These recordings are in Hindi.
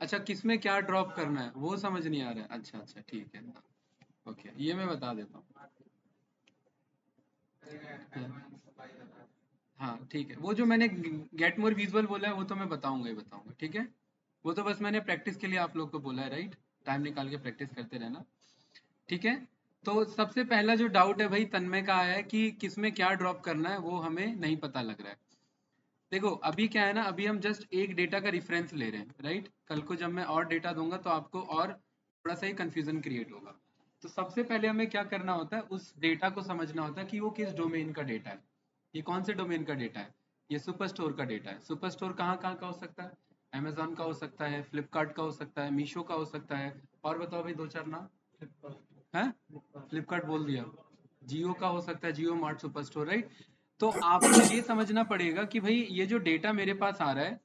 अच्छा, किसमें क्या ड्रॉप करना है वो समझ नहीं आ रहा है। अच्छा अच्छा, ठीक है। ओके, ये मैं बता देता हूँ। हाँ ठीक है, वो जो मैंने गेट मोर विजुअल बोला है वो तो मैं बताऊंगा ही बताऊंगा, ठीक है। वो तो बस मैंने प्रैक्टिस के लिए आप लोग को बोला है, राइट। टाइम निकाल के प्रैक्टिस करते रहना, ठीक है। तो सबसे पहला जो डाउट है भाई तन्मय का आया है कि किसमें क्या ड्रॉप करना है, वो हमें नहीं पता लग रहा है। देखो अभी क्या है ना, अभी हम जस्ट एक डेटा का रिफरेंस ले रहे हैं, राइट। कल को जब मैं और डेटा दूंगा तो आपको और थोड़ा सा ही कंफ्यूजन क्रिएट होगा। तो सबसे पहले हमें क्या करना होता है, उस डेटा को समझना होता है कि वो किस डोमेन का डेटा है। ये कौन से डोमेन का डेटा है। ये सुपर स्टोर का डेटा है। सुपर स्टोर कहाँ कहाँ का हो सकता है। अमेजोन का हो सकता है, फ्लिपकार्ट का हो सकता है, मीशो का हो सकता है। और बताओ भाई दो चार नाम। है, फ्लिपकार्ट बोल दिया। जियो का हो सकता है, जियो मार्ट सुपर स्टोर, राइट। तो आपको ये समझना पड़ेगा कि भाई ये जो डेटा मेरे पास आ रहा है,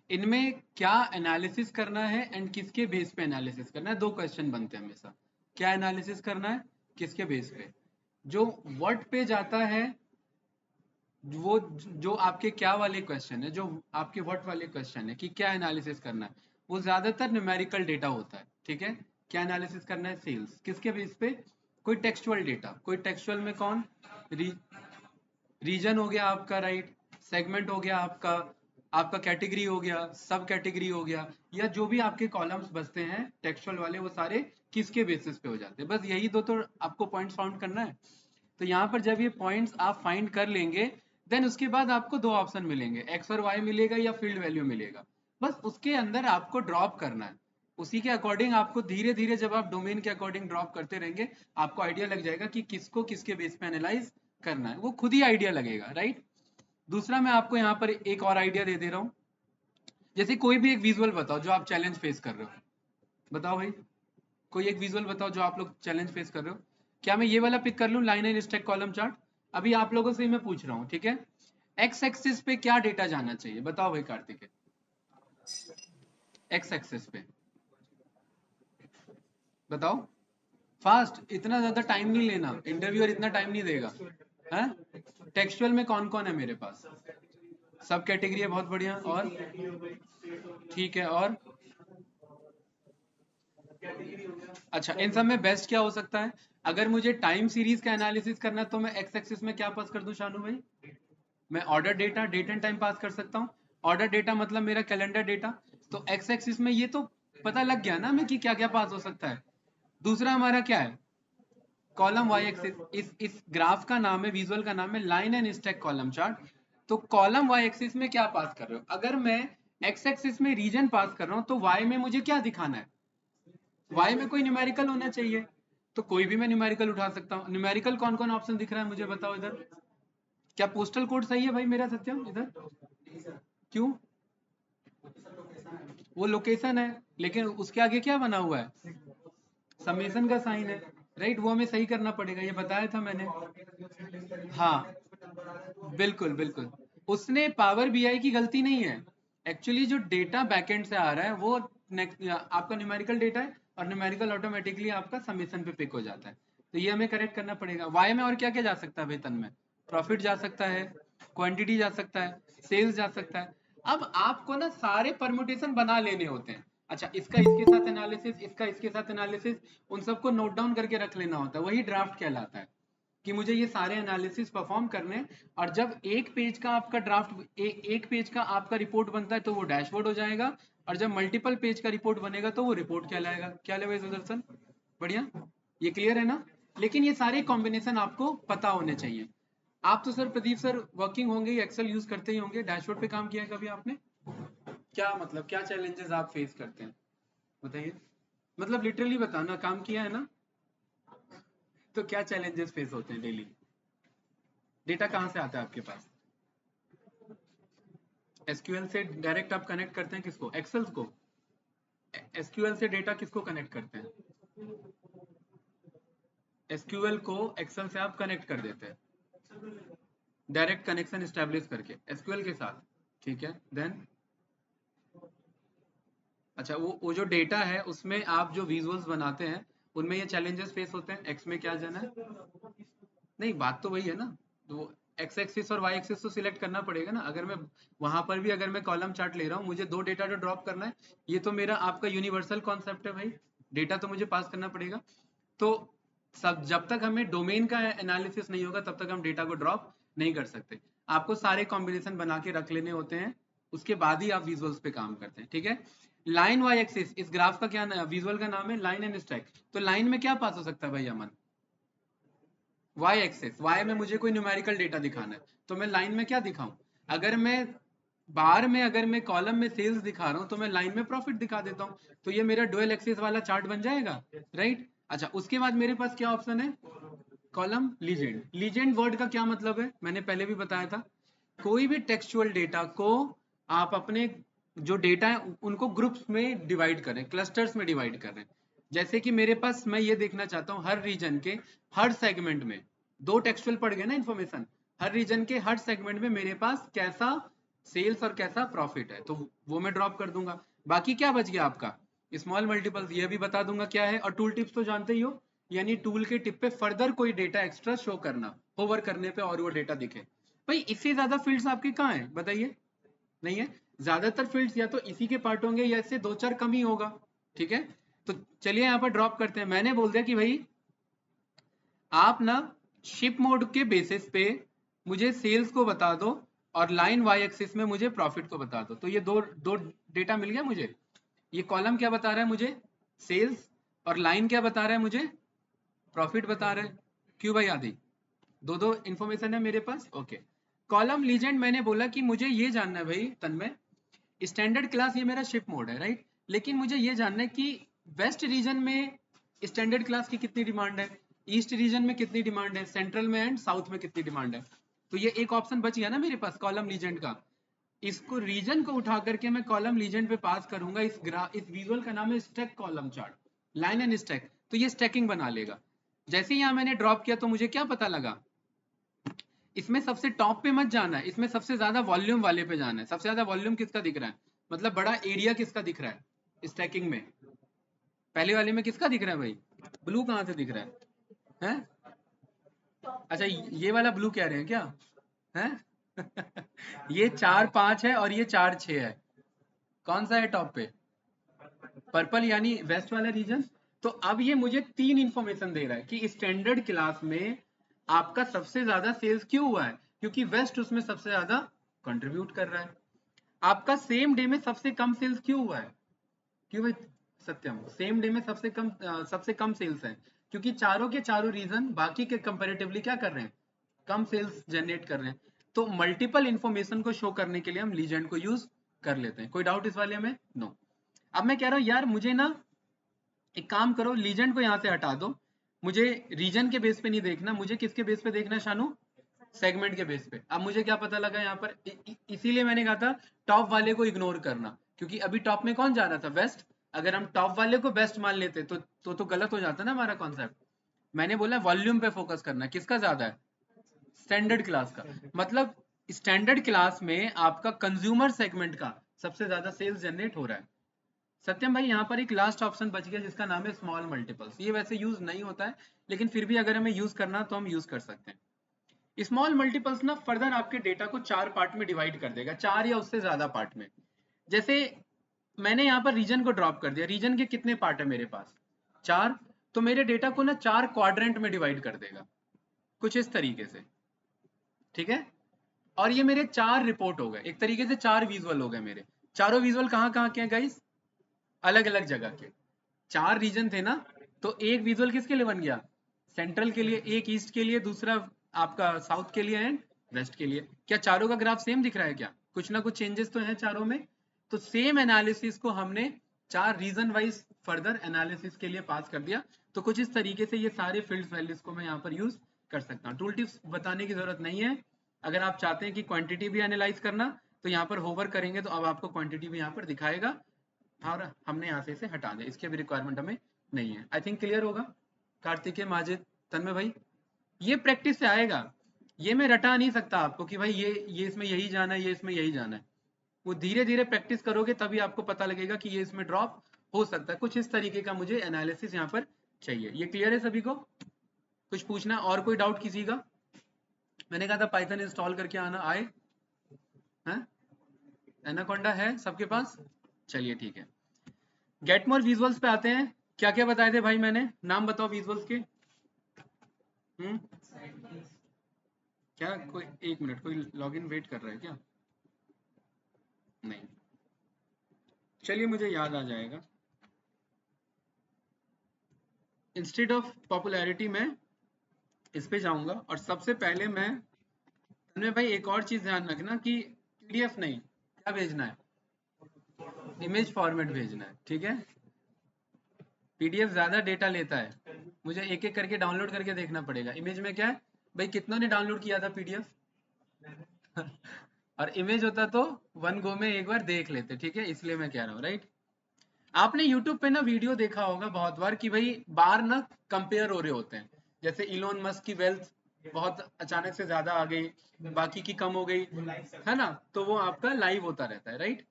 इनमें क्या एनालिसिस करना है एंड किसके बेस पे एनालिसिस करना है। दो क्वेश्चन बनते हैं हमेशा। क्या एनालिसिस करना है, किसके बेस पे। जो व्हाट पे जाता है, वो जो आपके क्या वाले क्वेश्चन है, जो आपके व्हाट वाले क्वेश्चन है कि क्या एनालिसिस करना है, वो ज्यादातर न्यूमेरिकल डेटा होता है, ठीक है। क्या एनालिसिस करना है, सेल्स किसके बेस पे। कोई टेक्सचुअल डेटा, कोई टेक्सचुअल में कौन, रीजन हो गया आपका, राइट। सेगमेंट हो गया आपका, आपका कैटेगरी हो गया, सब कैटेगरी हो गया, या जो भी आपके कॉलम्स बसते हैं टेक्सचुअल वाले, वो सारे किसके बेसिस पे हो जाते हैं। बस यही दो तो आपको पॉइंट्स फाउंड करना है। तो यहाँ पर जब ये पॉइंट्स आप फाइंड कर लेंगे, देन उसके बाद आपको दो ऑप्शन मिलेंगे, एक्स और वाई मिलेगा या फील्ड वैल्यू मिलेगा। बस उसके अंदर आपको ड्रॉप करना है। उसी के अकॉर्डिंग आपको धीरे धीरे, जब आप डोमेन के अकॉर्डिंग ड्रॉप करते रहेंगे, आपको आइडिया लग जाएगा कि किसको किसके बेस पे एनालाइज करना है, वो खुद ही आइडिया लगेगा, राइट। दूसरा मैं आपको यहाँ पर एक और आइडिया दे दे रहा हूँ। जैसे कोई भी एक विजुअल बताओ जो आप चैलेंज फेस कर रहे हो। बताओ भाई, कोई एक विजुअल बताओ जो आप लोग चैलेंज फेस कर रहे हो। क्या मैं ये वाला पिक कर लूं, line and stack column chart. अभी आप लोगों से ही मैं पूछ रहा हूँ, ठीक है। एक्स एक्सिस पे क्या डेटा जाना चाहिए, बताओ भाई कार्तिक। एक्स एक्सिस पे बताओ। फास्ट, इतना ज्यादा टाइम नहीं लेना, इंटरव्यूअर इतना टाइम नहीं देगा। है, टेक्सचुअल में कौन कौन है मेरे पास। सब कैटेगरी है, बहुत बढ़िया। और ठीक है, और अच्छा, इन सब में बेस्ट क्या हो सकता है। अगर मुझे टाइम सीरीज का एनालिसिस करना है तो मैं एक्स एक्सिस में क्या पास कर दूं शानू भाई। मैं order data, date and time pass कर सकता हूँ। ऑर्डर डेटा मतलब मेरा कैलेंडर डेटा। तो एक्स एक्सिस में ये तो पता लग गया ना हमें कि क्या क्या पास हो सकता है। दूसरा हमारा क्या है, कॉलम वाई एक्सिस। इस ग्राफ का नाम है, विजुअल का नाम है line and stack column chart. तो कॉलम वाई एक्सिस में क्या पास कर रहे हो, अगर मैं एक्स एक्सिस में रीजन पास कर रहा हूँ तो वाई में मुझे क्या दिखाना है, वाई में कोई न्यूमेरिकल होना चाहिए। तो कोई भी मैं न्यूमेरिकल उठा सकता हूँ। न्यूमेरिकल कौन कौन ऑप्शन दिख रहा है मुझे बताओ इधर। क्या पोस्टल कोड सही है भाई मेरा, सत्यम इधर। क्यों, वो लोकेशन है, लेकिन उसके आगे क्या बना हुआ है, समेसन का साइन है, राइट। वो हमें सही करना पड़ेगा, ये बताया था मैंने। हाँ, बिल्कुल बिल्कुल। उसने पावर बीआई की गलती नहीं है। एक्चुअली जो डेटा बैकएंड से आ रहा है वो आपका न्यूमेरिकल डेटा है, और न्यूमेरिकल ऑटोमेटिकली आपका समेसन पे पिक हो जाता है। तो ये हमें करेक्ट करना पड़ेगा। वाई में और क्या क्या जा सकता है वेतन में, प्रॉफिट जा सकता है, क्वांटिटी जा सकता है, सेल्स जा सकता है। अब आपको ना सारे परम्यूटेशन बना लेने होते हैं। अच्छा, इसका इसके साथ एनालिसिस, इसका इसके साथ एनालिसिस, उन सबको नोट डाउन करके रख लेना होता है, वही ड्राफ्ट कहलाता है। कि मुझे ये सारे एनालिसिस परफॉर्म करने हैं। और जब एक पेज का आपका ड्राफ्ट, एक पेज का आपका रिपोर्ट बनता है तो वो डैशबोर्ड हो जाएगा। और जब मल्टीपल पेज का रिपोर्ट बनेगा तो वो रिपोर्ट कहलाएगा। क्या ले भाई सुदर्शन, बढ़िया, ये क्लियर है ना। लेकिन ये सारे कॉम्बिनेशन आपको पता होने चाहिए। आप तो सर, प्रदीप सर वर्किंग होंगे, एक्सेल यूज करते ही होंगे, डैशबोर्ड पे काम किया है कभी आपने। क्या मतलब, क्या चैलेंजेस आप फेस करते हैं बताइए। मतलब लिटरली बताना, काम किया है ना। तो क्या चैलेंजेस फेस होते हैं डेली। डेटा कहाँ से आता है आपके पास। एसक्यूएल से डायरेक्ट आप कनेक्ट करते हैं किसको, एक्सेल को। एसक्यूएल से डेटा किसको कनेक्ट करते हैं, एसक्यूएल को एक्सेल से आप कनेक्ट कर देते हैं, डायरेक्ट कनेक्शन स्टैब्लिश करके एसक्यूएल के साथ, ठीक है। देन अच्छा, वो जो डेटा है उसमें आप जो विजुअल्स बनाते हैं, उनमें ये चैलेंजेस फेस होते हैं, एक्स में क्या जाना है। नहीं, बात तो वही है ना। तो एक्स एक्सिस और वाई एक्सिस तो सिलेक्ट करना पड़ेगा ना। अगर मैं वहां पर भी अगर मैं कॉलम चार्ट ले रहा हूँ, मुझे 2 डेटा तो ड्रॉप करना है। ये तो मेरा आपका यूनिवर्सल कॉन्सेप्ट है भाई, डेटा तो मुझे पास करना पड़ेगा। तो सब जब तक हमें डोमेन का एनालिसिस नहीं होगा तब तक हम डेटा को ड्रॉप नहीं कर सकते। आपको सारे कॉम्बिनेशन बना के रख लेने होते हैं, उसके बाद ही आप विजुअल्स पे काम करते हैं, ठीक है। लाइन वाई एक्सिस, इस ग्राफ का क्या विजुअल का नाम है लाइन एंड स्टैक। तो लाइन में क्या पास हो सकता है भाई अमन? वाई एक्सिस, वाई में मुझे कोई न्यूमेरिकल डेटा दिखाना है, तो मैं लाइन में क्या दिखाऊं? अगर मैं बार में अगर मैं कॉलम में सेल्स दिखा रहा हूं तो मैं लाइन में प्रॉफिट दिखा देता हूं, तो ये मेरा डुअल एक्सिस वाला चार्ट बन जाएगा, राइट। अच्छा, उसके बाद मेरे पास क्या ऑप्शन है? Column legend. लीजेंड वर्ड का क्या मतलब है, मैंने पहले भी बताया था। कोई भी टेक्सचुअल डेटा को आप अपने जो डेटा है उनको ग्रुप्स में डिवाइड करें, क्लस्टर्स में डिवाइड करें। जैसे कि मेरे पास, मैं ये देखना चाहता हूँ हर रीजन के हर सेगमेंट में, 2 टेक्सचुअल पड़ गए ना इन्फॉर्मेशन, हर रीजन के हर सेगमेंट में मेरे पास कैसा सेल्स और कैसा प्रॉफिट है, तो वो मैं ड्रॉप कर दूंगा। बाकी क्या बच गया आपका? स्मॉल मल्टीपल्स, ये भी बता दूंगा क्या है। और टूल टिप्स तो जानते ही हो, यानी टूल के टिप पे फर्दर कोई डेटा एक्स्ट्रा शो करना, होवर करने पे और वो डेटा दिखे। भाई इससे ज्यादा फील्ड्स आपके कहाँ हैं बताइए? नहीं है। ज्यादातर फील्ड्स या तो इसी के पार्ट होंगे या इससे 2-4 कम ही होगा, ठीक है। तो चलिए यहाँ पर ड्रॉप करते हैं। मैंने बोल दिया कि भाई आप ना शिप मोड के बेसिस पे मुझे सेल्स को बता दो और लाइन वाई एक्सिस में मुझे प्रॉफिट को बता दो। तो ये दो दो डेटा मिल गया मुझे। ये कॉलम क्या बता रहा है मुझे? सेल्स। और लाइन क्या बता रहा है मुझे? प्रॉफिट बता रहा है। क्यों भाई आदि? दो दो इंफॉर्मेशन है मेरे पास, ओके। कॉलम लीजेंड, मैंने बोला कि मुझे ये जानना है भाई तन्मय, स्टैंडर्ड क्लास ये मेरा शिप मोड है, राइट। लेकिन मुझे ये जानना है कि वेस्ट रीजन में स्टैंडर्ड क्लास की कितनी डिमांड है, ईस्ट रीजन में कितनी डिमांड है, सेंट्रल में एंड साउथ में कितनी डिमांड है। तो ये एक ऑप्शन बच गया ना मेरे पास कॉलम लीजेंड का। इसको रीजन को उठा करके मैं कॉलम लीजेंड पे पास करूंगा। इस विजुअल का नाम है stack column chart, line and stack. तो ये स्टैकिंग बना लेगा। जैसे ही यहाँ मैंने ड्रॉप किया तो मुझे क्या पता लगा? इसमें सबसे टॉप पे मत जाना है, इसमें सबसे ज्यादा वॉल्यूम वाले पे जाना है। सबसे ज्यादा वॉल्यूम किसका दिख रहा है, मतलब बड़ा एरिया किसका दिख रहा है स्टैकिंग में? पहले वाले में किसका दिख रहा है भाई? ब्लू कहाँ से दिख रहा है? हैं? अच्छा, ये वाला ब्लू कह रहे हैं क्या? हैं? ये 4-5 है और ये 4-6 है। कौन सा है टॉप पे? पर्पल, यानी वेस्ट वाला रीजन। तो अब ये मुझे 3 इंफॉर्मेशन दे रहा है कि स्टैंडर्ड क्लास में आपका सबसे ज्यादा सेल्स क्यों हुआ है, क्योंकि वेस्ट उसमें सबसे ज्यादा कंट्रीब्यूट कर रहा है। आपका सेम डे में सबसे कम सेल्स क्यों हुआ है? क्यों भाई सत्यम? सेम डे में सबसे कम सेल्स है क्योंकि चारों के चारों रीजन बाकी के कंपैरेटिवली क्या कर रहे हैं, कम सेल्स जनरेट कर रहे हैं। तो मल्टीपल इंफॉर्मेशन को शो करने के लिए हम लीजेंड को यूज कर लेते हैं। कोई डाउट इस वाले में? नो। अब मैं कह रहा हूं यार मुझे ना एक काम करो, लीजेंड को यहाँ से हटा दो। मुझे रीजन के बेस पे नहीं देखना, मुझे किसके बेस पे देखना है शानू? सेगमेंट के बेस पे। अब मुझे क्या पता लगा यहाँ पर, इसीलिए मैंने कहा था टॉप वाले को इग्नोर करना, क्योंकि अभी टॉप में कौन जा रहा था? वेस्ट। अगर हम टॉप वाले को बेस्ट मान लेते तो गलत हो जाता ना हमारा कॉन्सेप्ट। मैंने बोला वॉल्यूम पे फोकस करना, किसका ज्यादा है? स्टैंडर्ड क्लास का। मतलब स्टैंडर्ड क्लास में आपका कंज्यूमर सेगमेंट का सबसे ज्यादा सेल्स जनरेट हो रहा है। सत्यम भाई यहाँ पर एक लास्ट ऑप्शन बच गया जिसका नाम है स्मॉल मल्टीपल्स। ये वैसे यूज नहीं होता है, लेकिन फिर भी अगर हमें यूज करना तो हम यूज कर सकते हैं। स्मॉल मल्टीपल्स ना फर्दर आपके डेटा को 4 पार्ट में डिवाइड कर देगा, 4 या उससे ज्यादा पार्ट में। जैसे मैंने यहाँ पर रीजन को ड्रॉप कर दिया, रीजन के कितने पार्ट है मेरे पास? 4। तो मेरे डेटा को ना 4 क्वाड्रेंट में डिवाइड कर देगा, कुछ इस तरीके से, ठीक है। और ये मेरे 4 रिपोर्ट हो गए, एक तरीके से 4 विजुअल हो गए मेरे। चारों विजुअल कहाँ कहाँ के हैं गाइस? अलग अलग जगह के। 4 रीजन थे ना, तो एक विजुअल किसके लिए बन गया? सेंट्रल के लिए, एक ईस्ट के लिए, दूसरा आपका साउथ के लिए एंड वेस्ट के लिए। क्या चारों का ग्राफ सेम दिख रहा है क्या? कुछ ना कुछ चेंजेस तो हैं चारों में। तो सेम एनालिसिस को हमने 4 रीजन वाइज फर्दर एनालिसिस के लिए पास कर दिया। तो कुछ इस तरीके से ये सारे फील्ड वैल्यूज को मैं यहाँ पर यूज कर सकता हूँ। टूल टिप्स बताने की जरूरत नहीं है। अगर आप चाहते हैं कि क्वांटिटी भी एनालाइज करना तो यहाँ पर होवर करेंगे तो अब आपको क्वांटिटी भी यहाँ पर दिखाएगा। और हमने यहाँ से इसे हटा दिया, इसकी भी रिक्वायरमेंट हमें नहीं है। आई थिंक क्लियर होगा कार्तिकेय, माजिद, तन्मय भाई। ये प्रैक्टिस से आएगा, ये मैं रटा नहीं सकता आपको कि भाई ये इसमें यही जाना है, ये इसमें यही जाना है। वो धीरे धीरे प्रैक्टिस करोगे तभी आपको पता लगेगा कि ये इसमें ड्रॉप हो सकता है। कुछ इस तरीके का मुझे एनालिसिस यहाँ पर चाहिए। ये क्लियर है सभी को? कुछ पूछना और कोई डाउट किसी का? मैंने कहा था पाइथन इंस्टॉल करके आना, आए हैं? एनाकोंडा है सबके पास? चलिए ठीक है। गेट मोर विजुअल्स पे आते हैं। क्या क्या बताए थे भाई मैंने? नाम बताओ विजुअल्स के। क्या कोई, एक मिनट, कोई लॉगिन वेट कर रहा है क्या? नहीं, चलिए मुझे याद आ जाएगा। इंस्टेड ऑफ पॉपुलैरिटी में इस पे जाऊंगा और सबसे पहले मैं, तन्मय भाई एक और चीज ध्यान रखना कि पीडीएफ नहीं, क्या भेजना है? इमेज फॉर्मेट भेजना है, ठीक है? पीडीएफ ज्यादा डेटा लेता है, मुझे एक एक करके डाउनलोड करके देखना पड़ेगा। इमेज में क्या है भाई, कितनों ने डाउनलोड किया था पीडीएफ? और इमेज होता तो वन गो में एक बार देख लेते, ठीक है? इसलिए मैं कह रहा हूँ, राइट? आपने यूट्यूब पे ना वीडियो देखा होगा बहुत बार कि भाई बार ना कंपेयर हो रहे होते हैं, जैसे इलोन मस्क की वेल्थ बहुत अचानक से ज्यादा आ गई, बाकी की कम हो गई, है ना? तो वो आपका लाइव होता रहता है, राइट?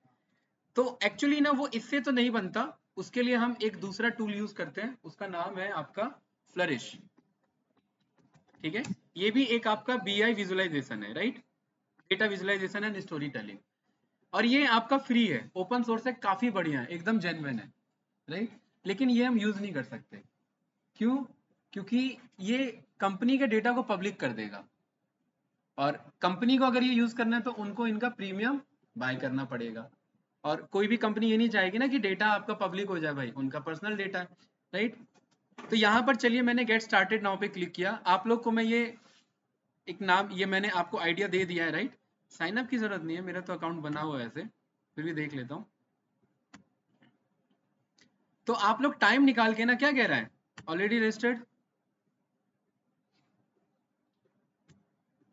तो एक्चुअली ना वो इससे तो नहीं बनता, उसके लिए हम एक दूसरा टूल यूज करते हैं, उसका नाम है आपका फ्लरिश, ठीक है? ये भी एक आपका बीआई विजुअलाइजेशन है, right? Data visualization and story telling. और ये आपका फ्री है, ओपन सोर्स है, काफी बढ़िया है, एकदम जेन्युइन है, राइट? लेकिन ये हम यूज नहीं कर सकते। क्यों? क्योंकि ये कंपनी के डेटा को पब्लिक कर देगा, और कंपनी को अगर ये यूज करना है तो उनको इनका प्रीमियम बाय करना पड़ेगा। और कोई भी कंपनी ये नहीं चाहेगी ना कि डेटा आपका पब्लिक हो जाए, भाई उनका पर्सनल डेटा है, राइट? तो यहाँ पर चलिए मैंने गेट स्टार्टेड नाउ पे क्लिक किया। आप लोग को मैं ये एक नाम, ये मैंने आपको आइडिया दे दिया है, राइट? साइन अप की जरूरत नहीं है, मेरा तो अकाउंट बना हुआ है ऐसे, फिर भी देख लेता हूँ। तो आप लोग टाइम निकाल के ना, क्या कह रहा है, ऑलरेडी रजिस्टर्ड?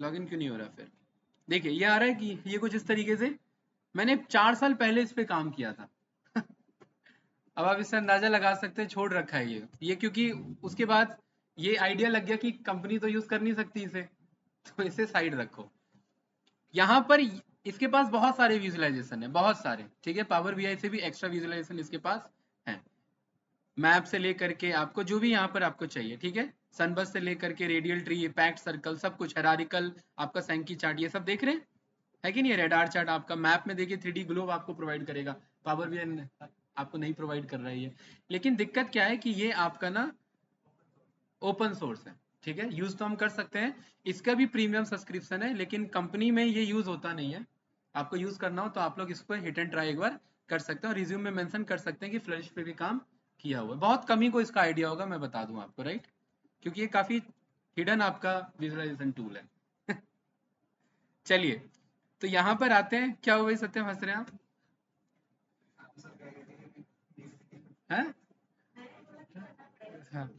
लॉगिन क्यों नहीं हो रहा? फिर देखिए ये आ रहा है कि ये कुछ इस तरीके से, मैंने 4 साल पहले इस पे काम किया था। अब आप इससे अंदाजा लगा सकते हैं, छोड़ रखा है ये क्योंकि उसके बाद ये आइडिया लग गया कि कंपनी तो यूज कर नहीं सकती इसे, तो इसे साइड रखो। यहाँ पर इसके पास बहुत सारे विजुअलाइजेशन है, बहुत सारे, ठीक है? पावर बीआई से भी एक्स्ट्रा विजुअलाइजेशन इसके पास है, मैप से लेकर के आपको जो भी यहाँ पर आपको चाहिए, ठीक है? सनबस से लेकर के रेडियल ट्री, पैक्ट सर्कल, सब कुछ, हेरारिकल, आपका सैंकी चार्ट, ये सब देख रहे हैं, है कि नहीं? रेडार चार्ट आपका मैप में देखिए 3D ग्लोब आपको प्रोवाइड करेगा, पावर बीआई आपको नहीं प्रोवाइड कर रहा है ये। लेकिन दिक्कत क्या है कि ये आपका ना ओपन सोर्स है, ठीक है? यूज तो हम कर सकते हैं, इसका भी प्रीमियम सब्सक्रिप्शन है, लेकिन कंपनी में ये यूज होता नहीं है। आपको यूज करना हो तो आप लोग इसको हिट एंड ट्राई एक बार कर सकते हैं, और रिज्यूम में मेंशन कर सकते हैं कि फ्लरिश पे भी काम किया हुआ है। बहुत कम ही को इसका आइडिया होगा, मैं बता दूं आपको, राइट? क्योंकि ये काफी हिडन आपका विजुअलाइजेशन टूल है। चलिए, तो यहाँ पर आते हैं, क्या हुआ सत्यम, हंस रहे हैं आप? हैं? हाँ,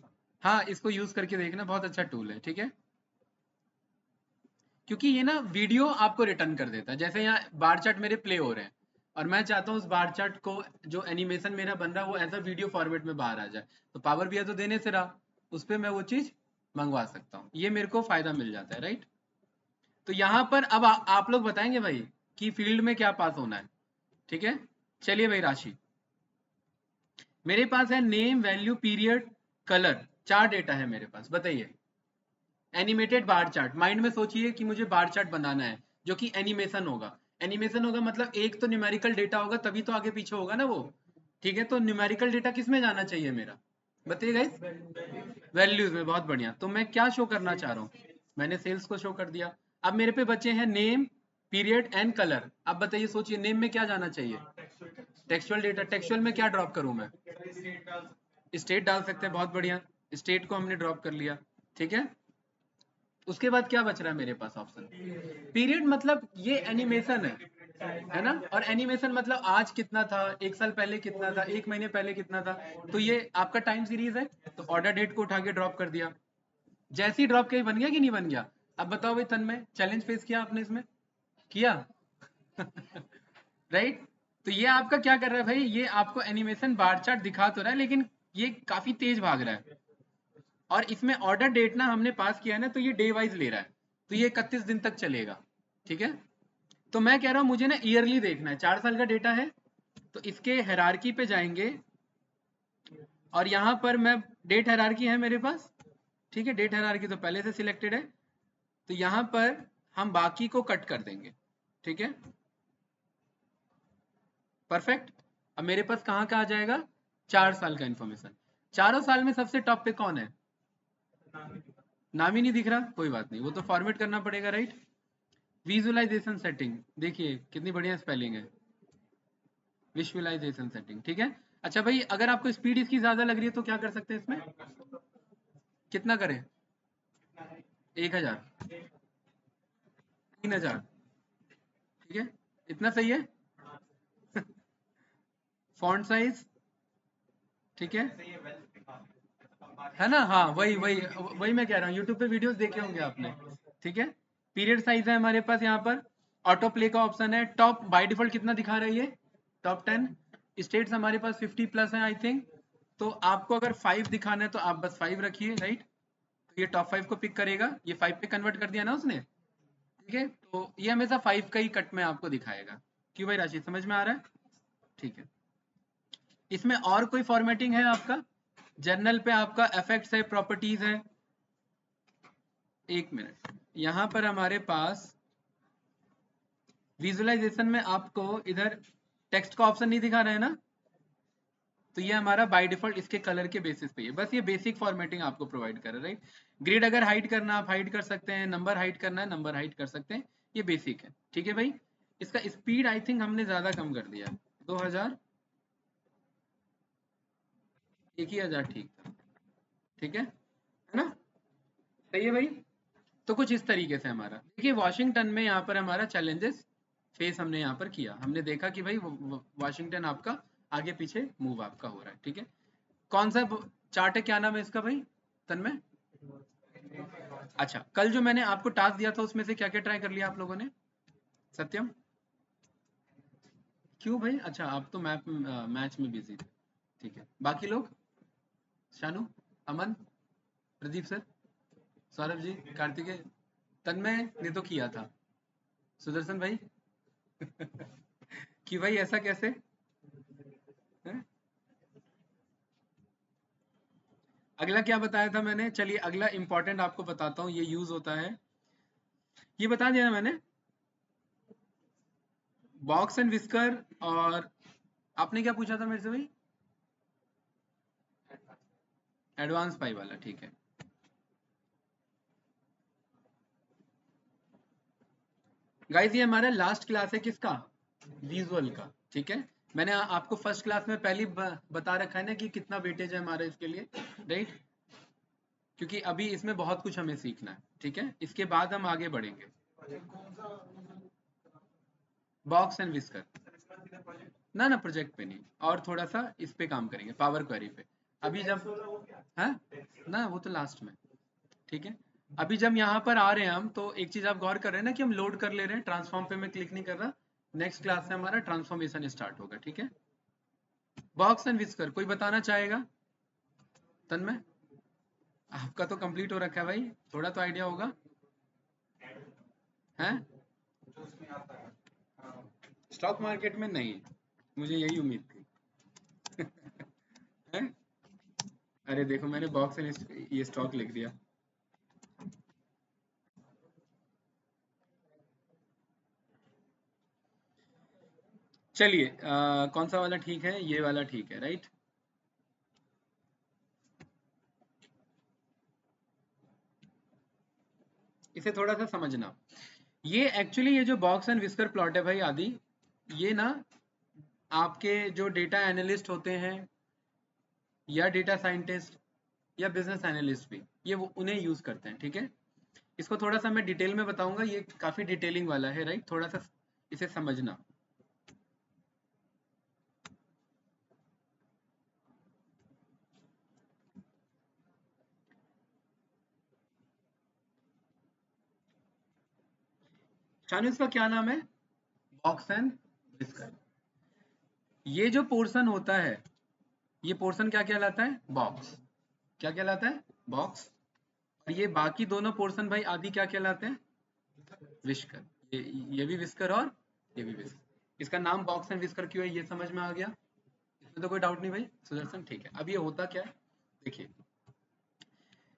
हाँ, इसको यूज करके देखना, बहुत अच्छा टूल है, ठीक है? क्योंकि ये ना वीडियो आपको रिटर्न कर देता है, जैसे यहाँ बार चार्ट मेरे प्ले हो रहे हैं और मैं चाहता हूँ उस बार चार्ट को, जो एनिमेशन मेरा बन रहा है वो एज अ वीडियो फॉर्मेट में बाहर आ जाए, तो पावर बीआई तो देने से रहा, उस पर मैं वो चीज मंगवा सकता हूँ, ये मेरे को फायदा मिल जाता है, राइट? तो यहाँ पर अब आप लोग बताएंगे भाई कि फील्ड में क्या पास होना है, ठीक है? चलिए भाई, राशि मेरे पास है, name, value, period, colour, 4 data है मेरे पास, बताइए। एनिमेटेड बार चार्ट, माइंड में सोचिए कि मुझे बार चार्ट बनाना है जो कि एनिमेशन होगा। एनिमेशन होगा मतलब एक तो न्यूमेरिकल डेटा होगा, तभी तो आगे पीछे होगा ना वो, ठीक है? तो न्यूमेरिकल डेटा किस में जाना चाहिए मेरा, बताइए गाइस? वैल्यूज में, बहुत बढ़िया। तो मैं क्या शो करना चाह रहा हूँ, मैंने सेल्स को शो कर दिया। अब मेरे पे बचे हैं नेम, पीरियड एंड कलर। अब बताइए, सोचिए, नेम में क्या जाना चाहिए? Textual data. टेक्सचुअल में क्या ड्रॉप करूं मैं? स्टेट डाल सकते हैं, बहुत बढ़िया, स्टेट को हमने ड्रॉप कर लिया, ठीक है? उसके बाद क्या बच रहा है मेरे पास ऑप्शन? पीरियड, मतलब ये एनिमेशन है ना? और एनिमेशन मतलब आज कितना था, 1 साल पहले कितना था, 1 महीने पहले कितना था, तो ये आपका टाइम सीरीज है, तो ऑर्डर डेट को उठा के ड्रॉप कर दिया। जैसे ही ड्रॉप किया, बन गया कि नहीं बन गया? अब बताओ भाई, तन्मय, चैलेंज फेस किया आपने इसमें? किया? राइट? तो ये आपका क्या कर रहा है भाई, ये आपको एनिमेशन बार चार्ट दिखा तो रहा है, लेकिन ये काफी तेज भाग रहा है। और इसमें ऑर्डर डेट ना हमने पास किया है ना, तो ये डे वाइज ले रहा है, तो ये 31 दिन तक चलेगा, ठीक है? तो मैं कह रहा हूं मुझे ना ईयरली देखना है, 4 साल का डेटा है, तो इसके हेरारकी पे जाएंगे, और यहां पर मैं, डेट हेरारकी है मेरे पास, ठीक है? डेट हेरारकी तो पहले से सिलेक्टेड है, तो यहां पर हम बाकी को कट कर देंगे, ठीक है, परफेक्ट। अब मेरे पास कहाँ का आ जाएगा, 4 साल का इन्फॉर्मेशन। चारों साल में सबसे टॉप पे कौन है, नाम ही नहीं दिख रहा, कोई बात नहीं, वो तो फॉर्मेट करना पड़ेगा, राइट। विजुअलाइजेशन सेटिंग, देखिए कितनी बढ़िया स्पेलिंग है, विजुअलाइजेशन सेटिंग, ठीक है। अच्छा भाई, अगर आपको स्पीड इसकी ज्यादा लग रही है तो क्या कर सकते हैं इसमें, कितना करें, 1000, 3000, ठीक है, इतना सही है। फॉन्ट साइज, ठीक है ना, हाँ वही वही वही मैं कह रहा हूँ, यूट्यूब पे वीडियोस देखे होंगे आपने, ठीक है। पीरियड साइज है हमारे पास यहाँ पर, ऑटो प्ले का ऑप्शन है, टॉप बाय डिफॉल्ट कितना दिखा रही है, टॉप 10, स्टेट्स हमारे पास 50+ है आई थिंक। तो आपको अगर 5 दिखाना है तो आप बस 5 रखिए, राइट। तो ये टॉप 5 को पिक करेगा, ये 5 पे कन्वर्ट कर दिया ना उसने, ठीक है। तो ये हमेशा 5 का ही कट में आपको दिखाएगा। क्यों भाई राशि, समझ में आ रहा है, ठीक है। इसमें और कोई फॉर्मेटिंग है आपका, जर्नल पे आपका इफेक्ट्स है, प्रॉपर्टीज है, एक मिनट, यहां पर हमारे पास विजुअलाइजेशन में आपको इधर टेक्स्ट का ऑप्शन नहीं दिखा रहा है ना, तो ये हमारा बाय डिफॉल्ट इसके कलर के बेसिस पे है, बस ये बेसिक फॉर्मेटिंग आपको प्रोवाइड कर रहा है, राइट। ग्रिड अगर हाइड करना आप हाइड कर सकते हैं, नंबर हाइड करना है नंबर हाइड कर सकते हैं, ये बेसिक है, ठीक है भाई। इसका स्पीड आई थिंक हमने ज्यादा कम कर दिया, 2000, 1000 ठीक था, ठीक है ना, सही है भाई। तो कुछ इस तरीके से हमारा, देखिए वाशिंगटन में यहाँ पर हमारा चैलेंजेस फेस हमने यहाँ पर किया, हमने देखा कि भाई वाशिंगटन आपका आगे पीछे मूव आपका हो रहा है, ठीक है। कौन सा चार्ट है, क्या नाम है इसका भाई, तन्मय। अच्छा, कल जो मैंने आपको टास्क दिया था उसमें से क्या क्या ट्राई कर लिया आप लोगों ने, सत्यम, क्यों भाई, अच्छा आप तो मैच में बिजी थे, ठीक है। बाकी लोग, शानू, अमन, प्रदीप सर, सौरभ जी, कार्तिकेय, तन्मय ने तो किया था, सुदर्शन भाई। कि भाई ऐसा कैसे है? अगला क्या बताया था मैंने, चलिए अगला इंपॉर्टेंट आपको बताता हूँ, ये यूज होता है, ये बता दिया ना मैंने, बॉक्स एंड विस्कर। और आपने क्या पूछा था मेरे से भाई, एडवांस पाई वाला, ठीक है। गाइस ये हमारा लास्ट क्लास है किसका, विजुअल का, ठीक है। मैंने आपको फर्स्ट क्लास में पहले बता रखा है ना कि कितना वेटेज है हमारा इसके लिए, राइट। क्योंकि अभी इसमें बहुत कुछ हमें सीखना है, ठीक है, इसके बाद हम आगे बढ़ेंगे। बॉक्स एंड विस्कर, ना ना प्रोजेक्ट पे नहीं, और थोड़ा सा इस पे काम करेंगे, पावर क्वेरी पे। अभी जब, है ना, वो तो लास्ट में, ठीक है। अभी जब यहाँ पर आ रहे हैं हम, तो एक चीज आप गौर कर रहे हैं ना कि हम लोड कर ले रहे हैं, ट्रांसफॉर्म पे मैं क्लिक नहीं कर रहा। नेक्स्ट क्लास से हमारा ट्रांसफॉर्मेशन स्टार्ट होगा, ठीक है। बॉक्स एंड विस्कर कोई बताना चाहेगा, तन्मय, आपका तो कंप्लीट हो रखा है भाई, थोड़ा तो आइडिया होगा, है। स्टॉक मार्केट में नहीं, मुझे यही उम्मीद थी। है, अरे देखो मैंने बॉक्स एंड ये स्टॉक लिख दिया। चलिए कौन सा वाला ठीक है, ये वाला ठीक है, राइट। इसे थोड़ा सा समझना, ये एक्चुअली ये जो बॉक्स एंड विस्कर प्लॉट है भाई आदि, ये ना आपके जो डेटा एनालिस्ट होते हैं या डेटा साइंटिस्ट या बिजनेस एनालिस्ट भी, ये वो उन्हें यूज करते हैं, ठीक है। इसको थोड़ा सा मैं डिटेल में बताऊंगा, ये काफी डिटेलिंग वाला है, राइट, थोड़ा सा इसे समझना। शानू इसका क्या नाम है, बॉक्स एंड विस्कर। ये जो पोर्शन होता है, ये पोर्शन क्या कहलाता है, बॉक्स, क्या कहलाता है, बॉक्स। और ये बाकी दोनों पोर्शन भाई आदि क्या कहलाते हैं, विस्कर। ये भी विस्कर और ये भी विस्कर, इसका नाम बॉक्स एंड विस्कर क्यों है, ये समझ में आ गया, इसमें तो कोई डाउट नहीं भाई, सुदर्शन, ठीक है। अब ये होता क्या है, देखिए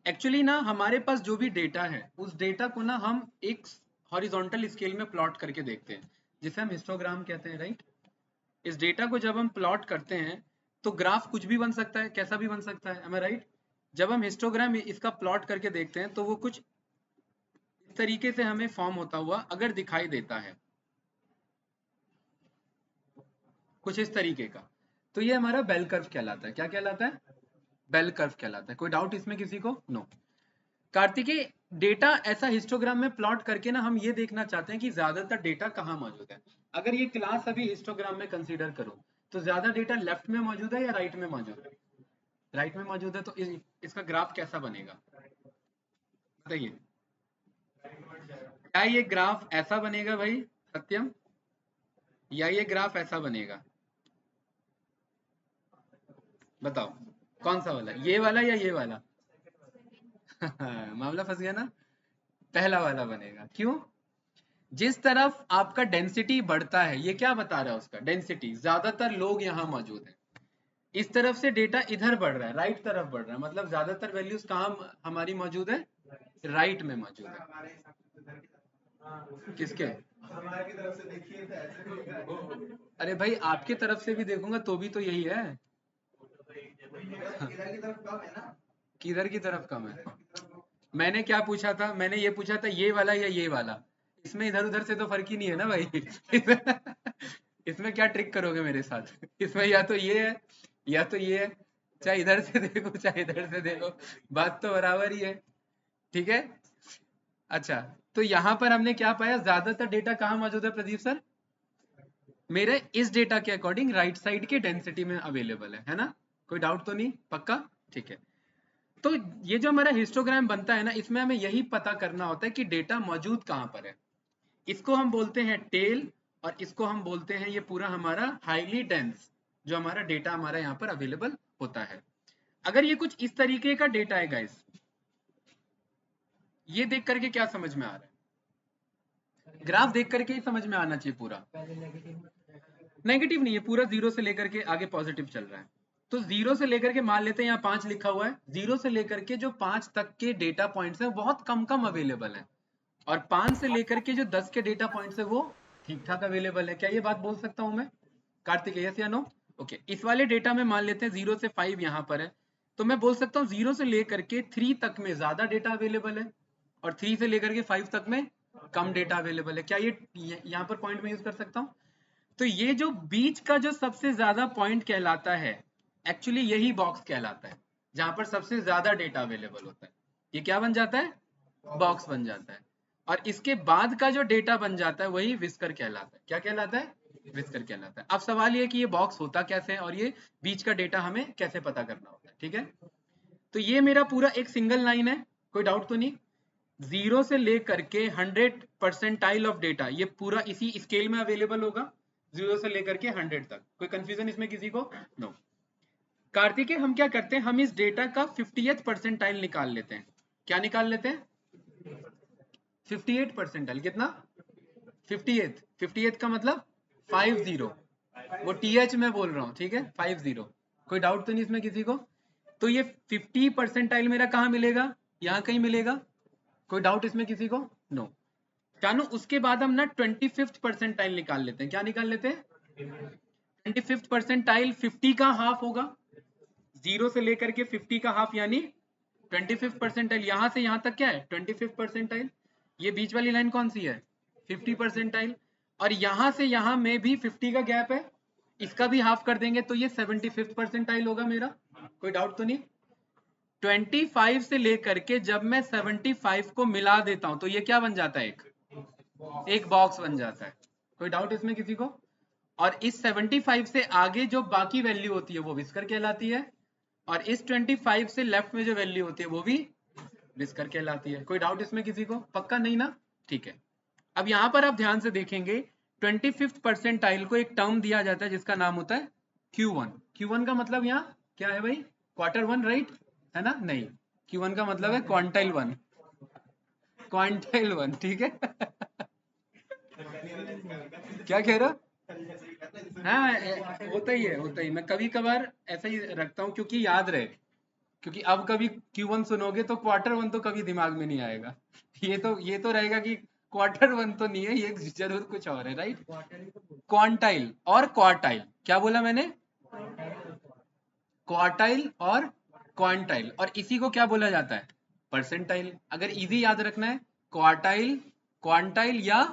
एक्चुअली ना हमारे पास जो भी डेटा है उस डेटा को ना हम एक हॉरिजॉन्टल स्केल में प्लॉट करके देखते हैं, जिसे हम हिस्टोग्राम कहते हैं, राइट। इस डेटा को जब हम प्लॉट करते हैं तो ग्राफ कुछ भी बन सकता है, कैसा भी बन सकता है, am I राइट। जब हम हिस्टोग्राम इसका प्लॉट करके देखते हैं तो वो कुछ इस तरीके से हमें फॉर्म होता हुआ अगर दिखाई देता है, कुछ इस तरीके का, तो ये हमारा बेल कर्व कहलाता है। क्या कहलाता है? बेल कर्व कहलाता है। कोई डाउट इसमें किसी को? नो। कार्तिकेय, डेटा ऐसा हिस्टोग्राम में प्लॉट करके ना हम ये देखना चाहते हैं कि ज्यादातर डेटा कहाँ मौजूद है। अगर ये क्लास अभी हिस्टोग्राम में कंसीडर करो तो ज्यादा डेटा लेफ्ट में मौजूद है या राइट में मौजूद है? राइट में मौजूद है, तो इसका ग्राफ कैसा बनेगा बताइए। क्या ये ग्राफ ऐसा बनेगा भाई सत्यम, या ये ग्राफ ऐसा बनेगा? बताओ कौन सा वाला, ये वाला या ये वाला? मामला फंस गया ना। पहला वाला बनेगा। क्यों? जिस तरफ आपका डेंसिटी बढ़ता है, ये क्या बता रहा है उसका डेंसिटी, ज्यादातर लोग यहाँ मौजूद हैं। इस तरफ से डेटा इधर बढ़ रहा है, राइट तरफ बढ़ रहा है, मतलब ज्यादातर वैल्यूज कहाँ हमारी मौजूद है? राइट में मौजूद है। किसके? अरे भाई आपके तरफ से भी देखूंगा तो भी तो यही है। किधर की तरफ कम है? मैंने क्या पूछा था? मैंने ये पूछा था ये वाला या ये वाला। इसमें इधर उधर से तो फर्क ही नहीं है ना भाई। इसमें क्या ट्रिक करोगे मेरे साथ? इसमें या तो ये है या तो ये है, चाहे इधर से देखो चाहे इधर से देखो, बात तो बराबर ही है। ठीक है। अच्छा, तो यहाँ पर हमने क्या पाया, ज्यादातर डेटा कहाँ मौजूद है प्रदीप सर? मेरे इस डेटा के अकॉर्डिंग राइट साइड के डेंसिटी में अवेलेबल है ना? कोई डाउट तो नहीं? पक्का? ठीक है। तो ये जो हमारा हिस्टोग्राम बनता है ना, इसमें हमें यही पता करना होता है कि डेटा मौजूद कहाँ पर है। इसको हम बोलते हैं टेल, और इसको हम बोलते हैं ये पूरा हमारा हाईली डेंस, जो हमारा डेटा हमारा यहाँ पर अवेलेबल होता है। अगर ये कुछ इस तरीके का डेटा है गाइस, ये देख करके क्या समझ में आ रहा है? ग्राफ देख करके ही समझ में आना चाहिए पूरा। नेगेटिव नहीं है, पूरा जीरो से लेकर के आगे पॉजिटिव चल रहा है। तो जीरो से लेकर के मान लेते हैं यहाँ 5 लिखा हुआ है, जीरो से लेकर के जो 5 तक के डेटा पॉइंट्स हैं बहुत कम कम अवेलेबल है, और 5 से लेकर के जो 10 के डेटा पॉइंट्स है वो ठीक ठाक अवेलेबल है। क्या ये बात बोल सकता हूं मैं कार्तिक, यस या नो? ओके, इस वाले डेटा में मान लेते हैं 0 से 5 यहाँ पर है, तो मैं बोल सकता हूँ 0 से लेकर के 3 तक में ज्यादा डेटा अवेलेबल है, और 3 से लेकर के 5 तक में कम डेटा अवेलेबल है। क्या ये यहाँ पर पॉइंट में यूज कर सकता हूँ? तो ये जो बीच का जो सबसे ज्यादा पॉइंट कहलाता है, एक्चुअली यही बॉक्स कहलाता है, जहां पर सबसे ज्यादा डेटा अवेलेबल होता है। ये क्या बन जाता है? बॉक्स बन जाता है। और इसके बाद का जो डेटा बन जाता है वही विस्कर कहलाता है। क्या कहलाता है? विस्कर कहलाता है। अब सवाल ये कि ये बॉक्स होता कैसे है और ये बीच का डेटा हमें कैसे पता करना होता है। ठीक है, तो ये मेरा पूरा एक सिंगल लाइन है, कोई डाउट तो नहीं। 0 से लेकर के 100 परसेंटाइल ऑफ डेटा, ये पूरा इसी स्केल में अवेलेबल होगा, 0 से लेकर के 100 तक। कोई कंफ्यूजन इसमें किसी को? नो। कार्तिकेय, हम क्या करते हैं, हम इस डेटा का 50th परसेंटाइल निकाल लेते हैं। क्या निकाल लेते हैं? 58 परसेंटाइल। कितना? 58। 58 का मतलब 50, वो टीएच में बोल रहा हूँ, ठीक है, 50। कोई डाउट तो नहीं इसमें किसी को? तो ये 50 परसेंटाइल मेरा कहाँ मिलेगा? यहाँ कहीं मिलेगा। कोई डाउट इसमें किसी को? नो। जानू, उसके बाद हम ना 25th परसेंटाइल निकाल लेते हैं। क्या निकाल लेते हैं? 25th परसेंटाइल 50 का हाफ होगा, 0 से लेकर के 50 का हाफ, यानी 25th परसेंटाइल। यहां से यहां तक क्या है? 25th percentile. ये बीच वाली लाइन कौन सी है? 50 परसेंटाइल। और यहां से यहां में भी 50 का गैप है, इसका भी हाफ कर देंगे तो ये 75th परसेंटाइल होगा मेरा। कोई डाउट तो नहीं? 25 से लेकर के जब मैं 75 को मिला देता हूं तो ये क्या बन जाता है? एक बॉक्स बन जाता है। कोई डाउट इसमें किसी को? और इस 75 से आगे जो बाकी वैल्यू होती है वो विस्कर कहलाती है, और इस 25 से लेफ्ट में जो वैल्यू होती है वो भी विस्कर कहलाती है। कोई डाउट इसमें किसी को? पक्का नहीं ना? ठीक है। अब यहां पर आप ध्यान से देखेंगे 25th परसेंटाइल को एक टर्म दिया जाता है जिसका नाम होता है Q1। Q1 का मतलब यहाँ क्या है भाई? क्वार्टर वन, राइट है ना? नहीं, Q1 का मतलब है क्वांटाइल वन। क्वांटाइल वन, ठीक है। क्या कह रहा? हाँ, होता ही है, होता ही। मैं कभी कभार ऐसा ही रखता हूँ क्योंकि याद रहे। क्योंकि अब कभी Q1 सुनोगे तो क्वार्टर वन तो कभी दिमाग में नहीं आएगा। ये तो रहेगा कि क्वार्टर वन तो नहीं है, ये जरूर कुछ और है, राइट। क्वांटाइल और क्वार्टाइल, क्या बोला मैंने? क्वार्टाइल और क्वांटाइल, और इसी को क्या बोला जाता है? परसेंटाइल। अगर इजी याद रखना है, क्वार्टाइल, क्वांटाइल या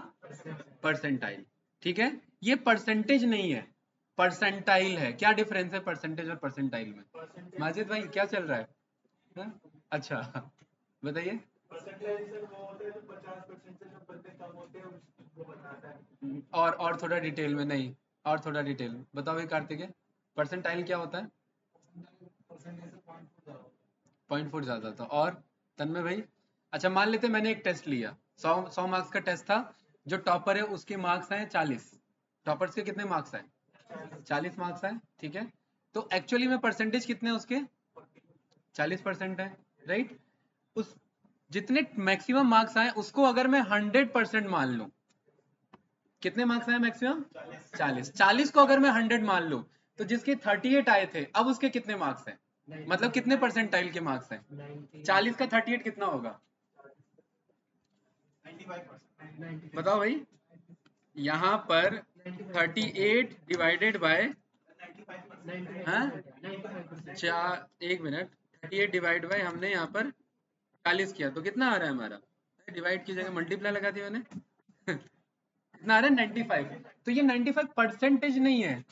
परसेंटाइल, ठीक है। ये परसेंटेज नहीं है, परसेंटाइल है। क्या डिफरेंस है परसेंटेज और परसेंटाइल में? माजिद भाई क्या चल रहा है? हाँ? अच्छा, बताइए। और थोड़ा डिटेल में, नहीं, और थोड़ा डिटेल में बताओ भाई कार्तिक है, परसेंटाइल क्या होता है? पॉइंट फुट ज्यादा था। और तन्मय भाई? अच्छा, मान लेते मैंने एक टेस्ट लिया, 100 मार्क्स का टेस्ट था, जो टॉपर है उसके मार्क्स हैं 40। टॉपर्स के कितने मार्क्स हैं? 40 मार्क्स हैं, ठीक है। तो एक्चुअली में परसेंटेज कितने हैं उसके? 40% है, राइट। उस जितने मैक्सिमम मार्क्स आए उसको अगर मैं 100% मान लूं, कितने मार्क्स आए मैक्सिमम? 40। 40 को अगर मैं 100 मान लूं, तो जिसके 38 आए थे अब उसके कितने मार्क्स हैं? मतलब कितने परसेंटाइल के मार्क्स हैं? 40 का 38 कितना होगा? बताओ भाई। यहाँ पर 38 डिवाइडेड बाय, हाँ, चार, एक मिनट, 38 डिवाइड बाय हमने यहाँ पर 40 किया तो कितना आ रहा है हमारा? डिवाइड की जगह मल्टीप्लाई लगा दिया मैंने। कितना आ रहा है? 95। तो ये 95 परसेंटेज नहीं है,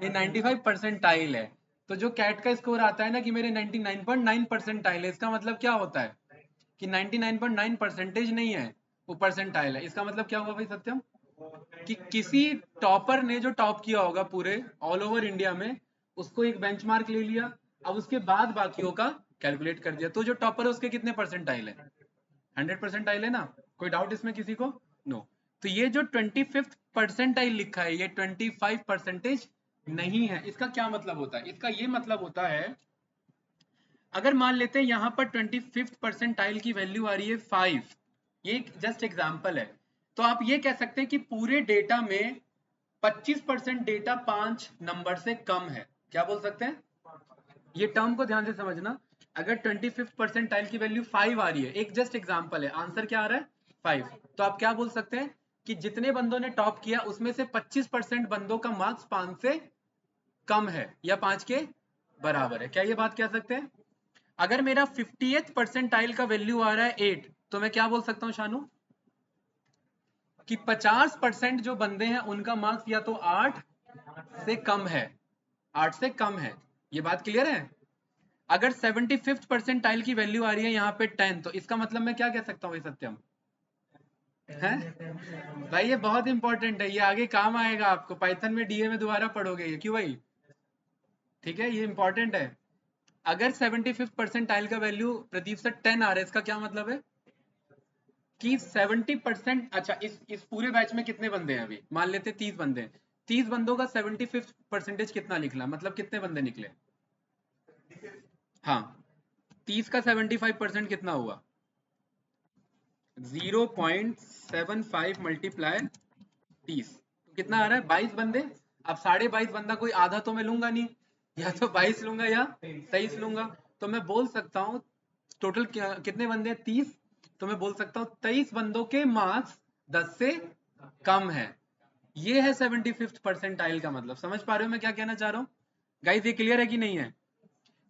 ये 95 परसेंटाइल है। तो जो कैट का स्कोर आता है ना कि मेरे 99.9 परसेंटाइल है, इसका मतलब क्या होता है कि 99.9 परसेंटेज नहीं है, वो परसेंटाइल है। इसका मतलब क्या हुआ भाई सत्यम? कि किसी टॉपर ने जो टॉप किया होगा पूरे ऑल ओवर इंडिया में, उसको एक बेंचमार्क ले लिया, अब उसके बाद बाकियों का कैलकुलेट कर दिया। तो जो टॉपर है उसके कितने परसेंटाइल है? 100% है ना? कोई डाउट इसमें किसी को? नो। तो ये जो 25th परसेंटाइल लिखा है, ये 25% नहीं है। इसका क्या मतलब होता है? इसका ये मतलब होता है, अगर मान लेते हैं यहाँ पर 25th परसेंटाइल की वैल्यू आ रही है 5, ये जस्ट एग्जाम्पल है, तो आप ये कह सकते हैं कि पूरे डेटा में 25% डेटा 5 नंबर से कम है। क्या बोल सकते हैं? ये टर्म को ध्यान से समझना। अगर 25th परसेंटाइल की वैल्यू 5 आ रही है, एक जस्ट एग्जांपल है, आंसर क्या आ रहा है? 5। तो आप क्या बोल सकते हैं कि जितने बंदों ने टॉप किया उसमें से 25% बंदों का मार्क्स 5 से कम है या 5 के बराबर है। क्या ये बात कह सकते हैं? अगर मेरा 50th परसेंटाइल का वैल्यू आ रहा है 8, तो मैं क्या बोल सकता हूँ शानू? कि 50% जो बंदे हैं उनका मार्क्स या तो 8 से कम है, 8 से कम है। ये बात क्लियर है? अगर 75th परसेंटाइल की वैल्यू आ रही है यहाँ पे 10, तो इसका मतलब मैं क्या कह सकता हूँ सत्यम? है भाई, ये बहुत इंपॉर्टेंट है, ये आगे काम आएगा आपको, पाइथन में डीए में दोबारा पढ़ोगे ये। क्यों भाई? ठीक है, ये इंपॉर्टेंट है। अगर 75th परसेंटाइल का वैल्यू प्रदीप सर 10 आ रहा है, इसका क्या मतलब है कि 70%। अच्छा, इस पूरे बैच में कितने बंदे हैं? अभी मान लेते 30 बंदे हैं, 30 बंदों का 75th परसेंटेज कितना निकला? मतलब कितने बंदे निकले? हाँ, 30 का 75% कितना हुआ? 0.75 मल्टीप्लाई 30, तो कितना आ रहा है? 22 बंदे। अब 22.5 बंदा कोई आधा तो मैं लूंगा नहीं, या तो 22 लूंगा या 23 लूंगा। तो मैं बोल सकता हूँ टोटल कितने बंदे हैं? 30। तो मैं बोल सकता हूँ 23 बंदों के मार्क्स 10 से कम है। ये है 75th परसेंटाइल का मतलब। समझ पा रहे हो मैं क्या कहना चाह रहा हूँ? गाइस ये क्लियर है कि नहीं है?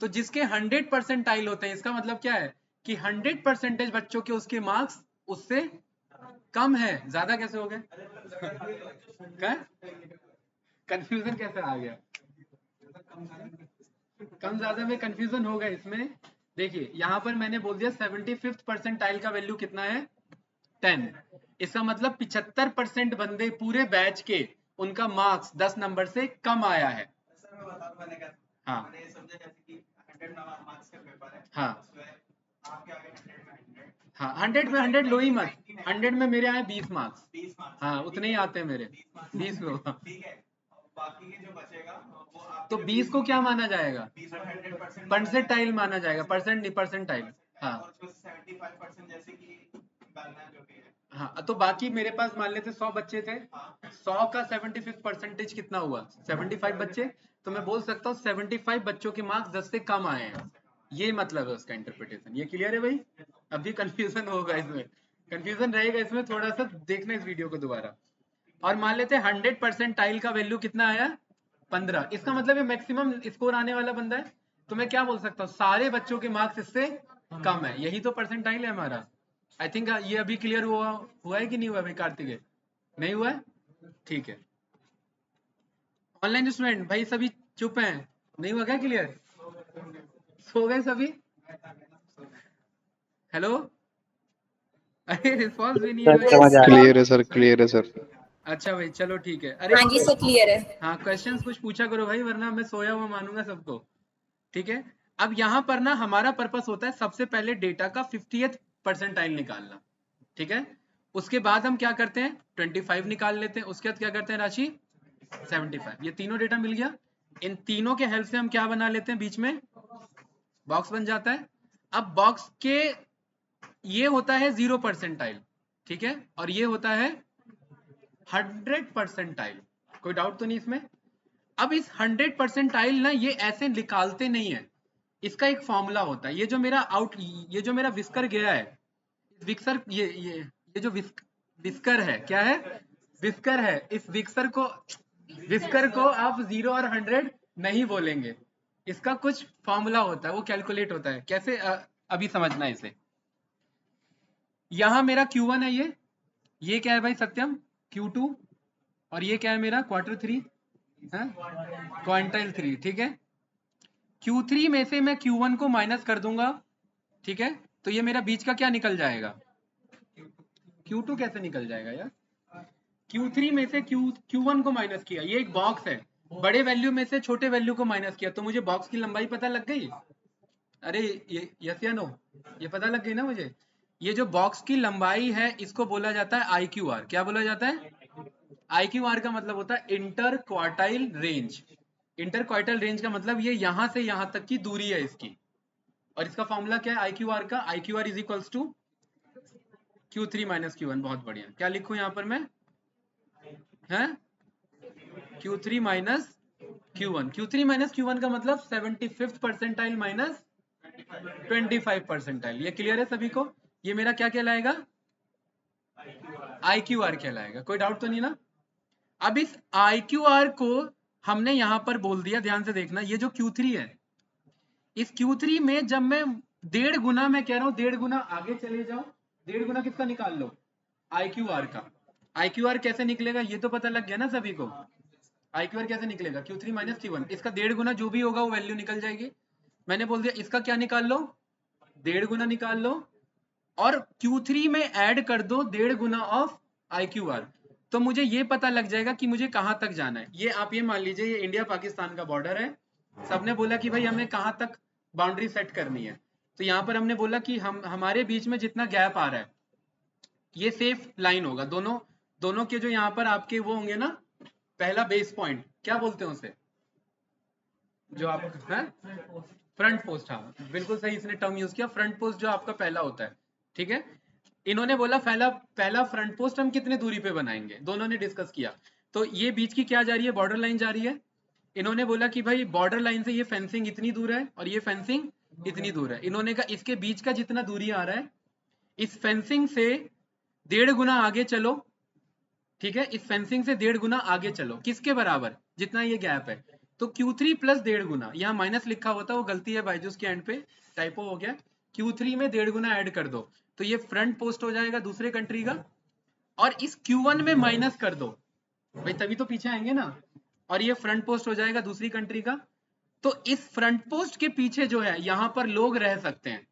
तो जिसके 100 परसेंटाइल होते हैं, इसका मतलब क्या है कि 100% बच्चों के उसके मार्क्स उससे कम है। ज्यादा कैसे हो गए? कंफ्यूजन कैसे आ गया? कम ज्यादा में कंफ्यूजन होगा इसमें। देखिए यहाँ पर मैंने बोल दिया 75th परसेंटाइल का वैल्यू कितना है? 10। इसका मतलब 75% बंदे पूरे बैच के, उनका मार्क्स 10 नंबर से कम आया है। हाँ, हाँ, हाँ, 100 में 100 लो ही मत। 100 में मेरे आए 20 मार्क्स। हाँ, उतने ही आते हैं मेरे, 20 लो। तो 20 को क्या माना जाएगा? परसेंटाइल माना जाएगा, परसेंट नहीं, परसेंटाइल। हाँ, हाँ, तो बाकी मेरे पास मान लेते 100 बच्चे थे, 100 का 75 परसेंटेज कितना हुआ? 75 बच्चे। तो मैं बोल सकता हूँ 75 बच्चों के मार्क्स 10 से कम आए हैं। ये मतलब है उसका इंटरप्रिटेशन। ये क्लियर है भाई? अभी कंफ्यूजन होगा इसमें, कंफ्यूजन रहेगा इसमें, थोड़ा सा देखना इस वीडियो को दोबारा। और मान लेते हैं 100 परसेंटाइल का वैल्यू कितना आया, 15। इसका मतलब ये मैक्सिमम स्कोर आने वाला बंदा है। तो मैं क्या बोल सकता हूँ, सारे बच्चों के मार्क्स इससे कम है, यही तो परसेंटाइल है हमारा। आई थिंक ये अभी क्लियर हुआ है कि नहीं हुआ भाई कार्तिकेय? नहीं हुआ है? ठीक है। ऑनलाइन स्टूडेंट भाई सभी चुप हैं, नहीं हुआ क्या क्लियर? सो गए सभी? हेलो? अरे रिस्पॉन्स भी नहीं है सर भाई। समझ आ रहा है। क्लियर है सर, क्लियर है सर। अच्छा भाई चलो ठीक है। अरे हाँ जी सर क्लियर है। हाँ, क्वेश्चंस कुछ पूछा करो भाई, वरना मैं सोया हुआ मानूंगा सबको। ठीक है। अब यहाँ पर ना हमारा पर्पस होता है सबसे पहले डेटा का 50th परसेंटाइल निकालना। ठीक है। उसके बाद हम क्या करते हैं, 25 निकाल लेते हैं। उसके बाद क्या करते हैं राशि, 75। ये तीनों डेटा मिल गया। इन तीनों के हेल्प से हम क्या बना लेते हैं, बीच में बॉक्स बन जाता है। अब बॉक्स के ये होता है 0 परसेंटाइल, ठीक है, और ये होता है 100 परसेंटाइल। कोई डाउट तो नहीं इसमें? अब इस 100 परसेंटाइल ना ये ऐसे निकालते नहीं है, इसका एक फॉर्मूला होता है। ये जो मेरा विस्कर गया है, विस्कर ये जो विस्कर है, क्या है, विस्कर है। इस विस्कर को आप 0 और 100 नहीं बोलेंगे, इसका कुछ फॉर्मूला होता है, वो कैलकुलेट होता है कैसे, अभी समझना है इसे। यहां मेरा Q1 है, ये क्या है भाई सत्यम, Q2, और ये क्या है मेरा Q3, क्वांटाइल 3। ठीक है। Q3 में से मैं Q1 को माइनस कर दूंगा, ठीक है, तो ये मेरा बीच का क्या निकल जाएगा, Q2 कैसे निकल जाएगा यार, Q3 में से Q1 को माइनस किया, ये एक बॉक्स है, बड़े वैल्यू में से छोटे वैल्यू को माइनस किया, तो मुझे बॉक्स की लंबाई पता लग गई। अरे ये यस या नो, ये पता लग गई ना मुझे। ये जो बॉक्स की लंबाई है इसको बोला जाता है IQR। क्या बोला जाता है? IQR का मतलब होता है inter quartile range. Inter quartile range का मतलब ये यहां से यहां तक की दूरी है इसकी। और इसका फॉर्मूला क्या है IQR का, IQR is equals to Q3 minus Q1। बहुत बढ़िया। क्या लिखूं यहाँ पर मैं, है Q3 minus Q1। Q3 minus Q1 का मतलब 75th परसेंटाइल माइनस 25 परसेंटाइल। ये क्लियर है सभी को? ये मेरा क्या कहलाएगा, IQR कहलाएगा। कोई डाउट तो नहीं ना? अब इस IQR को हमने यहां पर बोल दिया, ध्यान से देखना, ये जो Q3 है, इस Q3 में जब मैं 1.5 गुना, मैं कह रहा हूं 1.5 गुना आगे चले जाओ, 1.5 गुना किसका निकाल लो, IQR का। IQR कैसे निकलेगा ये तो पता लग गया ना सभी को। IQR कैसे निकलेगा, Q3 माइनस Q1, इसका 1.5 गुना जो भी होगा वो वैल्यू निकल जाएगी। मैंने बोल दिया इसका क्या निकाल लो, 1.5 गुना निकाल लो, और Q3 में ऐड कर दो 1.5 गुना ऑफ IQR, तो मुझे ये पता लग जाएगा कि मुझे कहां तक जाना है। ये आप ये मान लीजिए ये इंडिया पाकिस्तान का बॉर्डर है। सबने बोला कि भाई हमें कहां तक बाउंड्री सेट करनी है, तो यहां पर हमने बोला कि हमारे बीच में जितना गैप आ रहा है ये सेफ लाइन होगा। दोनों दोनों के जो यहाँ पर आपके वो होंगे ना, पहला बेस पॉइंट क्या बोलते हैं उसे, जो आप फ्रंट पोस्ट, हाँ बिल्कुल सही इसने टर्म यूज किया, फ्रंट पोस्ट जो आपका पहला होता है। ठीक है। इन्होंने बोला पहला पहला फ्रंट पोस्ट हम कितने दूरी पे बनाएंगे, दोनों ने डिस्कस किया। तो ये बीच की क्या जा रही है, बॉर्डर लाइन जा रही है। इन्होंने बोला कि भाई बॉर्डर लाइन से ये फेंसिंग इतनी दूर है और ये फेंसिंग इतनी दूर है। इन्होंने कहा इसके बीच का जितना दूरी आ रहा है, इस फेंसिंग से 1.5 गुना आगे चलो। ठीक है, इस फेंसिंग से 1.5 गुना आगे चलो, किसके बराबर, जितना ये गैप है। तो Q3 प्लस 1.5 गुना, यहाँ माइनस लिखा होता है वो गलती है बायजूस के एंड पे, टाइपो हो गया। Q3 में 1.5 गुना ऐड कर दो, तो ये फ्रंट पोस्ट हो जाएगा दूसरे कंट्री का, और इस Q1 में माइनस कर दो भाई, तभी तो पीछे आएंगे ना, और ये फ्रंट पोस्ट हो जाएगा दूसरी कंट्री का। तो इस फ्रंट पोस्ट के पीछे जो है यहाँ पर लोग रह सकते हैं,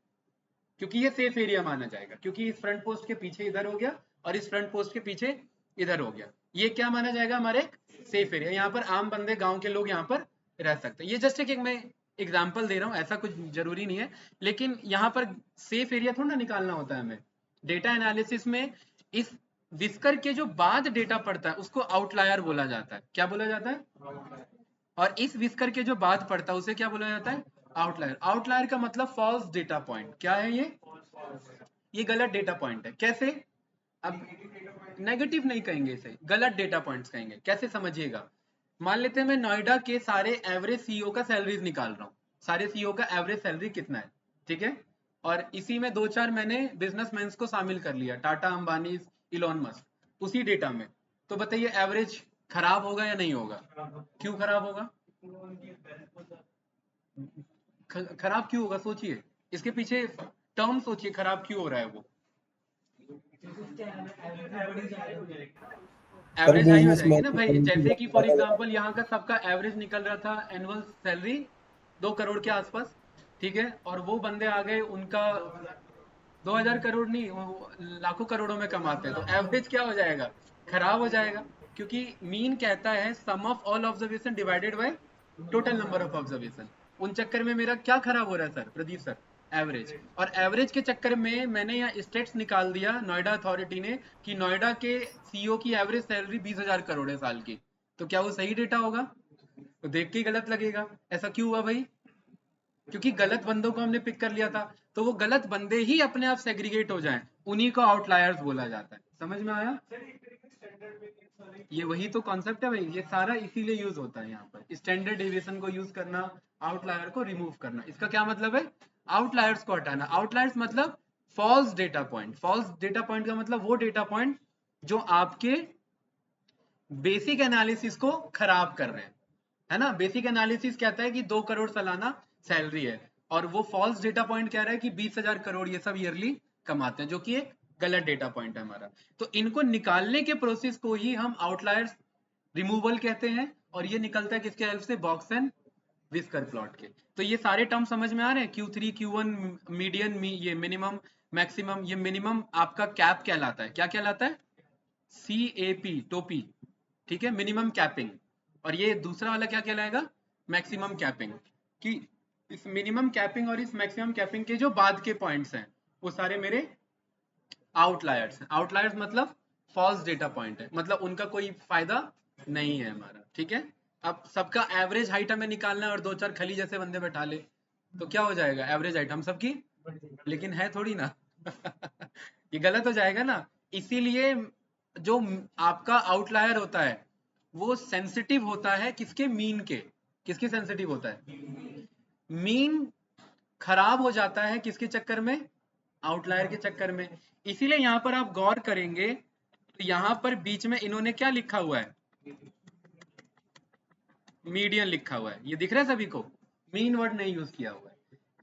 क्योंकि ये सेफ एरिया माना जाएगा, क्योंकि इस फ्रंट पोस्ट के पीछे इधर हो गया और इस फ्रंट पोस्ट के पीछे इधर हो गया, ये क्या माना जाएगा, हमारे सेफ एरिया। यहाँ पर आम बंदे गांव के लोग यहाँ पर रह सकते हैं। ये जस्ट एक मैं एग्जाम्पल दे रहा हूँ, ऐसा कुछ जरूरी नहीं है, लेकिन यहाँ पर सेफ एरिया थोड़ा ना निकालना होता है हमें। डेटा एनालिसिस में इस विस्कर के जो बाद डेटा पड़ता है उसको आउटलायर बोला जाता है। क्या बोला जाता है? और इस विस्कर के जो बाद पड़ता है उसे क्या बोला जाता है, आउटलायर। आउटलायर का मतलब फॉल्स डेटा पॉइंट। क्या है ये गलत डेटा पॉइंट है। कैसे, अब नेगेटिव नहीं कहेंगे इसे, गलत डेटा पॉइंट्स कहेंगे। कैसे समझिएगा, मान लेते हैं मैं नोएडा के सारे एवरेज CEO का सैलरीज निकाल रहा हूँ, सारे सीईओ का एवरेज सैलरी कितना है, ठीक है। और इसी में दो चार मैंने बिजनेसमैन को शामिल कर लिया, टाटा, अंबानी, इलॉन मस्क, उसी डेटा में। तो बताइए एवरेज खराब होगा या नहीं होगा? क्यों खराब होगा? खराब क्यों होगा? सोचिए, इसके पीछे टर्म सोचिए, खराब क्यों हो रहा है वो? सर एवरेज हाई हो जाएगी बिजनेसमैन ना की भाई। कम्युनिटी जैसे कि फॉर ज्यादा एग्जांपल यहाँ का सबका एवरेज निकल रहा था एनुअल सैलरी 2 करोड़ के आसपास, ठीक है। और वो बंदे आ गए, उनका 2,000 करोड़ नहीं, वो लाखों करोड़ों में कमाते हैं, तो एवरेज क्या हो जाएगा? खराब हो जाएगा। क्योंकि मीन कहता है sum of all observation divided by total number of observation. उन चक्कर में मेरा क्या खराब हो रहा है सर, प्रदीप सर? एवरेज। और एवरेज के चक्कर में मैंने यहाँ स्टेट्स निकाल दिया नोएडा अथॉरिटी ने कि नोएडा के सीईओ की एवरेज सैलरी 20,000 करोड़ है साल की। तो क्या वो सही डेटा होगा? तो देख के ही गलत लगेगा। ऐसा क्यों हुआ भाई? क्योंकि गलत बंदों को हमने पिक कर लिया था। तो वो गलत बंदे ही अपने आप सेग्रीगेट हो जाएं, उन्हीं को आउटलायर्स बोला जाता है। समझ में आया? ये वही तो कॉन्सेप्ट है भाई, ये सारा इसीलिए यूज होता है यहाँ पर, स्टैंडर्ड डेविएशन को यूज करना, आउटलायर को रिमूव करना। इसका क्या मतलब है? आउटलायर्स को हटाना। आउटलायर्स मतलब false data point. False data point का मतलब वो डेटा पॉइंट जो आपके बेसिक एनालिसिस को खराब कर रहे हैं, है ना। बेसिक एनालिसिस कहता है कि 2 करोड़ सालाना सैलरी है, और वो फॉल्स डेटा पॉइंट कह रहा है कि 20,000 करोड़ ये सब ईयरली कमाते हैं, जो कि एक गलत डेटा पॉइंट है हमारा। तो इनको निकालने के प्रोसेस को ही हम आउटलायर्स रिमूवल कहते हैं। और ये निकलता है किसके हेल्प से? बॉक्स एंड विस्कर प्लॉट के। तो ये सारे टर्म समझ में आ रहे हैं? Q3 Q1 मीडियन, ये मिनिमम मैक्सिमम। ये मिनिमम आपका कैप कहलाता है। क्या कहलाता है? CAP, टोपी, ठीक है, मिनिमम कैपिंग। और ये दूसरा वाला क्या कहलाएगा? Maximum capping. कि इस मिनिमम कैपिंग और इस मैक्सिमम कैपिंग के जो बाद के पॉइंट्स हैं वो सारे मेरे आउटलायर्स हैं। आउटलायर्स मतलब फॉल्स डेटा पॉइंट है, मतलब उनका कोई फायदा नहीं है हमारा, ठीक है। अब सबका एवरेज हाइट हमें निकालना है और दो चार खली जैसे बंदे बैठा ले तो क्या हो जाएगा? एवरेज हाइट हम सबकी, लेकिन है थोड़ी ना। ये गलत हो जाएगा ना। इसीलिए जो आपका आउटलायर होता है वो सेंसिटिव होता है किसके? मीन के। किसके सेंसिटिव होता है? मीन खराब हो जाता है किसके चक्कर में? आउटलायर के चक्कर में। इसीलिए यहां पर आप गौर करेंगे तो यहां पर बीच में इन्होंने क्या लिखा हुआ है? मीडियन लिखा हुआ है। ये दिख रहा है सभी को? मीन वर्ड नहीं यूज किया हुआ है,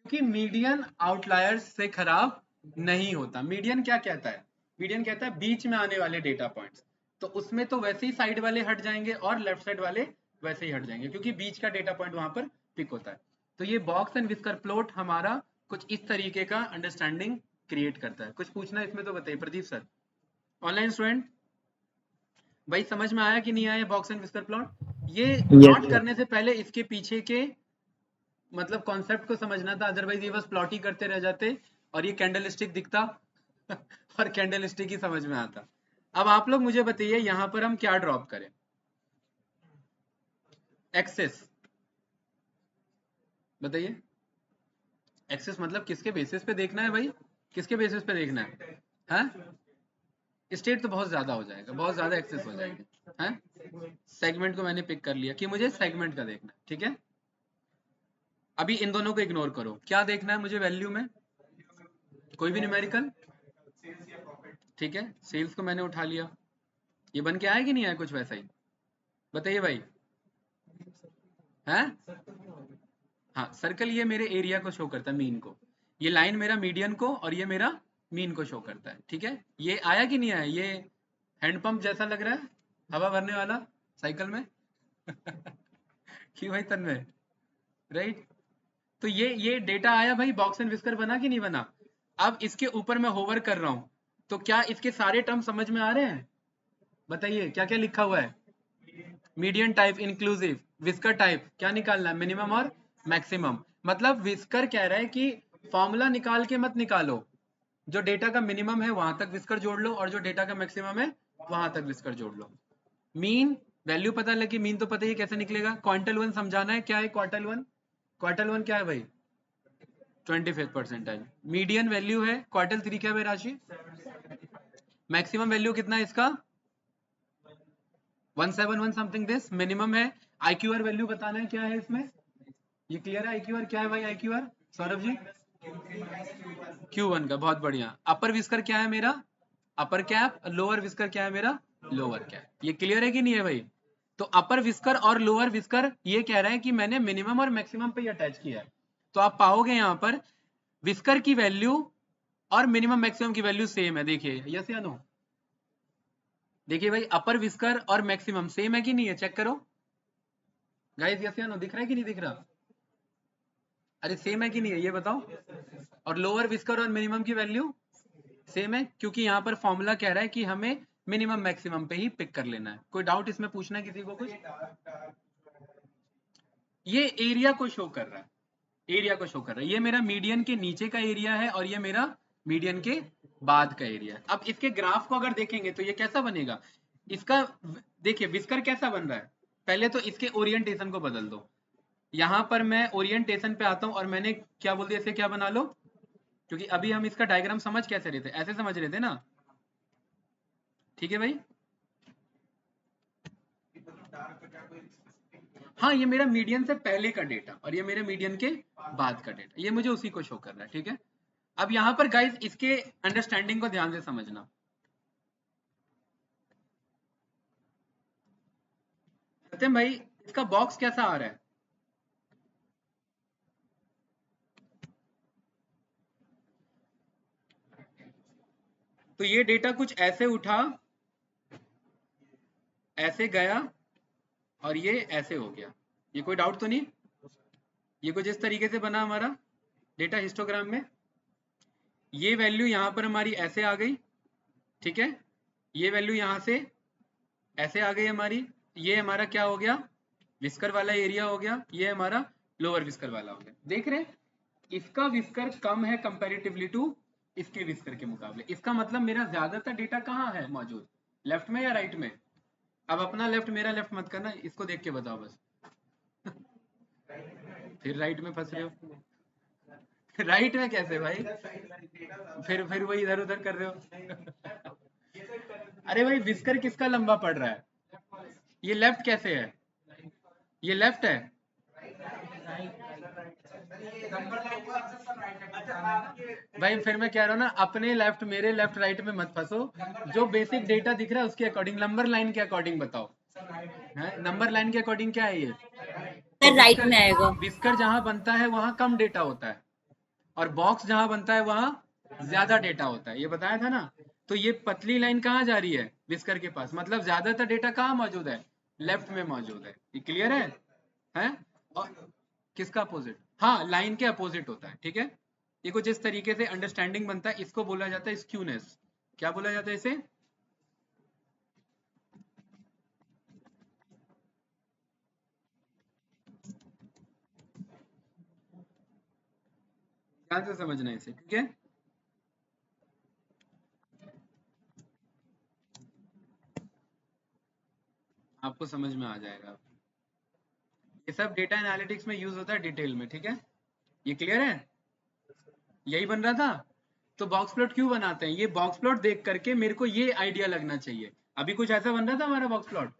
क्योंकि मीडियन आउटलायर्स से खराब नहीं होता। मीडियन क्या कहता है? मीडियन कहता है बीच में आने वाले डेटा पॉइंट्स। तो उसमें तो वैसे ही साइड वाले हट जाएंगे और लेफ्ट साइड वाले वैसे ही हट जाएंगे, क्योंकि बीच का डेटा पॉइंट वहां पर पिक होता है। तो ये बॉक्स एंड विस्कर प्लॉट हमारा कुछ इस तरीके का अंडरस्टैंडिंग क्रिएट करता है। कुछ पूछना है इसमें तो बताइए प्रदीप सर। ऑनलाइन स्टूडेंट भाई, समझ में आया कि नहीं आया बॉक्स एंड विस्कर प्लॉट? ये यस प्लॉट सर। करने से पहले इसके पीछे के मतलब कॉन्सेप्ट को समझना था, अदरवाइज ये बस प्लॉट ही करते रह जाते और ये कैंडल स्टिक दिखता और कैंडल स्टिक ही समझ में आता। अब आप लोग मुझे बताइए यहां पर हम क्या ड्रॉप करें? एक्सेस, बताइए। एक्सेस मतलब किसके बेसिस पे देखना है भाई? किसके बेसिस पे देखना है? हाँ, स्टेट तो बहुत ज्यादा हो जाएगा, बहुत ज्यादा एक्सेस हो जाएगी। हाँ, सेगमेंट को मैंने पिक कर लिया कि मुझे सेगमेंट का देखना है, ठीक है। अभी इन दोनों को इग्नोर करो। क्या देखना है मुझे वैल्यू में? कोई भी न्यूमेरिकल, ठीक है। सेल्स को मैंने उठा लिया। ये बन के आया कि नहीं आया कुछ वैसा ही? बताइए भाई। हैं? हाँ, सर्कल ये मेरे एरिया को शो करता है, मीन को। ये लाइन मेरा मीडियन को और ये मेरा मीन को शो करता है, ठीक है। ये आया कि नहीं आया? ये हैंडपंप जैसा लग रहा है, हवा भरने वाला साइकिल में। क्यों भाई तन्मय? राइट। तो ये डेटा आया भाई, बॉक्स एंड विस्कर बना कि नहीं बना? अब इसके ऊपर मैं होवर कर रहा हूं, तो क्या इसके सारे टर्म समझ में आ रहे हैं? बताइए क्या क्या लिखा हुआ है? Median type inclusive, whisker type क्या निकालना है? मिनिमम और मैक्सिमम। मतलब विस्कर कह रहा है कि फॉर्मूला निकाल के मत निकालो, जो डेटा का मिनिमम है वहां तक विस्कर जोड़ लो और जो डेटा का मैक्सिमम है वहां तक विस्कर जोड़ लो। मीन वैल्यू पता लगी, मीन तो पता ही कैसे निकलेगा। क्वांटल वन समझाना है, क्या है क्वार्टल वन? क्वार्टल वन क्या है भाई? 25th percentile. मीडियन वैल्यू है क्वार्टल थ्री, क्या है राशि? मैक्सिमम वैल्यू कितना है इसका? 171 समथिंग दिस। मिनिमम है। IQR वैल्यू बताना है क्या है इसमें? ये क्लियर है? IQR क्या है भाई? IQR सौरभ जी Q1 का, बहुत बढ़िया। अपर विस्कर क्या है मेरा? Upper cap. लोअर विस्कर क्या है मेरा? Lower cap. ये क्लियर है कि नहीं है भाई? तो अपर विस्कर और लोअर विस्कर ये कह रहा है कि मैंने मिनिमम और मैक्सिमम पे अटैच किया है। तो आप पाओगे यहाँ पर विस्कर की वैल्यू और मिनिमम मैक्सिमम की वैल्यू सेम है। देखिए, यस या नो? देखिए भाई, अपर विस्कर और मैक्सिमम सेम है कि नहीं है? चेक करो गाइस, यस या नो? दिख रहा है कि नहीं दिख रहा? अरे सेम है कि नहीं है, ये बताओ। और लोअर विस्कर और मिनिमम की वैल्यू सेम है, क्योंकि यहाँ पर फॉर्मूला कह रहा है कि हमें मिनिमम मैक्सिमम पे ही पिक कर लेना है। कोई डाउट इसमें पूछना है किसी को कुछ? ये एरिया को शो कर रहा है, एरिया को शो कर रहा है। ये मेरा मीडियन के नीचे का एरिया है और ये मेरा मीडियन के बाद का एरिया है। अब इसके ग्राफ को अगर देखेंगे तो ये कैसा बनेगा? इसका देखिए विस्कर कैसा बन रहा है। पहले तो इसके ओरिएंटेशन को बदल दो। यहाँ पर मैं ओरिएंटेशन पे आता हूँ और मैंने क्या बोल दिया, इसे क्या बना लो? क्योंकि अभी हम इसका डायग्राम समझ कैसे रहे थे, ऐसे समझ रहे थे ना? ठीक है भाई? हाँ, ये मेरा मीडियन से पहले का डेटा और ये मेरे मीडियन के बाद का डेटा, ये मुझे उसी को शो कर रहा है। ठीक है, अब यहाँ पर गाइस इसके अंडरस्टैंडिंग को ध्यान से समझना। सत्यम भाई, इसका बॉक्स कैसा आ रहा है? तो ये डेटा कुछ ऐसे उठा, ऐसे गया और ये ऐसे हो गया। ये कोई डाउट तो नहीं? ये कुछ इस तरीके से बना हमारा डेटा हिस्टोग्राम में। ये वैल्यू यहाँ पर हमारी ऐसे आ गई, ठीक है। ये वैल्यू यहाँ से ऐसे आ गई हमारी। ये हमारा क्या हो गया? विस्कर वाला एरिया हो गया। ये हमारा लोअर विस्कर वाला हो गया। देख रहे हैं, इसका विस्कर कम है कंपैरेटिवली टू इसके विस्कर के मुकाबले। इसका मतलब मेरा ज्यादातर डेटा कहाँ है मौजूद? लेफ्ट में या राइट में? अब अपना लेफ्ट मेरा लेफ्ट मत करना, इसको देख के बताओ बस। फिर राइट में फंस रहे हो। राइट में कैसे भाई? फिर वही इधर उधर कर रहे हो। अरे भाई, विस्कर किसका लंबा पड़ रहा है? ये लेफ्ट कैसे है? ये लेफ्ट है। भाई फिर मैं कह रहा हूँ ना, अपने लेफ्ट मेरे लेफ्ट राइट में मत फंसो। जो बेसिक डेटा दिख रहा है उसके अकॉर्डिंग, नंबर लाइन के अकॉर्डिंग बताओ। है नंबर लाइन के अकॉर्डिंग क्या है ये? तो राइट में आएगा। विस्कर जहां बनता है वहां कम डेटा होता है और बॉक्स जहां बनता है वहां ज्यादा डेटा होता है। ये बताया था ना? तो ये पतली लाइन कहाँ जा रही है? विस्कर के पास। मतलब ज्यादातर डेटा कहाँ मौजूद है? लेफ्ट में मौजूद है। ये क्लियर है? हैं? और किसका अपोजिट? हाँ, लाइन के अपोजिट होता है। ठीक है, ये कुछ इस तरीके से अंडरस्टैंडिंग बनता है। इसको बोला जाता है स्क्यूनेस। क्या बोला जाता है इसे? ध्यान से समझना इसे, ठीक है। आपको समझ में आ जाएगा। ये सब डेटा एनालिटिक्स में यूज होता है डिटेल में। ठीक है, ये क्लियर है? यही बन रहा था। तो बॉक्स प्लॉट क्यों बनाते हैं? ये बॉक्स प्लॉट देख करके मेरे को ये आइडिया लगना चाहिए। अभी कुछ ऐसा बन रहा था हमारा बॉक्स प्लॉट।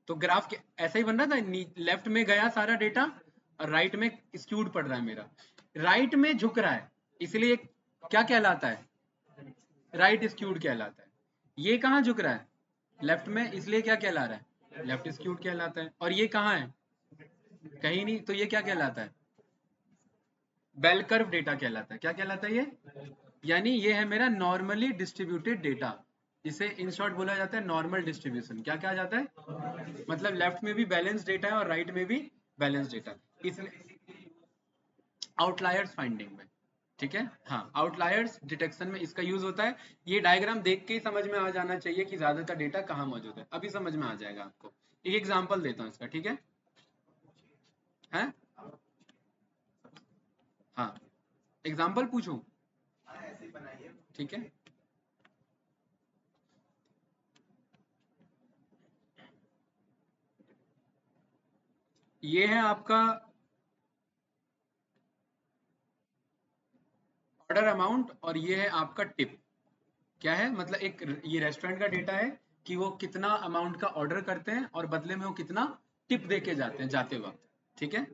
तो ग्राफ ऐसा ही बन रहा था, लेफ्ट में गया सारा डेटा और राइट में स्क्यूड पड़ रहा है मेरा। राइट में झुक रहा है, इसलिए क्या कहलाता है? राइट स्क्यूड कहलाता है। ये कहाँ झुक रहा है? लेफ्ट में, इसलिए क्या कहला रहा है? लेफ्ट स्क्यूड कहलाता है। और ये कहाँ है? कहीं नहीं, तो ये क्या कहलाता है? बेल कर्व डेटा कहलाता है। क्या कहलाता है ये? यानी ये है मेरा नॉर्मली डिस्ट्रीब्यूटेड डेटा, जिसे इन शॉर्ट बोला जाता है नॉर्मल डिस्ट्रीब्यूशन। क्या कहा जाता है? मतलब लेफ्ट में भी बैलेंस डेटा है और राइट में भी बैलेंस डेटा। इसमें आउटलायर्स फाइंडिंग में, ठीक है, हाँ, आउटलायर्स डिटेक्शन में इसका यूज होता है। ये डायग्राम देख के ही समझ में आ जाना चाहिए कि ज्यादातर डेटा कहाँ मौजूद है। अभी समझ में आ जाएगा आपको। एक एग्जांपल देता हूँ इसका, ठीक है? हैं? हाँ, एग्जांपल पूछूं? ठीक है, ये है आपका ऑर्डर अमाउंट और ये है आपका टिप। क्या है मतलब? एक ये रेस्टोरेंट का डेटा है कि वो कितना अमाउंट का ऑर्डर करते हैं और बदले में वो कितना टिप दे के जाते हैं जाते वक्त। ठीक है,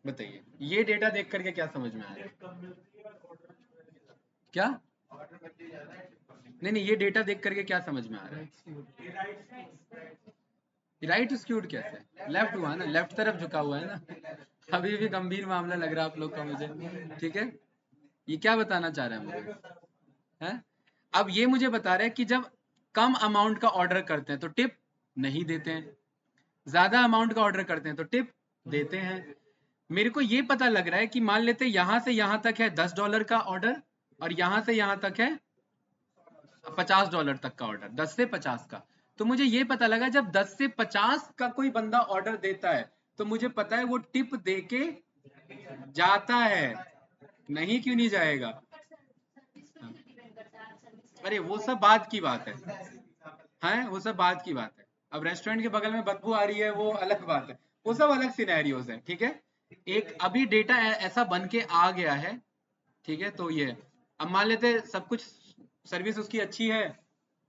बताइए ये डेटा देख करके क्या समझ में आया? क्या? नहीं नहीं, ये डेटा देख करके क्या समझ में आ रहा है? राइट स्क्यूड कैसे? लेफ्ट हुआ ना, लेफ्ट तरफ झुका हुआ है ना। अभी भी गंभीर मामला लग रहा है आप लोग का मुझे। ठीक है, ये क्या बताना चाह रहे हैं मुझे? है? अब ये मुझे बता रहा है कि जब कम अमाउंट का ऑर्डर करते हैं तो टिप नहीं देते हैं, ज्यादा अमाउंट का ऑर्डर करते हैं तो टिप देते हैं। मेरे को ये पता लग रहा है कि मान लेते यहां से यहां तक है $10 का ऑर्डर, और यहां से यहां तक है $50 तक का ऑर्डर, 10 से 50 का। तो मुझे ये पता लगा जब 10 से 50 का कोई बंदा ऑर्डर देता है तो मुझे पता है वो टिप दे के जाता है। नहीं क्यों नहीं जाएगा? अरे वो सब बात की बात है वो सब बात की बात है। अब रेस्टोरेंट के बगल में बदबू आ रही है वो अलग बात है, वो सब अलग सिनेरियोज है। ठीक है, एक अभी डेटा ऐसा बन के आ गया है। ठीक है, तो ये अब मान लेते सब कुछ सर्विस उसकी अच्छी है,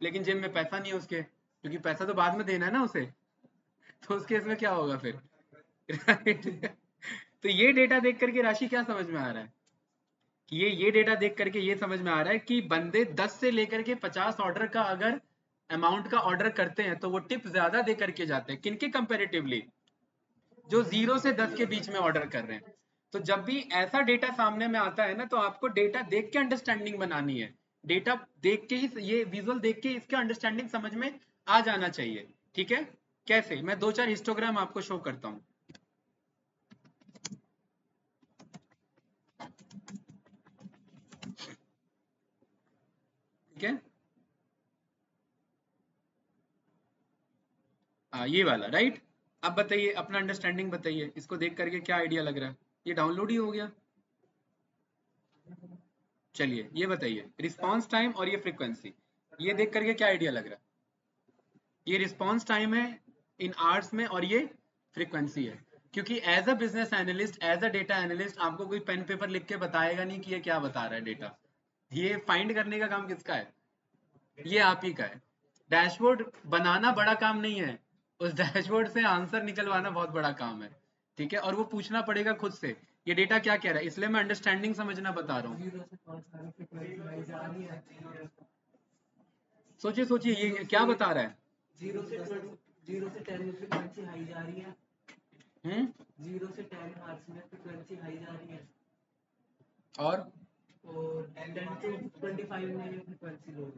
लेकिन जेब में पैसा नहीं है उसके, क्योंकि पैसा तो बाद में देना है ना उसे। तो उस केस में क्या होगा फिर? राइट। तो ये डेटा देख करके राशि क्या समझ में आ रहा है कि ये डेटा देख करके ये समझ में आ रहा है कि बंदे 10 से लेकर के 50 ऑर्डर का अगर अमाउंट का ऑर्डर करते हैं तो वो टिप ज्यादा दे करके जाते हैं, किनके कंपेरेटिवली? जो 0 से 10 के बीच में ऑर्डर कर रहे हैं। तो जब भी ऐसा डेटा सामने में आता है ना, तो आपको डेटा देख के अंडरस्टैंडिंग बनानी है। डेटा देख के ही, ये विजुअल देख के इसका अंडरस्टैंडिंग समझ में आ जाना चाहिए। ठीक है, कैसे? मैं 2-4 हिस्टोग्राम आपको शो करता हूँ। ठीक है, ये वाला राइट। अब बताइए अपना अंडरस्टैंडिंग बताइए, इसको देख करके क्या आइडिया लग रहा है? ये डाउनलोड ही हो गया। चलिए ये बताइए रिस्पॉन्स टाइम और ये फ्रीक्वेंसी, ये देख करके क्या आइडिया लग रहा है? ये रिस्पॉन्स टाइम है इन आवर्स में, और ये फ्रीक्वेंसी है। क्योंकि as a business analyst, as a data analyst, आपको कोई पेन पेपर लिख के बताएगा नहीं कि ये क्या बता रहा है डेटा। ये फाइंड करने का काम किसका है? ये आप ही का है। डैशबोर्ड बनाना बड़ा काम नहीं है, उस डैशबोर्ड से आंसर निकलवाना बहुत बड़ा काम है। ठीक है, और वो पूछना पड़ेगा खुद से ये डेटा क्या कह रहा है, इसलिए मैं अंडरस्टैंडिंग समझना बता रहा हूँ। सोचिए सोचिए ये क्या बता रहा है? 0 से 10 में फ्रीक्वेंसी हाई जा रही है। हम्म 0 से 10 आवर्स में फ्रीक्वेंसी हाई जा रही है, और और 10 to 25 में फ्रीक्वेंसी लो।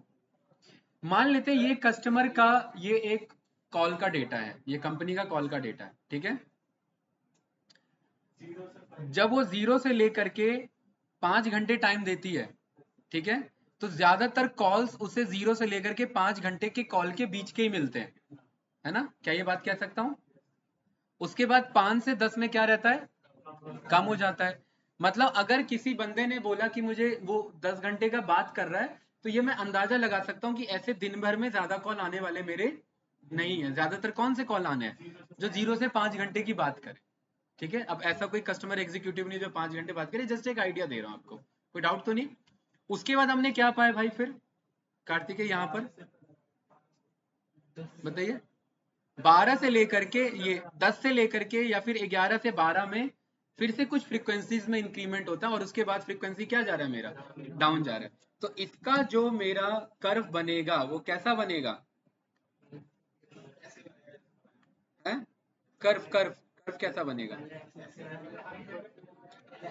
मान लेते हैं ये कस्टमर का ये एक कॉल का डेटा है, ये कंपनी का कॉल का डेटा है। ठीक है, जब वो 0 से लेकर के 5 घंटे टाइम देती है, ठीक है, तो ज्यादातर कॉल्स उसे 0 से लेकर के 5 घंटे के कॉल के बीच के ही मिलते हैं, है ना? क्या ये बात कह सकता हूं? उसके बाद 5 से 10 में क्या रहता है? कम हो जाता है। मतलब अगर किसी बंदे ने बोला कि मुझे वो 10 घंटे का बात कर रहा है, तो ये मैं अंदाजा लगा सकता हूँ कि ऐसे दिन भर में ज्यादा कॉल आने वाले मेरे नहीं है। ज्यादातर कौन से कॉल आने हैं? जो 0 से 5 घंटे की बात करे। ठीक है, अब ऐसा कोई कस्टमर एग्जीक्यूटिव नहीं जो 5 घंटे बात करे, जस्ट एक आइडिया दे रहा हूँ आपको, कोई डाउट तो नहीं? उसके बाद हमने क्या पाया भाई फिर कार्तिक यहाँ पर? बताइए। 12 से लेकर के ये 10 से लेकर के या फिर 11 से 12 में फिर से कुछ फ्रीक्वेंसीज में इंक्रीमेंट होता है, और उसके बाद फ्रीक्वेंसी क्या जा रहा है मेरा? डाउन जा रहा है। तो इसका जो मेरा कर्व बनेगा वो कैसा बनेगा? है कर्व कर्व कर्व कैसा बनेगा?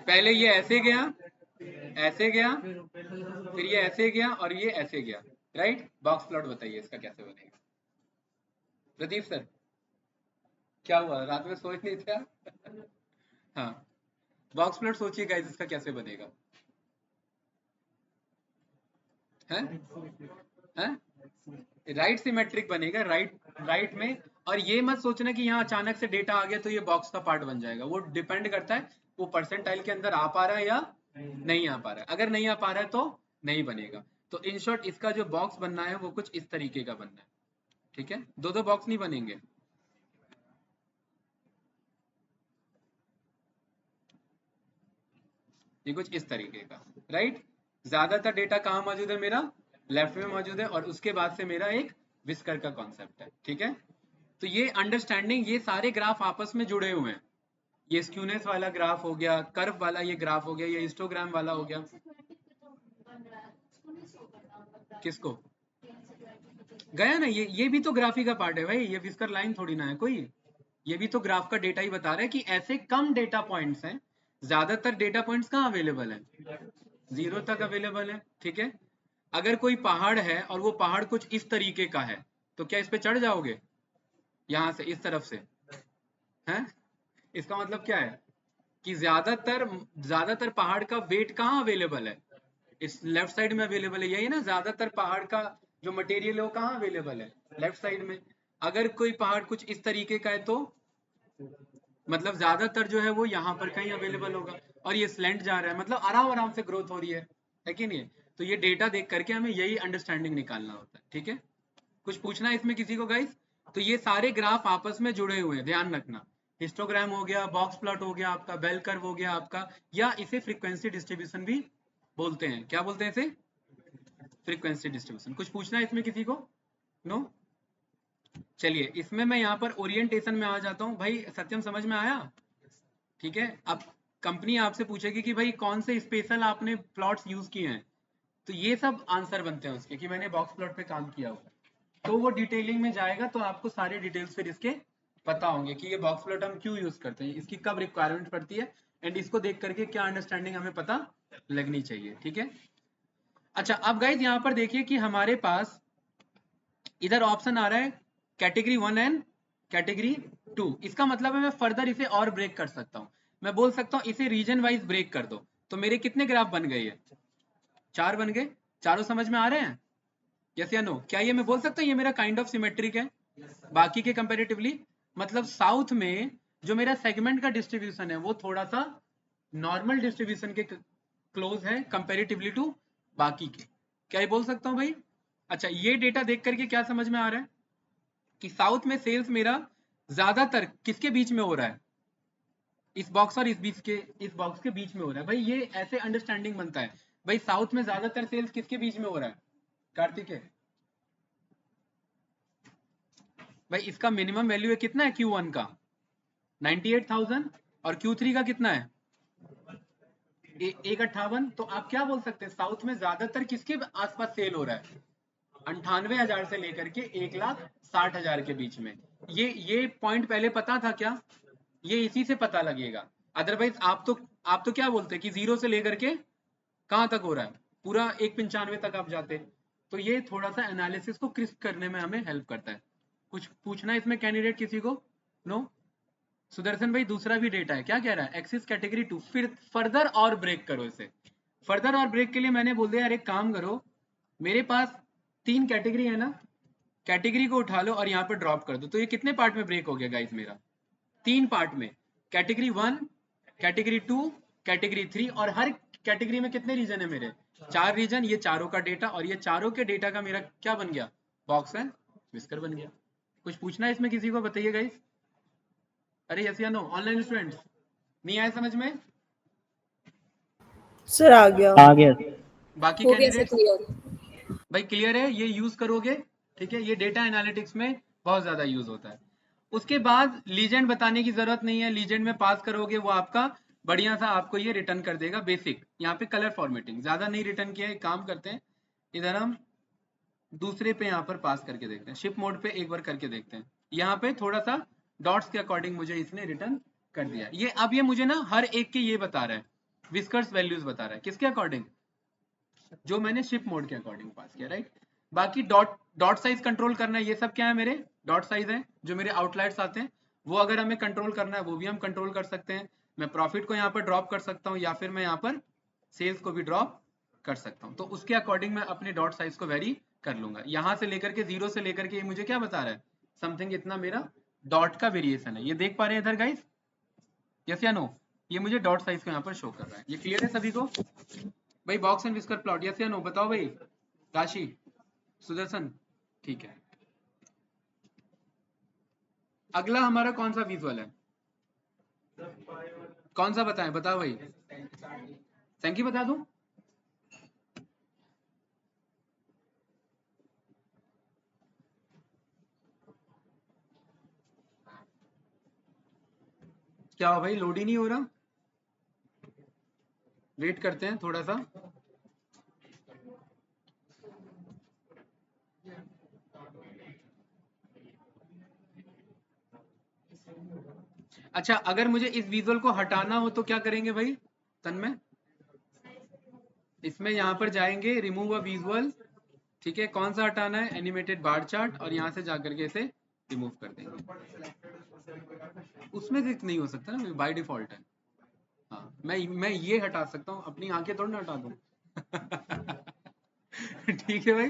पहले ये ऐसे गया, फिर ये ऐसे गया, और ये ऐसे गया। राइट, बॉक्स प्लॉट बताइए इसका कैसे बनेगा? प्रदीप सर, क्या हुआ, रात में सोच नहीं था? हाँ, बॉक्स प्लॉट सोचिए गाइस इसका कैसे बनेगा? है राइट सिमेट्रिक बनेगा, राइट राइट में। और ये मत सोचना कि यहाँ अचानक से डेटा आ गया तो ये बॉक्स का पार्ट बन जाएगा, वो डिपेंड करता है वो परसेंटाइल के अंदर आ पा रहा है या नहीं आ पा रहा है। अगर नहीं आ पा रहा है तो नहीं बनेगा। तो इन शॉर्ट इसका जो बॉक्स बनना है वो कुछ इस तरीके का बनना है। ठीक है, दो दो बॉक्स नहीं बनेंगे। ये कुछ इस तरीके का। राइट, ज्यादातर डेटा कहाँ मौजूद है मेरा? लेफ्ट में मौजूद है, और उसके बाद से मेरा एक विस्कर का कॉन्सेप्ट है। ठीक है, तो ये अंडरस्टैंडिंग, ये सारे ग्राफ आपस में जुड़े हुए हैं। ये स्क्यूनेस वाला ग्राफ हो गया, कर्व वाला ये ग्राफ हो गया, ये हिस्टोग्राम वाला हो गया। किसको गया ना, ये भी तो ग्राफी का पार्ट है भाई, ये विस्कर लाइन थोड़ी ना है कोई, ये भी तो ग्राफ का डेटा ही बता रहा है कि ऐसे कम डेटा पॉइंट्स हैं, ज्यादातर डेटा पॉइंट्स कहाँ अवेलेबल है, 0 तक अवेलेबल है, ठीक है। अगर कोई पहाड़ है और वो पहाड़ कुछ इस तरीके का है, तो क्या इस पे चढ़ जाओगे यहां से इस तरफ से, हैं? इसका मतलब क्या है कि ज्यादातर पहाड़ का वेट कहाँ अवेलेबल है, इस लेफ्ट साइड में अवेलेबल है, यही ना, ज्यादातर पहाड़ का जो मटेरियल है वो कहाँ अवेलेबल है, लेफ्ट साइड में। अगर कोई पहाड़ कुछ इस तरीके का है तो मतलब ज्यादातर जो है वो यहाँ पर कहीं अवेलेबल होगा, और ये स्लेंट जा रहा है, मतलब आराम आराम से ग्रोथ हो रही है कि नहीं? तो ये डेटा देख करके हमें यही अंडरस्टैंडिंग निकालना होता है, ठीक है। कुछ पूछना है इसमें किसी को गाइस? तो ये सारे ग्राफ आपस में जुड़े हुए हैं, ध्यान रखना। हिस्टोग्राम हो गया, बॉक्स प्लॉट हो गया आपका, बेल कर्व हो गया आपका, या इसे फ्रीक्वेंसी डिस्ट्रीब्यूशन भी बोलते हैं। क्या बोलते हैं इसे? Frequency distribution. कुछ पूछना है इसमें किसी को? नो? चलिए, इसमें मैं यहाँ पर ओरिएंटेशन में आ जाता हूँ भाई। सत्यम समझ में आया? ठीक है। अब कंपनी आपसे पूछेगी कि भाई कौन से स्पेशल आपने प्लॉट्स यूज किए हैं, तो ये सब आंसर बनते हैं उसके कि मैंने बॉक्स प्लॉट पे काम किया हुआ है। तो वो डिटेलिंग में जाएगा तो आपको सारे डिटेल्स फिर इसके पता होंगे कि ये बॉक्स प्लॉट हम क्यों यूज करते हैं, इसकी कब रिक्वायरमेंट पड़ती है, एंड इसको देख करके क्या अंडरस्टैंडिंग हमें पता लगनी चाहिए, ठीक है। अच्छा, अब गाइज यहाँ पर देखिए कि हमारे पास इधर ऑप्शन आ रहा है कैटेगरी 1 एंड कैटेगरी 2। इसका मतलब है मैं फर्दर इसे और ब्रेक कर सकता हूँ। मैं बोल सकता हूँ इसे रीजन वाइज ब्रेक कर दो, तो मेरे कितने ग्राफ बन गए? 4 बन गए। चारों समझ में आ रहे हैं? यस या नो? क्या ये मैं बोल सकता हूँ ये मेरा काइंड ऑफ सिमेट्रिक है बाकी के कंपेरेटिवली? मतलब साउथ में जो मेरा सेगमेंट का डिस्ट्रीब्यूशन है वो थोड़ा सा नॉर्मल डिस्ट्रीब्यूशन के क्लोज है कंपेरेटिवली टू बाकी के। क्या ये बोल सकता हूँ भाई? अच्छा, ये डेटा देख करके क्या समझ में आ रहा है कि साउथ में सेल्स मेरा ज्यादातर किसके बीच में हो रहा है? इस बॉक्स और इस बॉक्स के बीच में हो रहा है भाई। ये ऐसे अंडरस्टैंडिंग बनता है भाई, साउथ में ज्यादातर सेल्स किसके बीच में हो रहा है कार्तिक है? भाई इसका मिनिमम वैल्यू है कितना है Q1 का? 98,000। और Q3 का कितना है? 158। तो आप क्या बोल सकते हैं साउथ में ज्यादातर किसके आसपास सेल हो रहा है? 98,000 से लेकर के 1,60,000 के बीच में। ये पॉइंट पहले पता था क्या? ये इसी से पता लगेगा। अदरवाइज आप तो क्या बोलते हैं कि 0 से लेकर के कहाँ तक हो रहा है, पूरा 195 तक आप जाते। तो ये थोड़ा सा एनालिसिस को क्रिस्प करने में हमें हेल्प करता है। कुछ पूछना है इसमें कैंडिडेट किसी को? नो? सुदर्शन भाई दूसरा भी डेटा है, क्या कह रहा है? एक्सिस कैटेगरी 2, फिर फर्दर और ब्रेक करो इसे। फर्दर और ब्रेक के लिए मैंने बोल दिया यार एक काम करो, मेरे पास 3 कैटेगरी है ना, कैटेगरी को उठा लो और यहाँ पर ड्रॉप कर दो। तो ये कितने पार्ट में ब्रेक हो गया गाइस मेरा? 3 पार्ट में। Category 1, category 2, category 3। और हर कैटेगरी में कितने रीजन है मेरे? 4 रीजन। ये चारों का डेटा, और ये चारों के डेटा का मेरा क्या बन गया? बॉक्स एंड विस्कर बन गया। कुछ पूछना है इसमें किसी को? बताइए गाइस। अरे यस या नो? ऑनलाइन स्टूडेंट्स नहीं आए समझ में? सर आ गया। आ गया। बाकी हो गया सर, कैंडिडेट्स क्लियर। भाई क्लियर है? ये यूज करोगे, ठीक है। ये डेटा एनालिटिक्स में बहुत ज्यादा यूज होता है। उसके बाद लीजेंड बताने की जरूरत नहीं है, लीजेंड में पास करोगे वो आपका बढ़िया सा आपको ये रिटर्न कर देगा बेसिक। यहाँ पे कलर फॉर्मेटिंग ज्यादा नहीं रिटर्न किया है, काम करते हैं इधर हम दूसरे पे यहाँ पर पास करके देखते हैं, शिप मोड पे एक बार करके देखते हैं। यहाँ पे थोड़ा सा डॉट्स के अकॉर्डिंग मुझे इसने रिटर्न कर दिया। ये अब ये मुझे ना हर एक के ये बता रहा है, विस्कर्स वैल्यूज बता रहा है। किसके अकॉर्डिंग? जो मैंने शिप मोड के अकॉर्डिंग पास किया, राइट। बाकी डॉट साइज कंट्रोल करना है, ये सब क्या है मेरे? डॉट साइज है। जो मेरे आउटलाइर्स आते हैं वो अगर हमें कंट्रोल करना है वो भी हम कंट्रोल कर सकते हैं। मैं प्रॉफिट को यहाँ पर ड्रॉप कर सकता हूँ, या फिर मैं यहाँ पर सेल्स को भी ड्रॉप कर सकता हूँ। तो उसके अकॉर्डिंग मैं अपने डॉट साइज को वेरी कर लूंगा। यहाँ से लेकर के 0 से लेकर के ये मुझे क्या बता रहा है? समथिंग इतना मेरा डॉट का वेरिएशन है। ये देख पा रहे हैं इधर गाइस? यस या नो? ये मुझे डॉट साइज को यहाँ पर शो कर रहा है। ये क्लियर है सभी को भाई? Box and whisker plot, yes या नो? बताओ भाई। राशि, सुदर्शन, ठीक है। अगला हमारा कौन सा विजुअल है? कौन सा बताएं? बताओ भाई। सैंकी बता दूं? क्या हो भाई, लोड ही नहीं हो रहा? वेट करते हैं थोड़ा सा। अच्छा, अगर मुझे इस विजुअल को हटाना हो तो क्या करेंगे भाई तन्मय? इसमें यहाँ पर जाएंगे, रिमूव अ विजुअल, ठीक है, कौन सा हटाना है? एनिमेटेड बार चार्ट, और यहाँ से जाकर के इसे रिमूव कर देंगे। उसमें से नहीं हो सकता ना, बाय डिफॉल्ट है। हाँ, मैं ये हटा सकता हूँ, अपनी आंखें थोड़ी ना हटा दूँ। ठीक है भाई,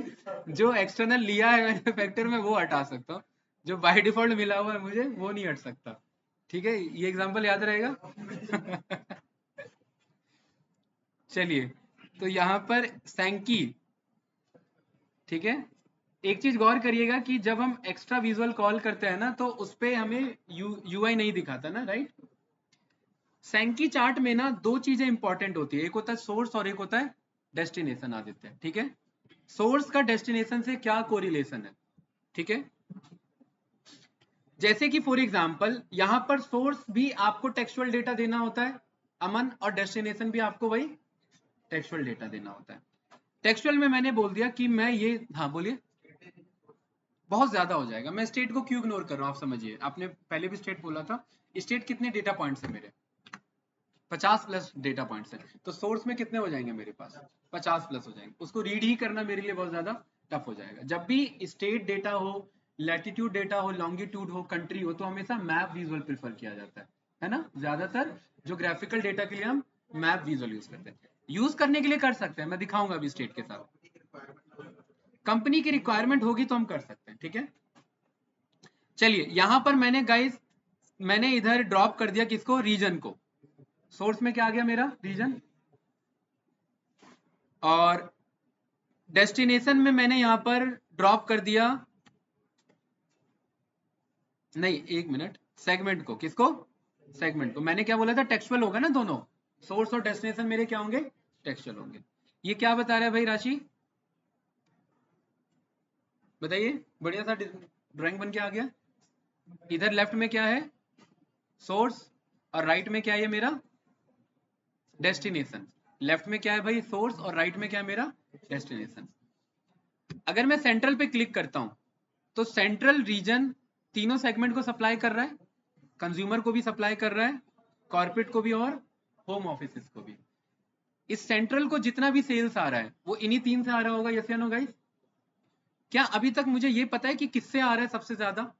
जो एक्सटर्नल लिया है मैंने फैक्टर में वो हटा सकता हूँ, जो बाय डिफॉल्ट मिला हुआ है मुझे वो नहीं हट सकता। ठीक है, ये एग्जांपल याद रहेगा। चलिए, तो यहाँ पर सैंकी, ठीक है, एक चीज गौर करिएगा कि जब हम एक्स्ट्रा विजुअल कॉल करते हैं ना तो उस पे हमें यूआई नहीं दिखाता ना, राइट? सैंकी चार्ट में ना दो चीजें इंपॉर्टेंट होती है, एक होता है सोर्स और एक होता है डेस्टिनेशन, आदित्य, ठीक है? सोर्स का डेस्टिनेशन से क्या कोरिलेशन है, ठीक है? जैसे कि फॉर एग्जांपल यहां पर सोर्स भी आपको टेक्सचुअल डेटा देना होता है अमन, और डेस्टिनेशन भी आपको वही टेक्सचुअल डेटा देना होता है। टेक्सचुअल में मैंने बोल दिया कि मैं ये, हाँ बोलिए। बहुत ज्यादा हो जाएगा, मैं स्टेट को क्यों इग्नोर कर रहा हूँ आप समझिए, आपने पहले भी स्टेट बोला था। स्टेट कितने डेटा पॉइंट्स है मेरे? 50 प्लस डेटा पॉइंट्स है, तो सोर्स में कितने हो जाएंगे मेरे पास? 50 प्लस हो जाएंगे, उसको रीड ही करना मेरे लिए बहुत ज्यादा टफ हो जाएगा। जब भी स्टेट डेटा हो, लैटिट्यूड डेटा हो, लॉन्गिट्यूड हो, कंट्री हो, तो हमेशा मैप विजुअल प्रेफर किया जाता है ना? ज्यादातर जो ग्राफिकल डेटा के लिए हम मैप विजुअल यूज करते हैं, यूज करने के लिए कर सकते हैं, मैं दिखाऊंगा अभी स्टेट के साथ। कंपनी की रिक्वायरमेंट होगी तो हम कर सकते हैं, ठीक है? चलिए, यहां पर मैंने गाइस, मैंने इधर ड्रॉप कर दिया किसको? रीजन को। सोर्स में क्या आ गया मेरा? रीजन। और डेस्टिनेशन में मैंने यहां पर ड्रॉप कर दिया, नहीं एक मिनट, सेगमेंट को। किसको? सेगमेंट को। मैंने क्या बोला था? टेक्सचुअल होगा ना दोनों, सोर्स और डेस्टिनेशन मेरे क्या होंगे? टेक्सचुअल होंगे। ये क्या बता रहा है भाई राशि, बताइए? बढ़िया सा ड्राइंग बन के आ गया। इधर लेफ्ट में क्या है? सोर्स, और राइट में क्या है ये मेरा? डेस्टिनेशन। लेफ्ट में क्या है भाई? सोर्स, और राइट में क्या है मेरा? डेस्टिनेशन। अगर मैं सेंट्रल पे क्लिक करता हूं तो सेंट्रल रीजन तीनों सेगमेंट को सप्लाई कर रहा है, कंज्यूमर को भी सप्लाई कर रहा है, कॉर्पोरेट को भी और होम ऑफिस को भी। इस सेंट्रल को जितना भी सेल्स आ रहा है वो इन्हीं तीन से आ रहा होगा, यस या नो गाइस? क्या अभी तक मुझे ये पता है कि किससे आ रहा है सबसे ज्यादा?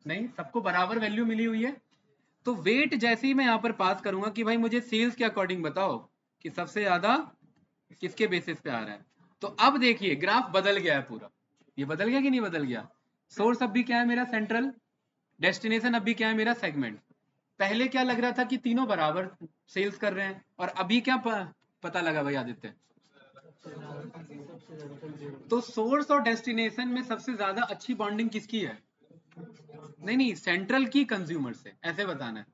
नहीं, सबको बराबर वैल्यू मिली हुई है। तो वेट जैसे ही मैं यहाँ पर पास करूंगा कि भाई मुझे सेल्स के अकॉर्डिंग बताओ कि सबसे ज्यादा किसके बेसिस पे आ रहा है, तो अब देखिए ग्राफ बदल गया है पूरा। ये बदल गया कि नहीं बदल गया? सोर्स अब भी क्या है मेरा? सेंट्रल। डेस्टिनेशन अब भी क्या है मेरा? सेगमेंट। पहले क्या लग रहा था कि तीनों बराबर सेल्स कर रहे हैं, और अभी क्या पता लगा भाई आदित्य? तो सोर्स और डेस्टिनेशन में सबसे ज्यादा अच्छी बॉन्डिंग किसकी है? नहीं नहीं, सेंट्रल की कंज्यूमर से, ऐसे बताना है।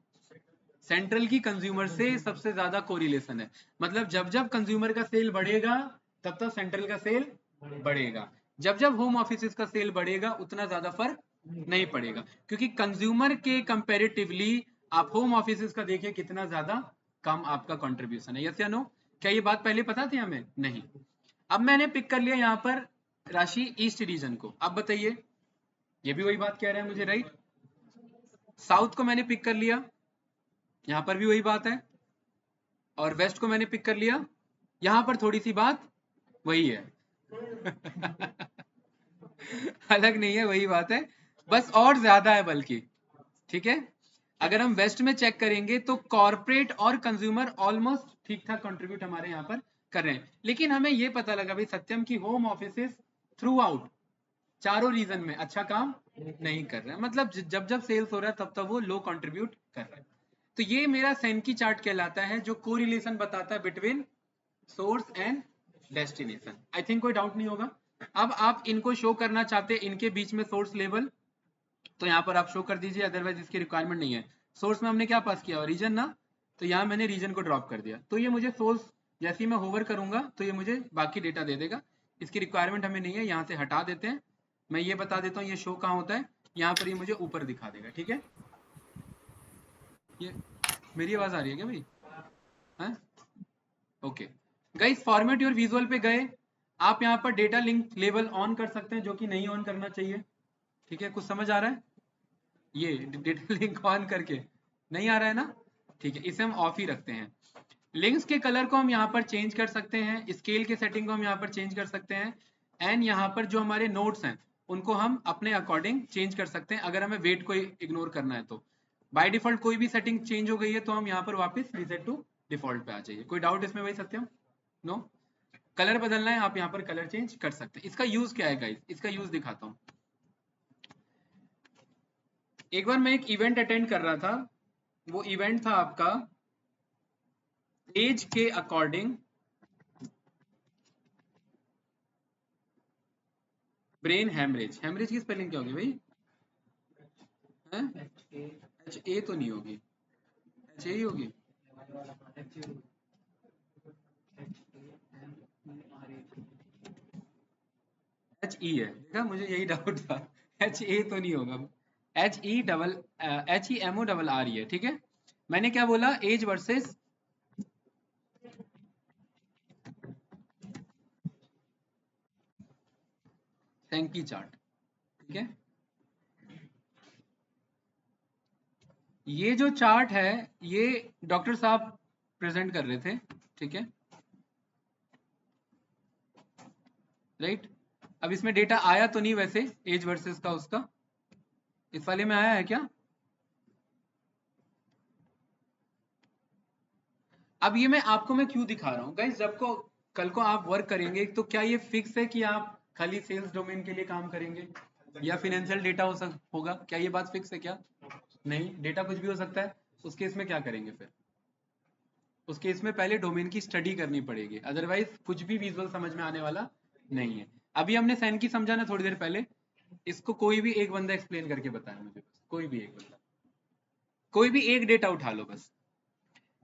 सेंट्रल की कंज्यूमर से सबसे ज्यादा कोरिलेशन है, मतलब जब जब कंज्यूमर का सेल बढ़ेगा तब तक सेंट्रल का सेल बढ़ेगा, जब जब होम ऑफिस का सेल बढ़ेगा उतना ज्यादा फर्क नहीं पड़ेगा, क्योंकि कंज्यूमर के कंपैरेटिवली आप होम ऑफिस का देखिए कितना ज्यादा कम आपका कंट्रीब्यूशन है, यस या नो? क्या ये बात पहले पता थी हमें? नहीं। अब मैंने पिक कर लिया यहाँ पर राशि ईस्ट रीजन को, अब बताइए, ये भी वही बात कह रहे हैं मुझे, राइट? साउथ को मैंने पिक कर लिया, यहाँ पर भी वही बात है, और वेस्ट को मैंने पिक कर लिया, यहाँ पर थोड़ी सी बात वही है। अलग नहीं है, वही बात है, बस और ज्यादा है बल्कि, ठीक है? अगर हम वेस्ट में चेक करेंगे तो कॉर्पोरेट और कंज्यूमर ऑलमोस्ट ठीक ठाक कंट्रीब्यूट हमारे यहाँ पर कर रहे हैं, लेकिन हमें ये पता लगा भाई सत्यम की होम ऑफिस थ्रू आउट चारों रीजन में अच्छा काम नहीं कर रहे हैं, मतलब जब जब सेल्स हो रहा है तब तब वो लो कंट्रीब्यूट कर रहे हैं। तो ये मेरा सैनकी चार्ट कहलाता है, जो कोरिलेशन बताता है between source and destination. I think कोई डाउट नहीं होगा। अब आप इनको शो करना चाहते हैं इनके बीच में सोर्स लेवल, तो यहाँ पर आप शो कर दीजिए, अदरवाइज इसकी रिक्वायरमेंट नहीं है। सोर्स में हमने क्या पास किया? रीजन ना, तो यहाँ मैंने रीजन को ड्रॉप कर दिया, तो ये मुझे सोर्स जैसे ही मैं होवर करूंगा तो ये मुझे बाकी डेटा दे देगा, इसकी रिक्वायरमेंट हमें नहीं है, यहाँ से हटा देते हैं। मैं ये बता देता हूँ ये शो कहाँ होता है, यहाँ पर ये मुझे ऊपर दिखा देगा, ठीक है? ये मेरी आवाज आ रही है क्या भाई? हाँ, okay guys, format your visual पे गए, आप यहाँ पर डेटा लिंक लेबल ऑन कर सकते हैं, जो कि नहीं ऑन करना चाहिए। ठीक है, कुछ समझ आ रहा है? ये डेटा लिंक ऑन करके नहीं आ रहा है ना? ठीक है, इसे हम ऑफ ही रखते हैं। लिंक्स के कलर को हम यहाँ पर चेंज कर सकते हैं, स्केल के सेटिंग को हम यहाँ पर चेंज कर सकते हैं, एंड यहाँ पर जो हमारे नोट्स हैं उनको हम अपने अकॉर्डिंग चेंज कर सकते हैं, अगर हमें वेट को इग्नोर करना है तो। बाय डिफॉल्ट कोई भी सेटिंग चेंज हो गई है तो हम यहाँ पर वापस रीसेट टू डिफॉल्ट पे आ जाइए। कोई डाउट इसमें भाई सत्यम? नो? कलर बदलना है, आप यहाँ पर कलर चेंज कर सकते हैं। इसका यूज क्या है गाइस? इसका यूज दिखाता हूँ। एक बार मैं एक इवेंट अटेंड कर रहा था, वो इवेंट था आपका एज के अकॉर्डिंग ब्रेन हैमरेज। हैमरेज की स्पेलिंग क्या होगी भाई? एच ए तो नहीं होगी, एच ए ही होगी। एच ई है, देखा, मुझे यही डाउट था। एच ए तो नहीं होगा, H E M O double R E है। ठीक है, मैंने क्या बोला? Age versus Sankey chart. ठीक है, ये जो चार्ट है ये डॉक्टर साहब प्रेजेंट कर रहे थे। ठीक है, राइट। अब इसमें डेटा आया तो नहीं वैसे, एज वर्सेस का उसका इस वाले में आया है क्या? अब ये मैं क्यों दिखा रहा हूँ गाइस, जब को कल को आप वर्क करेंगे तो क्या ये फिक्स है कि आप खाली सेल्स डोमेन के लिए काम करेंगे या फिनेंशियल डेटा होगा? क्या ये बात फिक्स है क्या? नहीं, डेटा कुछ भी हो सकता है। उस केस में क्या करेंगे फिर? उस केस में पहले डोमेन की स्टडी करनी पड़ेगी, अदरवाइज कुछ भी विजुअल समझ में आने वाला नहीं है। अभी हमने सैन की समझा ना थोड़ी देर पहले, इसको कोई भी एक बंदा एक्सप्लेन करके बताया मुझे, बस कोई भी एक बंदा, कोई भी एक डेटा उठा लो बस।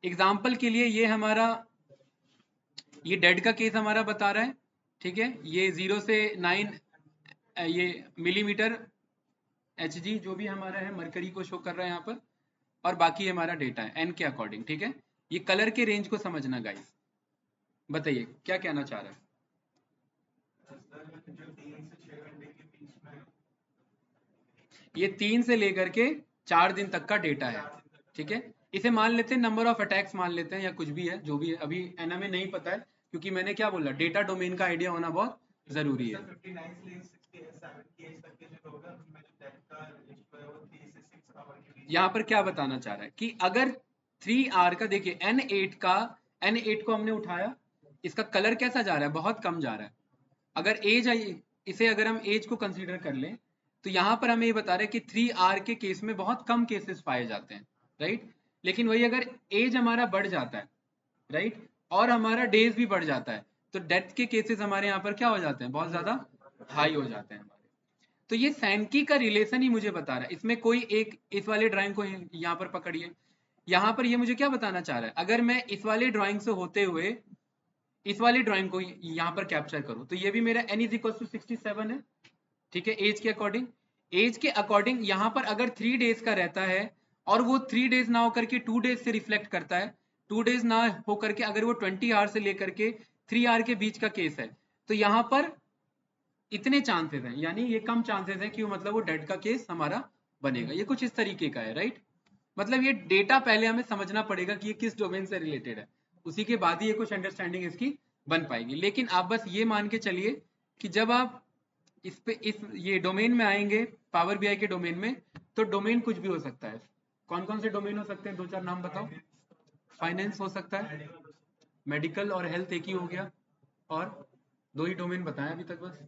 एग्जाम्पल के लिए ये हमारा, ये डेड का केस हमारा बता रहा है। ठीक है, ये 0 से 9 ये मिलीमीटर एच जी जो भी हमारा है मरकरी को शो कर रहा है यहाँ पर, और बाकी हमारा डेटा है एन के अकॉर्डिंग। ठीक है, ये कलर के रेंज को समझना गाइस, बताइए क्या कहना चाह रहा है? ये 3 से लेकर के 4 दिन तक का डेटा है। ठीक है, इसे मान लेते हैं नंबर ऑफ अटैक्स मान लेते हैं, या कुछ भी है, जो भी है, अभी एना में नहीं पता है, क्योंकि मैंने क्या बोला, डेटा डोमेन का आइडिया होना बहुत जरूरी है। यहाँ पर क्या बताना चाह रहा है कि अगर 3R का, देखिए N8 को हमने उठाया, इसका कलर कैसा जा रहा है? बहुत कम जा रहा है। अगर एज है, इसे अगर हम एज को कंसीडर कर लें तो यहाँ पर हमें ये बता रहे हैं कि 3R के केस में बहुत कम केसेस पाए जाते हैं, राइट। लेकिन वही अगर एज हमारा बढ़ जाता है, राइट, और हमारा डेज भी बढ़ जाता है, तो डेथ के केसेस हमारे यहाँ पर क्या हो जाते हैं? बहुत ज्यादा हाई हो जाते हैं हमारे। तो ये सैनकी का रिलेशन ही मुझे बता रहा है। इसमें कोई एक, इस वाले ड्राइंग को यहाँ पर पकड़िए, यहाँ पर ये मुझे क्या बताना चाह रहा है? अगर मैं इस वाले ड्राइंग से होते हुए इस वाली ड्राइंग को यहाँ पर कैप्चर करूँ तो ये भी मेरा n इज इक्वल टू 67 है। ठीक है, एज के अकॉर्डिंग, एज के अकॉर्डिंग यहाँ पर अगर 3 डेज का रहता है और वो 3 डेज ना होकर के 2 डेज से रिफ्लेक्ट करता है, 2 डेज ना होकर के अगर वो 20 आवर से लेकर के 3 आवर के बीच का केस है, तो यहाँ पर इतने चांसेस हैं, यानी ये कम चांसेस हैं कि मतलब वो डेड का केस हमारा बनेगा। ये कुछ इस तरीके का है, राइट। मतलब ये डेटा पहले हमें समझना पड़ेगा कि ये किस डोमेन से रिलेटेड है, उसी के बाद ही ये कुछ अंडरस्टैंडिंग इसकी बन पाएगी। लेकिन आप बस ये मान के चलिए कि जब आप इस ये डोमेन में आएंगे, पावर बीआई के डोमेन में, तो डोमेन कुछ भी हो सकता है। कौन कौन से डोमेन हो सकते हैं? 2-4 नाम बताओ। फाइनेंस हो सकता है, मेडिकल और हेल्थ एक ही हो गया, और 2 ही डोमेन बताएं अभी तक बस।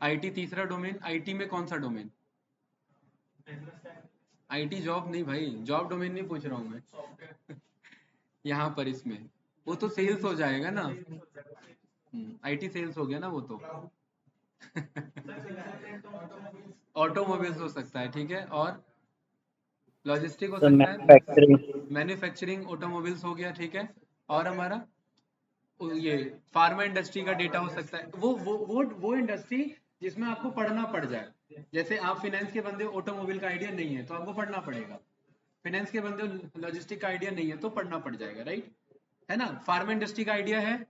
आईटी तीसरा डोमेन, आईटी में कौन सा डोमेन? आईटी जॉब नहीं भाई, जॉब डोमेन नहीं पूछ रहा हूँ मैं। यहाँ पर इसमें वो तो सेल्स हो जाएगा ना, आईटी सेल्स हो गया ना वो तो। ऑटोमोबाइल्स हो सकता है, ठीक है, और लॉजिस्टिक हो सर सकता है, मैन्युफैक्चरिंग। मैन्युफैक्चरिंग ऑटोमोबाइल्स हो गया, ठीक है, और हमारा ये फार्मा इंडस्ट्री का डेटा हो सकता है। वो इंडस्ट्री जिसमें आपको पढ़ना पड़ जाए, जैसे आप फाइनेंस के बंदे, ऑटोमोबाइल का आइडिया नहीं है तो आपको पढ़ना पड़ेगा, फाइनेंस के बंदे लॉजिस्टिक का आइडिया नहीं है तो पढ़ना पड़ जाएगा, राइट, है ना। फार्मा इंडस्ट्री का आइडिया है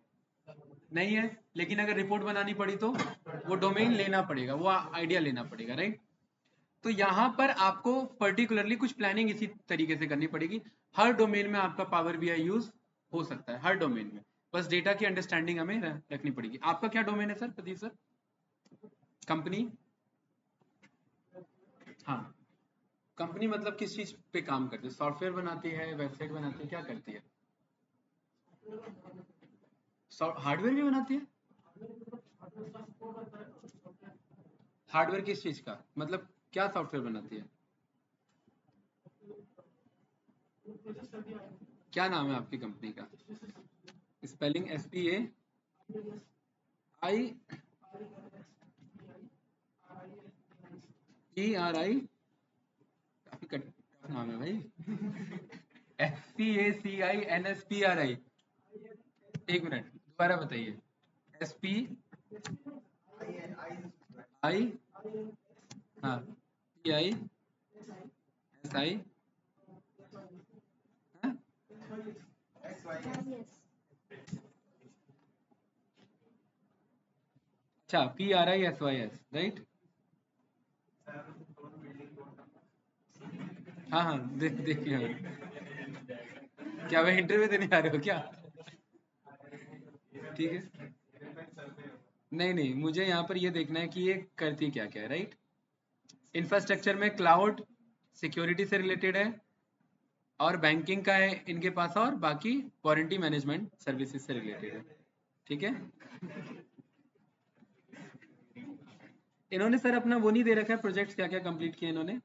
नहीं है, लेकिन अगर रिपोर्ट बनानी पड़ी तो वो डोमेन लेना पड़ेगा, वो आइडिया लेना पड़ेगा, राइट। तो यहाँ पर आपको पर्टिकुलरली कुछ प्लानिंग इसी तरीके से करनी पड़ेगी। हर डोमेन में आपका पावर बीआई यूज हो सकता है, हर डोमेन में, बस डेटा की अंडरस्टैंडिंग हमें रखनी पड़ेगी। आपका क्या डोमेन है सर, प्रदीप सर? कंपनी, हाँ, कंपनी मतलब किस चीज पे काम करती है? सॉफ्टवेयर बनाती है, वेबसाइट बनाती है, क्या करती है? हार्डवेयर भी बनाती है? हार्डवेयर किस चीज का, मतलब क्या सॉफ्टवेयर बनाती है? क्या नाम है आपकी कंपनी का? स्पेलिंग SPAIERI, काफी टफ नाम है भाई। SPACINSPRI, एक मिनट दोबारा बताइए। SPI, हाँ, PISI, हाँ? अच्छा, PRISYS, राइट। हाँ हाँ, देखिए, क्या वह इंटरव्यू देने आ रहे हो क्या? ठीक है, नहीं नहीं, मुझे यहाँ पर ये देखना है कि ये करती क्या क्या है, राइट। इंफ्रास्ट्रक्चर में क्लाउड सिक्योरिटी से रिलेटेड है, और बैंकिंग का है इनके पास, और बाकी वारंटी मैनेजमेंट सर्विसेज से रिलेटेड है, ठीक है। इन्होंने सर अपना वो नहीं दे रखा है, प्रोजेक्ट्स क्या क्या कंप्लीट किए इन्होंने,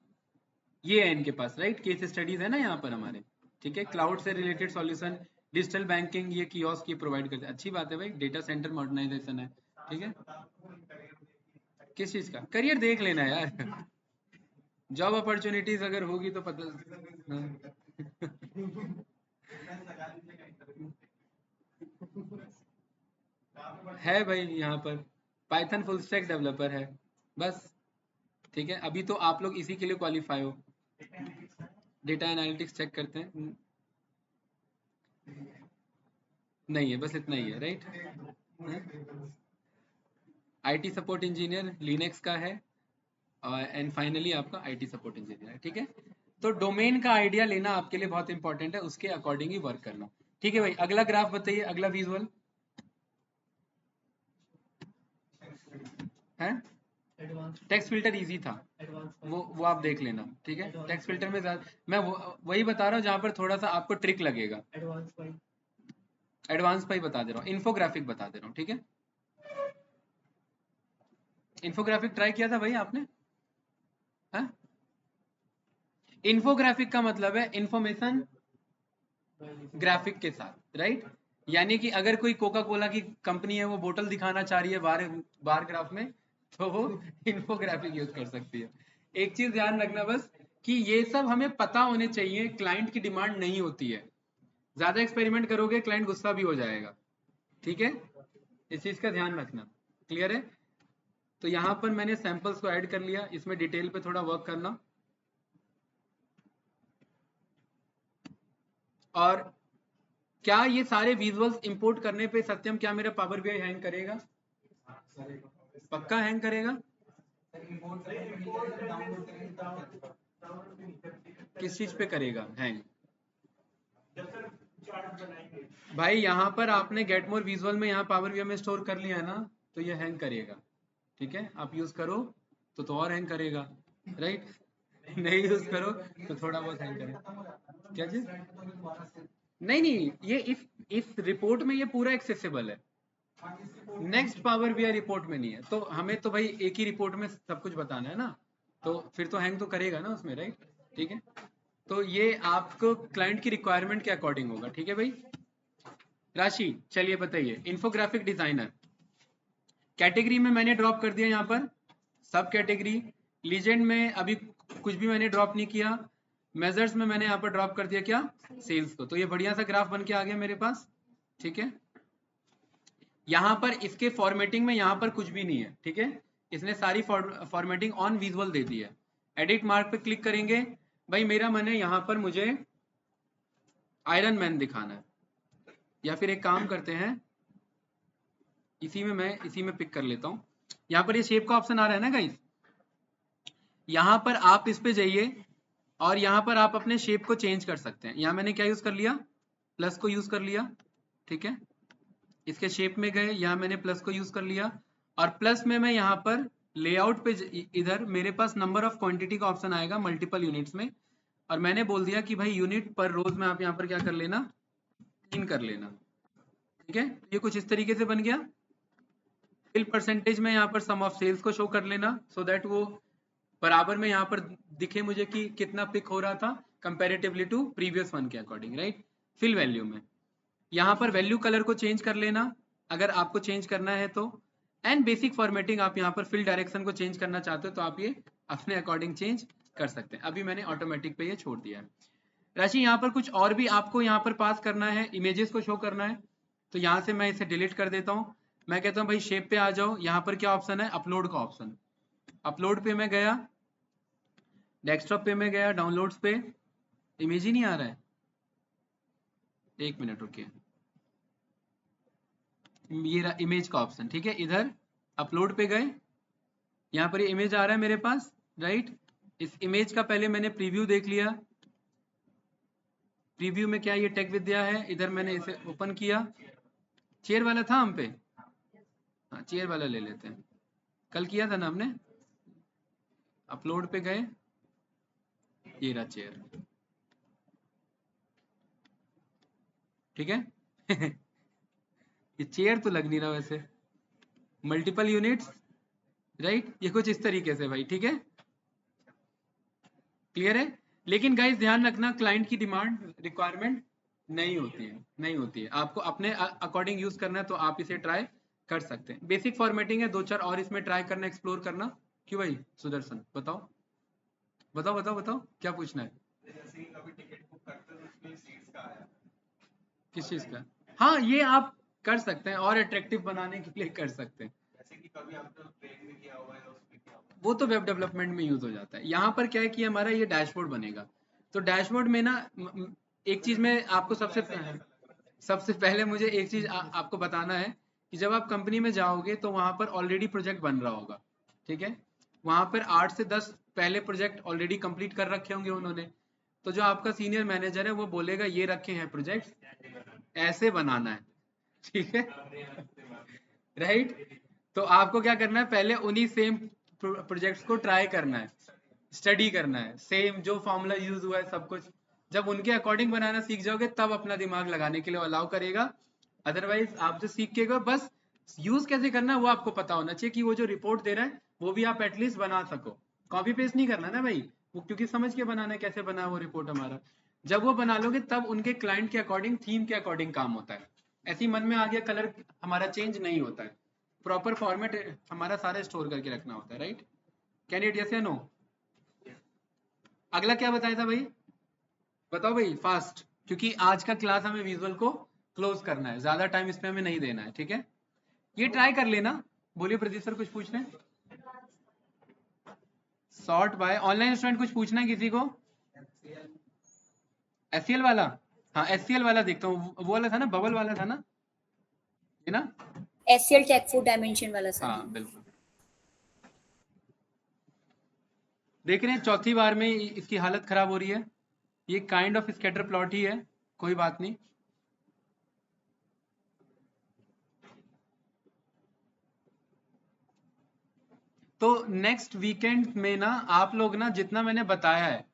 ये है इनके पास, राइट। केस स्टडीज है ना यहाँ पर हमारे, ठीक है। क्लाउड से रिलेटेड सॉल्यूशन, डिजिटल बैंकिंग, ये कियोस्क ये प्रोवाइड करते हैं, अच्छी बात है भाई। डेटा सेंटर मॉडर्नाइजेशन है, ठीक है। किस चीज का करियर देख लेना यार। जॉब अपॉर्चुनिटीज अगर होगी तो पता, है भाई यहाँ पर। पाइथन फुल स्टैक डेवलपर है, बस, ठीक है। अभी तो आप लोग इसी के लिए क्वालिफाई हो। डेटा एनालिटिक्स चेक करते हैं, नहीं है, बस इतना ही है, right. IT support engineer Linux का है, एंड फाइनली आपका आईटी सपोर्ट इंजीनियर है, ठीक है। तो डोमेन का आइडिया लेना आपके लिए बहुत इंपॉर्टेंट है, उसके अकॉर्डिंग ही वर्क करना, ठीक है भाई। अगला ग्राफ बताइए, अगला विजुअल है। टेक्स्ट फिल्टर इजी था, वो आप देख लेना, ठीक है। टेक्स्ट फिल्टर में मैं वही बता रहा हूँ जहाँ पर थोड़ा सा आपको ट्रिक लगेगा। एडवांस पाई बता दे रहा हूँ, इन्फोग्राफिक बता दे रहा हूँ, ठीक है। इन्फोग्राफिक ट्राई किया था भाई आपने? हाँ, इन्फोग्राफिक का मतलब है इंफॉर्मेशन ग्राफिक के साथ, राइट। यानी कि अगर कोई कोका कोला की कंपनी है, वो बोतल दिखाना चाह रही है बार बार ग्राफ में, तो वो इन्फोग्राफिक यूज कर सकती है। एक चीज ध्यान रखना बस, कि ये सब हमें पता होने चाहिए, क्लाइंट की डिमांड नहीं होती है। ज्यादा एक्सपेरिमेंट करोगे क्लाइंट गुस्सा भी हो जाएगा, ठीक है। इस चीज का ध्यान रखना, क्लियर है। तो यहाँ पर मैंने सैंपल्स को ऐड कर लिया, इसमें डिटेल पे थोड़ा वर्क करना। और क्या ये सारे विजुअल्स इंपोर्ट करने पे सत्यम, क्या मेरा पावर बीआई हैंग करेगा? पक्का हैंग करेगा? किस चीज पे करेगा हैंग? भाई यहाँ पर आपने गेट मोर विजुअल में यहाँ पावर बीआई में स्टोर कर लिया है ना, तो ये हैंग करेगा, ठीक है। आप यूज करो तो और हैंग करेगा, राइट। नहीं यूज करो तो थोड़ा बहुत हैंग करेगा। क्या चीज? नहीं नहीं, ये इस रिपोर्ट में ये पूरा एक्सेसिबल है, नेक्स्ट पावर बीआई रिपोर्ट में नहीं है। तो हमें तो भाई एक ही रिपोर्ट में सब कुछ बताना है ना, तो फिर तो हैंग तो करेगा ना उसमें, राइट, ठीक है। तो ये आपको क्लाइंट की रिक्वायरमेंट के अकॉर्डिंग होगा, ठीक है भाई। राशि, चलिए बताइए, इन्फोग्राफिक डिजाइनर कैटेगरी में मैंने ड्रॉप कर दिया यहाँ पर, सब कैटेगरी। लीजेंड में अभी कुछ भी मैंने ड्रॉप नहीं किया। मेजर्स में मैंने यहाँ पर ड्रॉप कर दिया क्या, सेल्स को। तो ये बढ़िया सा ग्राफ बन के आ गया मेरे पास, ठीक है। यहाँ पर इसके फॉर्मेटिंग में यहाँ पर कुछ भी नहीं है, ठीक है। इसने सारी फॉर्मेटिंग ऑन विजुअल दे दी है। एडिट मार्क पे क्लिक करेंगे, भाई मेरा मन है यहाँ पर मुझे आयरन मैन दिखाना है, या फिर एक काम करते हैं, इसी में पिक कर लेता हूँ। यहाँ पर ये शेप का ऑप्शन आ रहा है ना गाइस, यहाँ पर आप इस पे जाइए और यहाँ पर आप अपने शेप को चेंज कर सकते हैं। यहाँ मैंने क्या यूज कर लिया, प्लस को यूज कर लिया, ठीक है। इसके शेप में गए, यहाँ मैंने प्लस को यूज कर लिया, और प्लस में मैं यहाँ पर लेआउट पे इधर मेरे पास नंबर ऑफ क्वांटिटी का ऑप्शन आएगा मल्टीपल यूनिट्स में, और मैंने बोल दिया कि भाई यूनिट पर रोज में आप यहाँ पर क्या कर लेना, 3 कर लेना, ठीक है। ये कुछ इस तरीके से बन गया। फिल परसेंटेज में यहाँ पर सम ऑफ सेल्स को शो कर लेना, सो दैट वो बराबर में यहाँ पर दिखे मुझे कि कितना पिक हो रहा था कंपैरेटिवली टू प्रीवियस वन के अकॉर्डिंग, राइट। फिल वैल्यू में यहाँ पर वैल्यू कलर को चेंज कर लेना अगर आपको चेंज करना है तो, एंड बेसिक फॉर्मेटिंग आप यहाँ पर फिल डायरेक्शन को चेंज करना चाहते हो तो आप ये अपने अकॉर्डिंग चेंज कर सकते हैं। अभी मैंने ऑटोमेटिक पे ये छोड़ दिया है। राशि यहाँ पर कुछ और भी आपको यहाँ पर पास करना है, इमेजेस को शो करना है, तो यहाँ से मैं इसे डिलीट कर देता हूँ। मैं कहता हूँ भाई शेप पे आ जाओ, यहाँ पर क्या ऑप्शन है, अपलोड का ऑप्शन। अपलोड पे मैं गया, डेस्कटॉप पे मैं गया, डाउनलोड्स पे, इमेज ही नहीं आ रहा है, एक मिनट रुकिए, ये रहा इमेज का ऑप्शन, ठीक है। इधर अपलोड पे गए, यहाँ पर ये इमेज आ रहा है मेरे पास, राइट। इस इमेज का पहले मैंने प्रीव्यू देख लिया, प्रीव्यू में क्या ये टेक विद्या है, इधर मैंने इसे ओपन किया। चेयर वाला था हम पे, हाँ चेयर वाला ले लेते हैं, कल किया था ना हमने। अपलोड पे गए, ये रहा चेयर, ठीक है। ये चेयर तो लग नहीं रहा वैसे, मल्टीपल यूनिट्स, राइट। ये कुछ इस तरीके से भाई, ठीक है, क्लियर है। लेकिन गाइस ध्यान रखना, क्लाइंट की डिमांड रिक्वायरमेंट नहीं होती है, नहीं होती है, आपको अपने अकॉर्डिंग यूज करना है तो आप इसे ट्राई कर सकते हैं। बेसिक फॉर्मेटिंग है, 2-4 और इसमें ट्राई करना, एक्सप्लोर करना। क्यों भाई सुदर्शन, बताओ बताओ बताओ बताओ क्या पूछना है, किस चीज का। हाँ ये आप कर सकते हैं और अट्रैक्टिव बनाने के लिए कर सकते हैं, वो तो वेब डेवलपमेंट में यूज हो जाता है। यहाँ पर क्या है कि हमारा ये डैशबोर्ड बनेगा, तो डैशबोर्ड में ना एक चीज में आपको सबसे पहले मुझे एक चीज आपको बताना है कि जब आप कंपनी में जाओगे तो वहां पर ऑलरेडी प्रोजेक्ट बन रहा होगा, ठीक है। वहां पर 8 से 10 पहले प्रोजेक्ट ऑलरेडी कंप्लीट कर रखे होंगे उन्होंने, तो जो आपका सीनियर मैनेजर है वो बोलेगा ये रखे हैं प्रोजेक्ट, ऐसे बनाना है, ठीक है, राइट। तो आपको क्या करना है, पहले उन्हीं सेम प्रोजेक्ट्स को ट्राई करना है, स्टडी करना है, सेम जो फॉर्मूला यूज हुआ है सब कुछ। जब उनके अकॉर्डिंग बनाना सीख जाओगे तब अपना दिमाग लगाने के लिए अलाउ करेगा, अदरवाइज आप जो सीख के गए बस यूज कैसे करना है वो आपको पता होना चाहिए कि वो जो रिपोर्ट दे रहा है वो भी आप एटलीस्ट बना सको। कॉपी पेस्ट नहीं करना ना भाई, वो क्योंकि समझ के बनाना है कैसे बना वो रिपोर्ट हमारा। जब वो बना लोगे तब उनके क्लाइंट के अकॉर्डिंग, थीम के अकॉर्डिंग काम होता है। ऐसी मन में आ गया कलर हमारा चेंज नहीं होता है, प्रॉपर फॉर्मेट हमारा सारा स्टोर करके रखना होता है, राइट। कैन इट यस या नो। अगला क्या बताया था भाई, बताओ भाई फास्ट, क्योंकि आज का क्लास हमें विजुअल को क्लोज करना है, ज्यादा टाइम इसमें हमें नहीं देना है, ठीक है। ये ट्राई कर लेना। बोलिए प्रदीप सर कुछ पूछ रहे हैं, सॉर्ट बाय ऑनलाइन स्टूडेंट, कुछ पूछना है किसी को। एससीएल वाला, हाँ एससीएल वाला देखता हूँ, वो वाला था ना, बबल वाला था ना, ये ना, एससीएल टेक 4 डायमेंशन वाला सर। हाँ बिल्कुल। देख रहे हैं चौथी बार में इसकी हालत खराब हो रही है। ये काइंड ऑफ स्कैटर प्लॉट ही है, कोई बात नहीं। तो नेक्स्ट वीकेंड में ना आप लोग ना जितना मैंने बताया है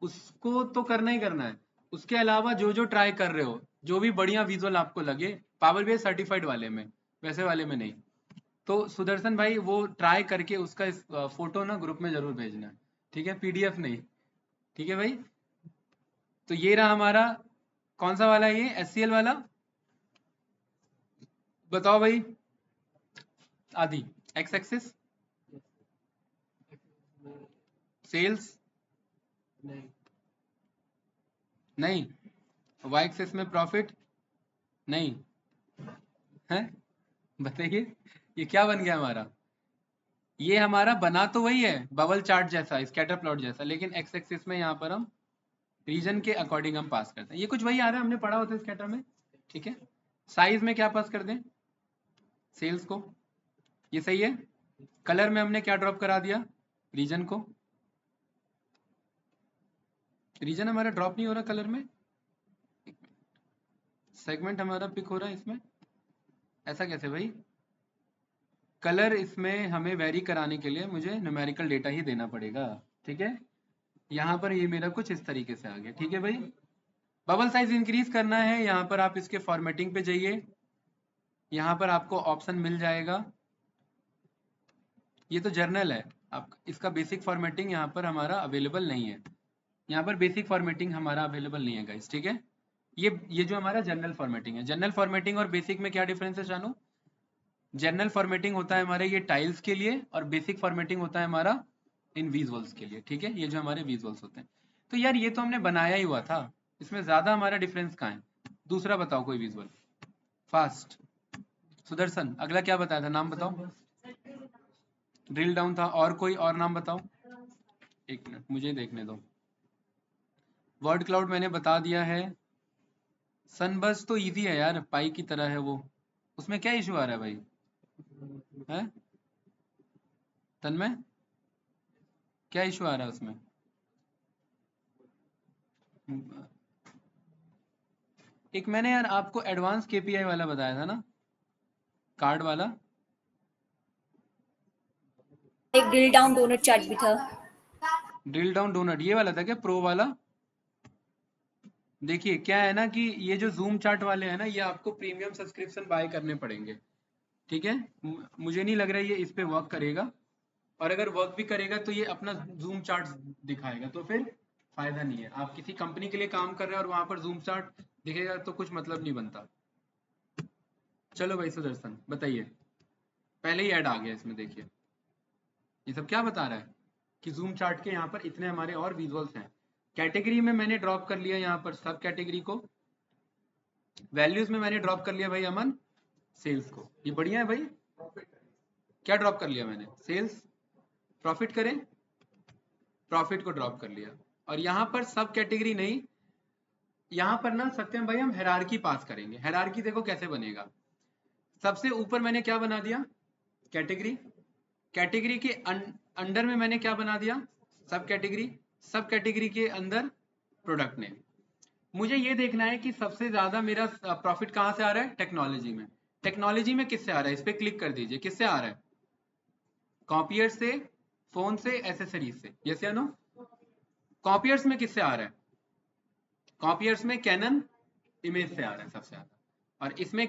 उसको तो करना ही करना है, उसके अलावा जो जो ट्राई कर रहे हो, जो भी बढ़िया विजुअल आपको लगे, पावर बीआई सर्टिफाइड वाले में, वैसे वाले में नहीं, तो सुदर्शन भाई वो ट्राई करके उसका फोटो ना ग्रुप में जरूर भेजना है, ठीक है, पीडीएफ नहीं, ठीक है भाई। तो ये रहा हमारा, कौन सा वाला है ये, एससीएल वाला, बताओ भाई। आदि एक्स एक्सिस सेल्स नहीं, वाई एक्सिस में प्रॉफिट नहीं है, बताइए ये क्या बन गया हमारा। ये हमारा बना तो वही है बबल चार्ट जैसा, स्कैटर प्लॉट जैसा, लेकिन एक्स एक्सिस में यहाँ पर हम रीजन के अकॉर्डिंग हम पास करते हैं। ये कुछ वही आ रहा है, हमने पढ़ा होता है स्कैटर में, ठीक है। साइज में क्या पास कर दें, सेल्स को, ये सही है। कलर में हमने क्या ड्रॉप करा दिया, रीजन को। रीजन हमारा ड्रॉप नहीं हो रहा कलर में, सेगमेंट हमारा पिक हो रहा है इसमें, ऐसा कैसे भाई। कलर इसमें हमें वेरी कराने के लिए मुझे न्यूमेरिकल डेटा ही देना पड़ेगा, ठीक है। यहाँ पर ये मेरा कुछ इस तरीके से आ गया, ठीक है भाई। बबल साइज इंक्रीज करना है, यहाँ पर आप इसके फॉर्मेटिंग पे जाइए, यहाँ पर आपको ऑप्शन मिल जाएगा। ये तो जर्नल है, आप इसका बेसिक फॉर्मेटिंग यहाँ पर हमारा अवेलेबल नहीं है, यहाँ पर बेसिक फॉर्मेटिंग हमारा अवेलेबल नहीं है गाइस, ठीक है। ये जो हमारा जनरल फॉर्मेटिंग है, जनरल फॉर्मेटिंग और बेसिक में क्या डिफरेंस है शानू। जनरल फॉर्मेटिंग होता है हमारे ये टाइल्स के लिए, और बेसिक फॉर्मेटिंग होता है हमारा इन विजुअल्स के लिए, ठीक है। ये जो हमारे विजुअल्स होते हैं, तो यार ये तो हमने बनाया ही हुआ था, इसमें ज्यादा हमारा डिफरेंस कहाँ है। दूसरा बताओ कोई विजुअल फास्ट। सुदर्शन अगला क्या बताया था, नाम बताओ। ड्रिल डाउन था, और कोई और नाम बताओ, एक मिनट मुझे देखने दो। वर्ड क्लाउड मैंने बता दिया है। सनबर्स्ट तो इजी है यार, पाई की तरह है वो, उसमें क्या इशू आ रहा है भाई, है तन्मय, क्या इशू आ रहा है उसमें। एक मैंने यार आपको एडवांस केपीआई वाला बताया था ना, कार्ड वाला। एक ड्रिल डाउन डोनट चार्ट भी था। ड्रिल डाउन डोनट ये वाला था क्या, प्रो वाला। देखिए क्या है ना कि ये जो जूम चार्ट वाले हैं ना, ये आपको प्रीमियम सब्सक्रिप्शन बाय करने पड़ेंगे, ठीक है। मुझे नहीं लग रहा है ये इस पे वर्क करेगा, और अगर वर्क भी करेगा तो ये अपना जूम चार्ट दिखाएगा, तो फिर फायदा नहीं है। आप किसी कंपनी के लिए काम कर रहे हैं और वहां पर जूम चार्ट दिखेगा तो कुछ मतलब नहीं बनता। चलो भाई सुदर्शन बताइए, पहले ही ऐड आ गया इसमें, देखिए ये सब क्या बता रहा है कि जूम चार्ट के यहाँ पर इतने हमारे और विजुअल्स हैं। कैटेगरी में मैंने ड्रॉप कर लिया यहाँ पर सब कैटेगरी को, वैल्यूज में मैंने ड्रॉप कर लिया भाई अमन सेल्स को, ये बढ़िया है भाई। क्या ड्रॉप कर लिया मैंने, सेल्स। प्रॉफिट करें, प्रॉफिट को ड्रॉप कर लिया। और यहाँ पर सब कैटेगरी नहीं, यहाँ पर ना सत्यम भाई हम हेरारकी पास करेंगे। हेरारकी देखो कैसे बनेगा, सबसे ऊपर मैंने क्या बना दिया, कैटेगरी। कैटेगरी के अंडर में मैंने क्या बना दिया, सब कैटेगरी। सब कैटेगरी के अंदर प्रोडक्ट नेम। मुझे ये देखना है कि सबसे ज्यादा मेरा प्रॉफिट कहाँ से आ रहा है, टेक्नोलॉजी में। टेक्नोलॉजी में किससे आ रहा है, इस पर क्लिक कर दीजिए, किससे आ रहा है, कॉपियर से, फोन से, एसेसरीज से, यस या नो। कॉपियर्स में किससे आ रहा है, कॉपियर्स में कैनन इमेज से आ रहा है सबसे ज्यादा। और इसमें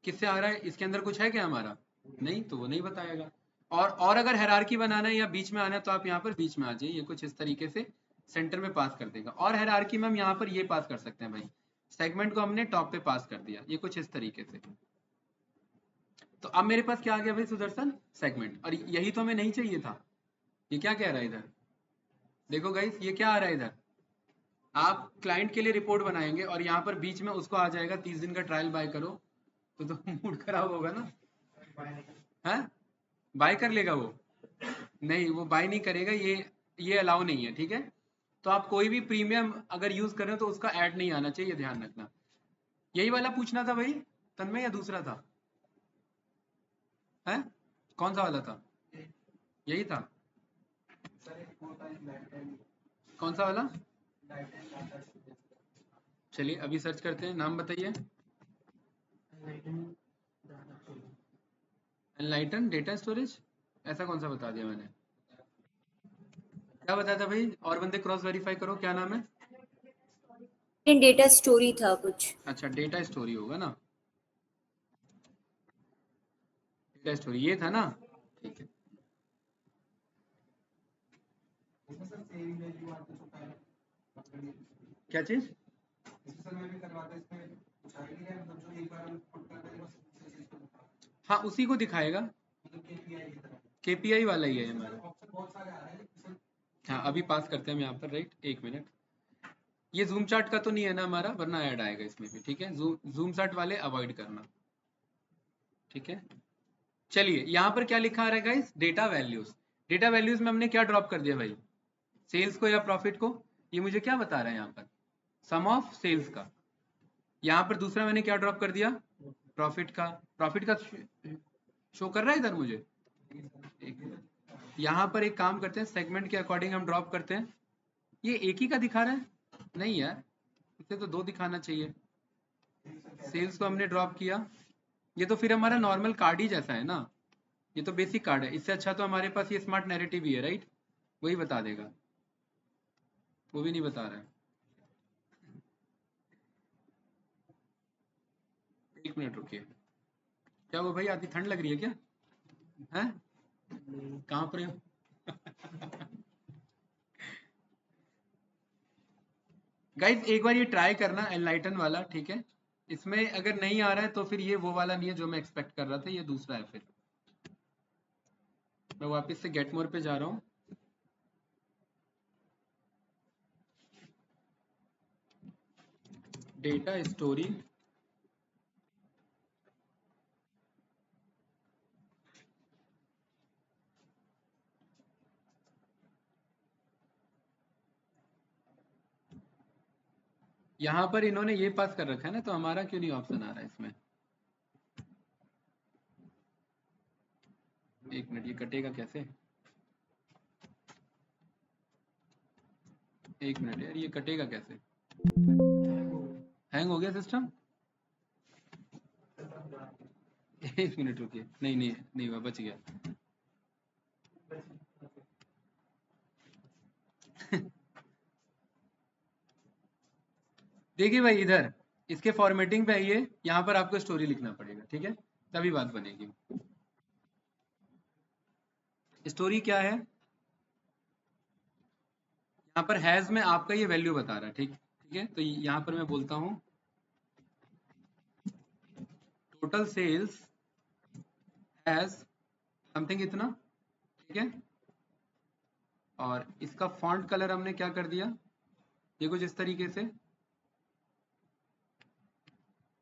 किससे आ रहा है, इसके अंदर कुछ है क्या हमारा, नहीं, तो वो नहीं बताएगा। और अगर हेरारकी बनाना है या बीच में आना है तो आप यहाँ पर बीच में आ जाइए, ये कुछ इस तरीके से सेंटर में पास कर देगा। और हेरारकी में हम यहाँ पर ये पास कर सकते हैं भाई, सेगमेंट को हमने टॉप पे पास कर दिया, ये कुछ इस तरीके से। तो अब मेरे पास क्या आ गया भाई सुदर्शन, सेगमेंट। और यही तो हमें नहीं चाहिए था। ये क्या कह रहा है इधर, देखो गाइस ये क्या आ रहा है इधर, आप क्लाइंट के लिए रिपोर्ट बनाएंगे और यहाँ पर बीच में उसको आ जाएगा 30 दिन का ट्रायल बाय करो, तो मूड खराब होगा ना, है बाय कर लेगा वो, नहीं वो बाय नहीं करेगा, ये अलाउ नहीं है, ठीक है। तो आप कोई भी प्रीमियम अगर यूज कर रहे हो तो उसका ऐड नहीं आना चाहिए, ध्यान रखना। यही वाला पूछना था भाई तन्मय, या दूसरा था, है कौन सा वाला था, यही था, कौन सा वाला। चलिए अभी सर्च करते हैं, नाम बताइए। एनलाइटन डेटा स्टोरेज, ऐसा कौन सा बता दिया मैंने, क्या बताया था भाई, और बंदे क्रॉस वेरीफाई करो, क्या नाम है। इन डेटा स्टोरी था कुछ। अच्छा डेटा स्टोरी होगा ना, डेटा स्टोरी ये था ना, ठीक है। क्या चीज, हाँ उसी को दिखाएगा, केपीआई वाला ही है हमारा। हाँ अभी पास करते हैं हम यहाँ पर, राइट, एक मिनट। ये जूम चार्ट का तो नहीं है ना हमारा, वरना ऐड आएगा इसमें भी, ठीक है। जूम चार्ट वाले अवॉइड करना, ठीक है। चलिए यहाँ पर क्या लिखा आ रहा है guys, data values. Data values में हमने क्या ड्रॉप कर दिया भाई, सेल्स को या प्रॉफिट को, ये मुझे क्या बता रहा है यहाँ पर, सम ऑफ सेल्स का। यहाँ पर दूसरा मैंने क्या ड्रॉप कर दिया, प्रॉफिट का। प्रॉफिट का शो कर रहा है इधर मुझे। यहाँ पर एक काम करते हैं, सेगमेंट के अकॉर्डिंग हम ड्रॉप करते हैं। ये एक ही का दिखा रहा है, नहीं यार, इसे तो 2 दिखाना चाहिए। सेल्स को हमने ड्रॉप किया, ये तो फिर हमारा नॉर्मल कार्ड ही जैसा है ना, ये तो बेसिक कार्ड है। इससे अच्छा तो हमारे पास ये स्मार्ट नैरेटिव ही है, राइट, वही बता देगा, वो भी नहीं बता रहा है। एक मिनट रुकिए, क्या वो भाई आती ठंड लग रही है क्या, है कहाँ पर हो? गाइस एक बार ये ट्राई करना एनलाइटन वाला, ठीक है। इसमें अगर नहीं आ रहा है तो फिर ये वो वाला नहीं है जो मैं एक्सपेक्ट कर रहा था, ये दूसरा है। फिर मैं वापस से गेट मोर पे जा रहा हूँ। डेटा स्टोरी, यहाँ पर इन्होंने ये पास कर रखा है ना, तो हमारा क्यों नहीं ऑप्शन आ रहा है इसमें। एक मिनट, ये कटेगा कैसे, एक मिनट यार, ये कटेगा कैसे, हैंग हो गया सिस्टम। एक मिनट रुकिए, नहीं नहीं नहीं हुआ, बच गया। देखिए भाई, इधर इसके फॉर्मेटिंग पे आइए, यहाँ पर आपको स्टोरी लिखना पड़ेगा, ठीक है, तभी बात बनेगी। स्टोरी क्या है, यहाँ पर हैज में आपका ये वैल्यू बता रहा है, ठीक ठीक है। तो यहाँ पर मैं बोलता हूँ टोटल सेल्स हैज समथिंग इतना, ठीक है। और इसका फॉन्ट कलर हमने क्या कर दिया, ये कुछ इस तरीके से।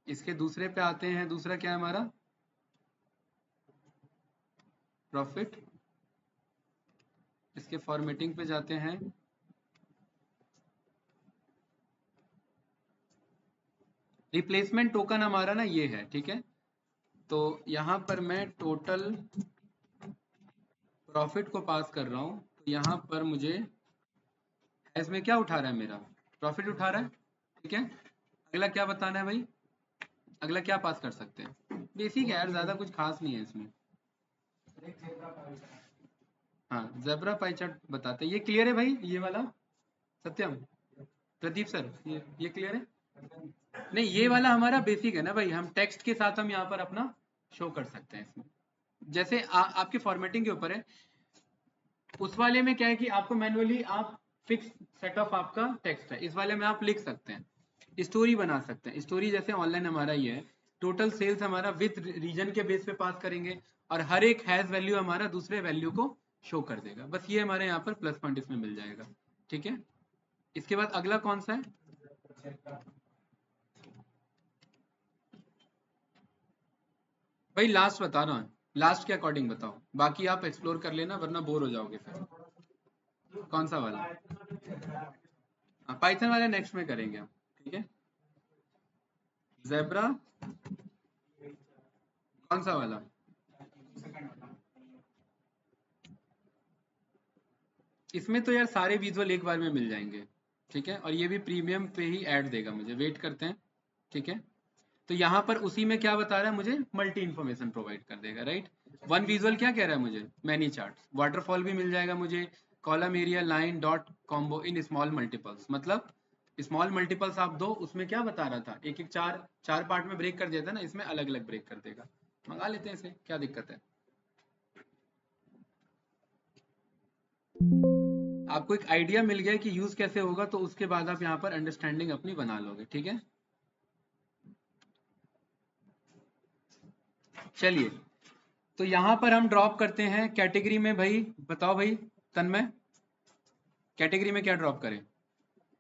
इसके दूसरे पे आते हैं, दूसरा क्या है हमारा, प्रॉफिट। इसके फॉर्मेटिंग पे जाते हैं, रिप्लेसमेंट टोकन हमारा ना ये है, ठीक है। तो यहाँ पर मैं टोटल प्रॉफिट को पास कर रहा हूँ, तो यहाँ पर मुझे इसमें क्या उठा रहा है, मेरा प्रॉफिट उठा रहा है, ठीक है। अगला क्या बताना है भाई, अगला क्या पास कर सकते हैं, बेसिक है यार, ज्यादा कुछ खास नहीं है इसमें। हाँ, जेब्रा पाई चार्ट बताते हैं। ये क्लियर है भाई, ये वाला सत्यम, प्रदीप सर, ये क्लियर है। नहीं, ये वाला हमारा बेसिक है ना भाई, हम टेक्स्ट के साथ हम यहाँ पर अपना शो कर सकते हैं इसमें। जैसे आपके फॉर्मेटिंग के ऊपर है, उस वाले में क्या है कि आपको मैनुअली आप फिक्स सेट ऑफ आपका टेक्स्ट है, इस वाले में आप लिख सकते हैं, स्टोरी बना सकते हैं। स्टोरी जैसे ऑनलाइन हमारा ये है, टोटल सेल्स हमारा विद रीजन के बेस पे पास करेंगे, और हर एक हैज वैल्यू हमारा दूसरे वैल्यू को शो कर देगा। बस ये हमारे यहाँ पर प्लस पॉइंट इसमें मिल जाएगा, ठीक है। इसके बाद अगला कौन सा है, भाई लास्ट बता रहा हूँ, लास्ट के अकॉर्डिंग बताओ, बाकी आप एक्सप्लोर कर लेना वरना बोर हो जाओगे फिर। कौन सा वाला, हाँ पाइथन वाले नेक्स्ट में करेंगे हम, ठीक है। जेब्रा कौन सा वाला, इसमें तो यार सारे विजुअल एक बार में मिल जाएंगे, ठीक है। और ये भी प्रीमियम पे ही ऐड देगा मुझे, वेट करते हैं, ठीक है। तो यहाँ पर उसी में क्या बता रहा है मुझे, मल्टी इन्फॉर्मेशन प्रोवाइड कर देगा, राइट। वन विजुअल क्या कह रहा है मुझे, मैनी चार्ट्स, वाटरफॉल भी मिल जाएगा मुझे, column area line dot combo in small multiples, मतलब स्मॉल मल्टीपल्स आप दो, उसमें क्या बता रहा था, एक एक चार चार पार्ट में ब्रेक कर दिया था ना, इसमें अलग अलग ब्रेक कर देगा। मंगा लेते हैं इसे, क्या दिक्कत है। आपको एक आइडिया मिल गया कि यूज कैसे होगा, तो उसके बाद आप यहाँ पर अंडरस्टैंडिंग अपनी बना लोगे, ठीक है। चलिए, तो यहाँ पर हम ड्रॉप करते हैं कैटेगरी में, भाई बताओ भाई तन्मय, कैटेगरी में क्या ड्रॉप करें,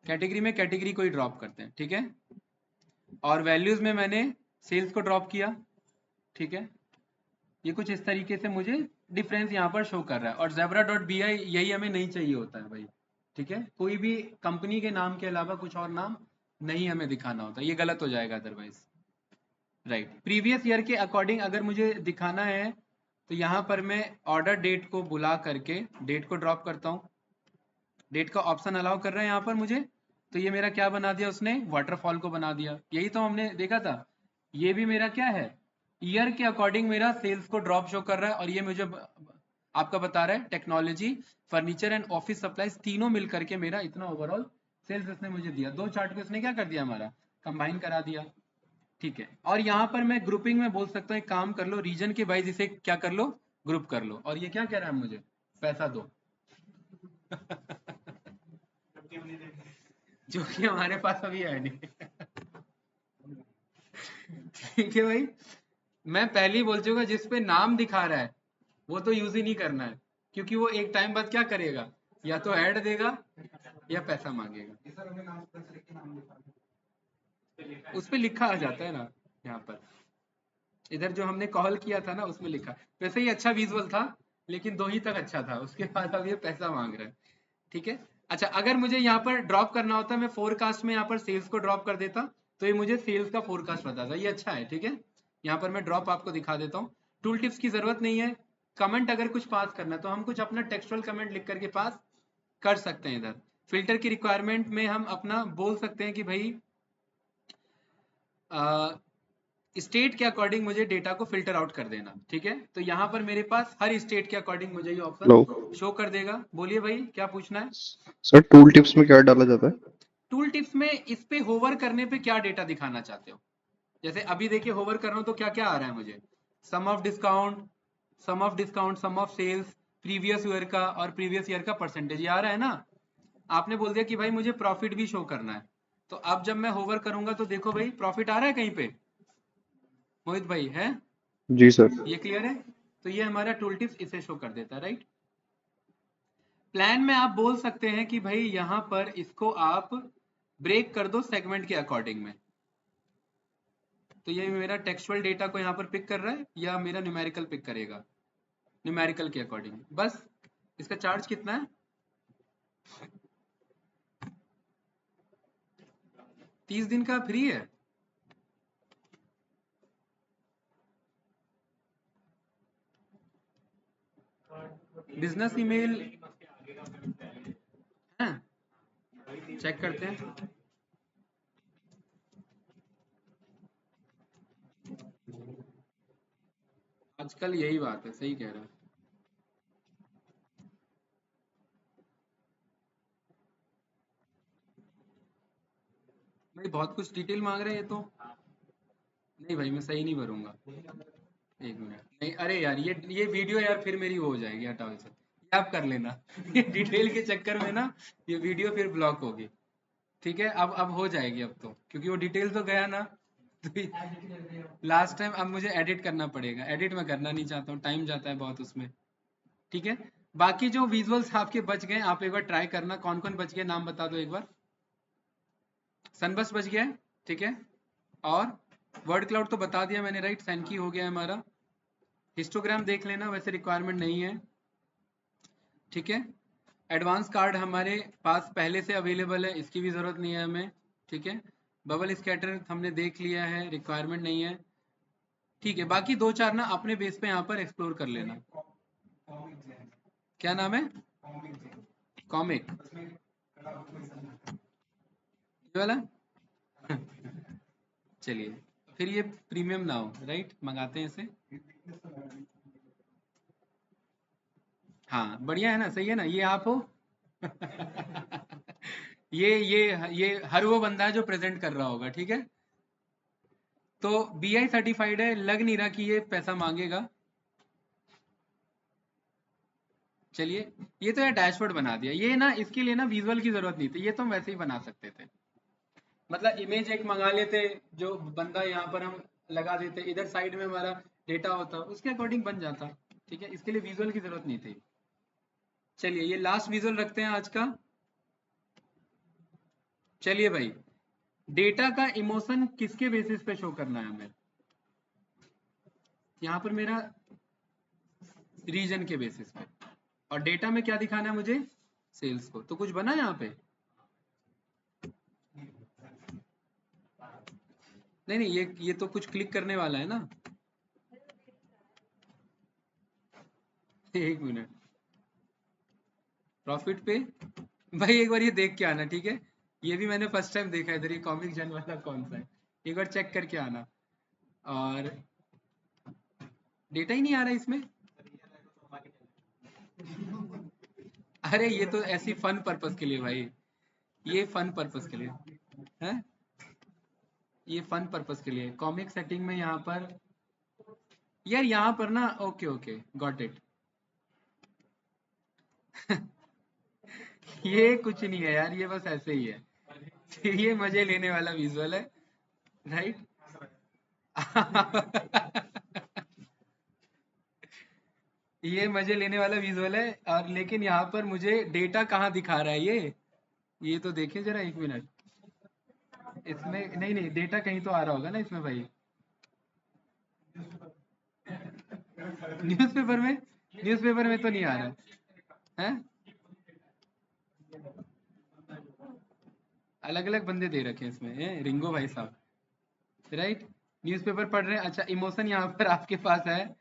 कैटेगरी में कैटेगरी को ही ड्रॉप करते हैं, ठीक है। और वैल्यूज में मैंने सेल्स को ड्रॉप किया, ठीक है। ये कुछ इस तरीके से मुझे डिफरेंस यहाँ पर शो कर रहा है, और जेब्रा डॉट बी आई यही हमें नहीं चाहिए होता है भाई, ठीक है, कोई भी कंपनी के नाम के अलावा कुछ और नाम नहीं हमें दिखाना होता, ये गलत हो जाएगा अदरवाइज। राइट, प्रीवियस ईयर के अकॉर्डिंग अगर मुझे दिखाना है तो यहाँ पर मैं ऑर्डर डेट को बुला करके डेट को ड्रॉप करता हूँ। डेट का ऑप्शन अलाउ कर रहा है यहाँ पर मुझे, तो ये मेरा क्या बना दिया उसने, वाटरफॉल को बना दिया। यही तो हमने देखा था, ये भी मेरा क्या है, ईयर के अकॉर्डिंग मेरा सेल्स को ड्रॉप शो कर रहा है, और ये मुझे आपका बता रहा है technology, furniture and office supplies तीनों मिल करके मेरा इतना ओवरऑल सेल्स इसने मुझे दिया। दो चार्ट को इसने क्या कर दिया, हमारा कंबाइन करा दिया। ठीक है, और यहाँ पर मैं ग्रुपिंग में बोल सकता हूँ, एक काम कर लो, रीजन के वाइज इसे क्या कर लो, ग्रुप कर लो। और ये क्या कह रहा है मुझे, पैसा दो जो कि हमारे पास अभी है नहीं ठीक है भाई, मैं पहले ही बोल चुका, जिस पे नाम दिखा रहा है वो तो यूज ही नहीं करना है, क्योंकि वो एक टाइम बाद क्या करेगा, या तो ऐड देगा या पैसा मांगेगा। उस पे लिखा आ जाता है ना यहाँ पर, इधर जो हमने कॉल किया था ना उसमें लिखा। वैसे ही अच्छा विजुअल था, लेकिन 2 ही तक अच्छा था, उसके बाद अब ये पैसा मांग रहा है। ठीक है, अच्छा अगर मुझे यहाँ पर ड्रॉप करना होता, मैं फोरकास्ट में यहाँ पर सेल्स को ड्रॉप कर देता, तो ये मुझे सेल्स का फोरकास्ट बताता, ये अच्छा है। ठीक है, यहाँ पर मैं ड्रॉप आपको दिखा देता हूँ। टूल टिप्स की जरूरत नहीं है, कमेंट अगर कुछ पास करना है तो हम कुछ अपना टेक्सचुअल कमेंट लिख करके पास कर सकते हैं। इधर फिल्टर की रिक्वायरमेंट में हम अपना बोल सकते हैं कि भाई स्टेट के अकॉर्डिंग मुझे डेटा को फिल्टर आउट कर देना। ठीक है, तो यहाँ पर मेरे पास हर स्टेट के अकॉर्डिंग मुझे ये हेलो ऑप्शन शो कर देगा। बोलिए भाई, क्या पूछना है। सर, टूल टिप्स में क्या डाला जाता है? टूल टिप्स में इस पे होवर करने पे क्या डेटा दिखाना चाहते हो, जैसे अभी देखिए होवर कर रहा हूँ तो क्या क्या आ रहा है मुझे, sum of discount, sum of discount, sum of sales, previous year का और प्रीवियस ईयर का परसेंटेज, ये आ रहा है ना। आपने बोल दिया कि भाई मुझे प्रॉफिट भी शो करना है, तो अब जब मैं होवर करूंगा तो देखो भाई प्रॉफिट आ रहा है कहीं पे, मोहित भाई है, जी सर। ये क्लियर है। तो ये हमारा टूल टिप्स इसे शो कर देता है। राइट, प्लान में आप बोल सकते हैं कि भाई यहाँ पर इसको आप ब्रेक कर दो सेगमेंट के अकॉर्डिंग में, तो ये मेरा टेक्सचुअल डेटा को यहाँ पर पिक कर रहा है या मेरा न्यूमेरिकल पिक करेगा, न्यूमेरिकल के अकॉर्डिंग। बस इसका चार्ज कितना है, 30 दिन का फ्री है। बिजनेस ईमेल है, चेक करते हैं। आजकल यही बात है, सही कह रहा है। भाई बहुत कुछ डिटेल मांग रहे हैं ये तो, नहीं भाई मैं सही नहीं भरूंगा। एक मिनट, नहीं अरे यार ये वीडियो यार फिर मेरी वो हो जाएगी, हटाओ इसे, ये आप कर लेना ये डिटेल के चक्कर में ना ये वीडियो फिर ब्लॉक होगी। ठीक है, अब हो जाएगी अब तो, क्योंकि वो डिटेल तो गया ना तो लास्ट टाइम, अब मुझे एडिट करना पड़ेगा। एडिट मैं करना नहीं चाहता हूँ, टाइम जाता है बहुत उसमें। ठीक है, बाकी जो विजुअल्स आपके बच गए आप एक बार ट्राई करना, कौन कौन बच गए नाम बता दो एक बार। सनबस बच गया है, ठीक है, और वर्ड क्लाउड तो बता दिया मैंने, राइट, सैनकी हो गया हमारा। हिस्टोग्राम देख लेना, वैसे रिक्वायरमेंट नहीं है। ठीक है, एडवांस कार्ड हमारे पास पहले से अवेलेबल है, इसकी भी जरूरत नहीं है हमें। ठीक है, बबल स्कैटर हमने देख लिया है, रिक्वायरमेंट नहीं है। ठीक है, बाकी दो चार ना अपने बेस पे यहाँ पर एक्सप्लोर कर लेना। क्या नाम है, कॉमिक, ये वाला चलिए, फिर ये प्रीमियम ना हो, राइट, मंगाते हैं इसे। हाँ बढ़िया है ना, सही है ना, ये आप हो ये हर वो बंदा है जो प्रेजेंट कर रहा होगा। ठीक है, तो BI सर्टिफाइड है, लग नहीं रहा कि ये पैसा मांगेगा। चलिए, ये तो यार डैशबोर्ड बना दिया, ये ना इसके लिए ना विजुअल की जरूरत नहीं थी, ये तो हम वैसे ही बना सकते थे। मतलब इमेज एक मंगा लेते, जो बंदा यहाँ पर हम लगा देते, इधर साइड में हमारा डेटा होता, उसके अकॉर्डिंग बन जाता। ठीक है, इसके लिए विजुअल की जरूरत नहीं थी। चलिए, ये लास्ट विजुअल रखते हैं आज का। चलिए भाई, डेटा का इमोशन किसके बेसिस पे शो करना है हमें, यहाँ पर मेरा रीजन के बेसिस पे, और डेटा में क्या दिखाना है मुझे, सेल्स को, तो कुछ बना यहाँ पे? नहीं नहीं, ये तो कुछ क्लिक करने वाला है ना। एक मिनट, प्रॉफिट पे भाई एक बार ये देख के आना, ठीक है? ये भी मैंने फर्स्ट टाइम देखा है इधर, ये कॉमिक जन वाला कौन सा है, एक बार चेक करके आना। और डेटा ही नहीं आ रहा इसमें। अरे ये तो ऐसी फन पर्पस के लिए भाई, ये फन पर्पस के लिए है, ये फन पर्पस के लिए। कॉमिक सेटिंग में यहाँ पर यार, यहाँ पर ना, ओके ओके गॉट इट। ये कुछ नहीं है यार, ये बस ऐसे ही है। ये मजे लेने वाला विजुअल है, राइट? ये मजे लेने वाला विजुअल है, और लेकिन यहाँ पर मुझे डेटा कहाँ दिखा रहा है ये तो देखिए जरा, एक मिनट। इसमें नहीं नहीं, डेटा कहीं तो आ रहा होगा ना इसमें भाई। न्यूज़पेपर में, न्यूज़पेपर में तो नहीं आ रहा है। अलग अलग बंदे दे रखे हैं इसमें, रिंगो भाई साहब, राइट? न्यूज़पेपर पढ़ रहे हैं, अच्छा। इमोशन यहाँ पर आपके पास है,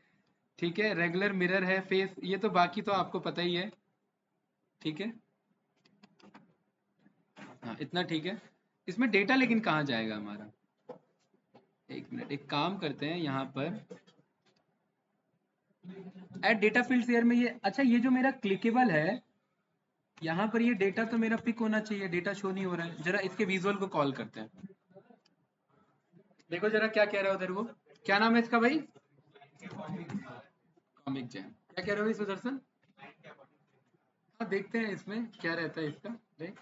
ठीक है? रेगुलर मिरर है, फेस, ये तो बाकी तो आपको पता ही है, ठीक है? हाँ इतना ठीक है। इसमें डेटा लेकिन कहाँ जाएगा हमारा? एक मिनट, एक काम करते हैं यहाँ पर, ऐड डेटा फील्ड्स हियर में। ये अच्छा, ये जो मेरा क्लिकेबल है यहाँ पर, ये डेटा तो मेरा पिक होना चाहिए, डेटा शो नहीं हो रहा है। जरा इसके विजुअल को कॉल करते हैं, देखो जरा क्या कह रहा है उधर वो। क्या नाम है इसका भाई? Comic jam. क्या कह रहे हो भाई सुदर्शन? हाँ देखते हैं इसमें क्या रहता है इसका, देख।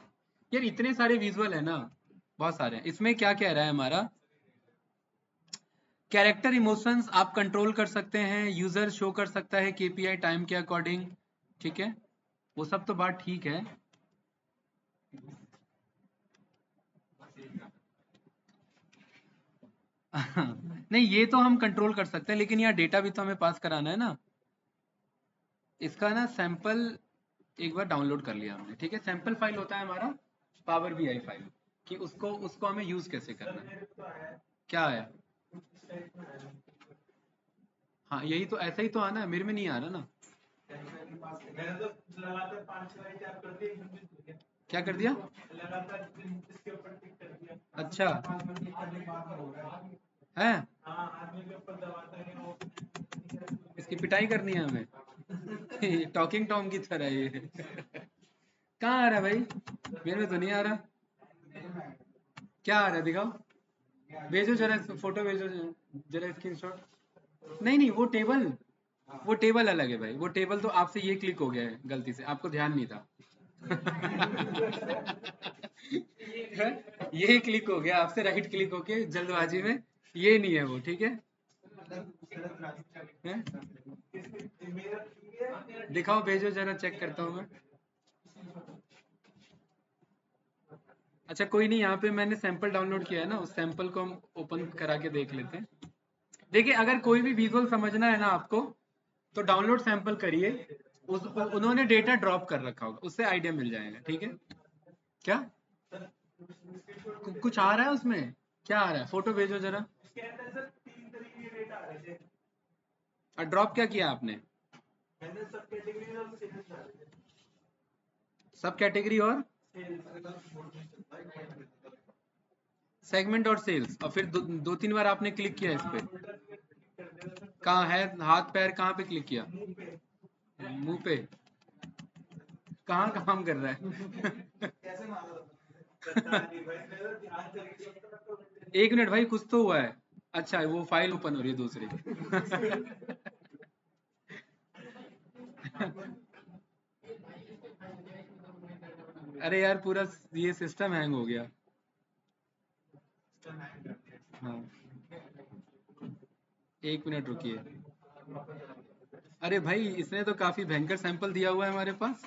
यार इतने सारे विजुअल है ना, बहुत सारे हैं। इसमें क्या कह रहा है हमारा? कैरेक्टर इमोशंस आप कंट्रोल कर सकते हैं, यूजर शो कर सकता है केपीआई टाइम के अकॉर्डिंग, ठीक है? वो सब तो बात ठीक है। नहीं ये तो हम कंट्रोल कर सकते हैं, लेकिन यहाँ डेटा भी तो हमें पास कराना है ना। इसका ना सैंपल एक बार डाउनलोड कर लिया हमने, ठीक है? सैंपल फाइल होता है हमारा पावर बीआई फाइल, कि उसको हमें यूज कैसे करना है। क्या है? हाँ यही तो, ऐसा ही तो आना है, मेरे में नहीं आ रहा ना। क्या कर दिया? अच्छा है, इसकी पिटाई करनी है हमें। टॉकिंग टॉम की तरह ये। कहाँ आ रहा है भाई? मेरे में तो नहीं आ रहा। क्या आ रहा है दिखाओ, भेजो जरा, फोटो भेजो जरा, स्क्रीनशॉट। नहीं नहीं, वो टेबल अलग है भाई, वो टेबल तो आपसे ये क्लिक हो गया है गलती से, आपको ध्यान नहीं था। ये क्लिक हो गया आपसे, राइट क्लिक होके जल्दबाजी में, ये नहीं है वो, ठीक है? हैं? दिखाओ, भेजो जरा, चेक करता हूँ मैं। अच्छा कोई नहीं, यहाँ पे मैंने सैंपल डाउनलोड किया है ना, उस सैंपल को हम ओपन करा के देख लेते हैं। देखिए अगर कोई भी विजुअल समझना है ना आपको, तो डाउनलोड सैंपल करिए, उन्होंने डेटा ड्रॉप कर रखा होगा, उससे आइडिया मिल जाएगा, ठीक है? क्या कुछ आ रहा है उसमें? क्या आ रहा है? फोटो भेजो जरा। और ड्रॉप क्या किया आपने? सब कैटेगरी और सेगमेंट और सेल्स, और फिर दो तीन बार आपने क्लिक किया इस पे। कहाँ है हाथ पैर, कहाँ पे क्लिक किया? मुंह पे? कहाँ काम कर रहा है? एक मिनट भाई, कुछ तो हुआ है। अच्छा वो फाइल ओपन हो रही है दूसरी। अरे यार पूरा ये सिस्टम हैंग हो गया। हाँ एक मिनट रुकिए। अरे भाई इसने तो काफी भयंकर सैंपल दिया हुआ है हमारे पास,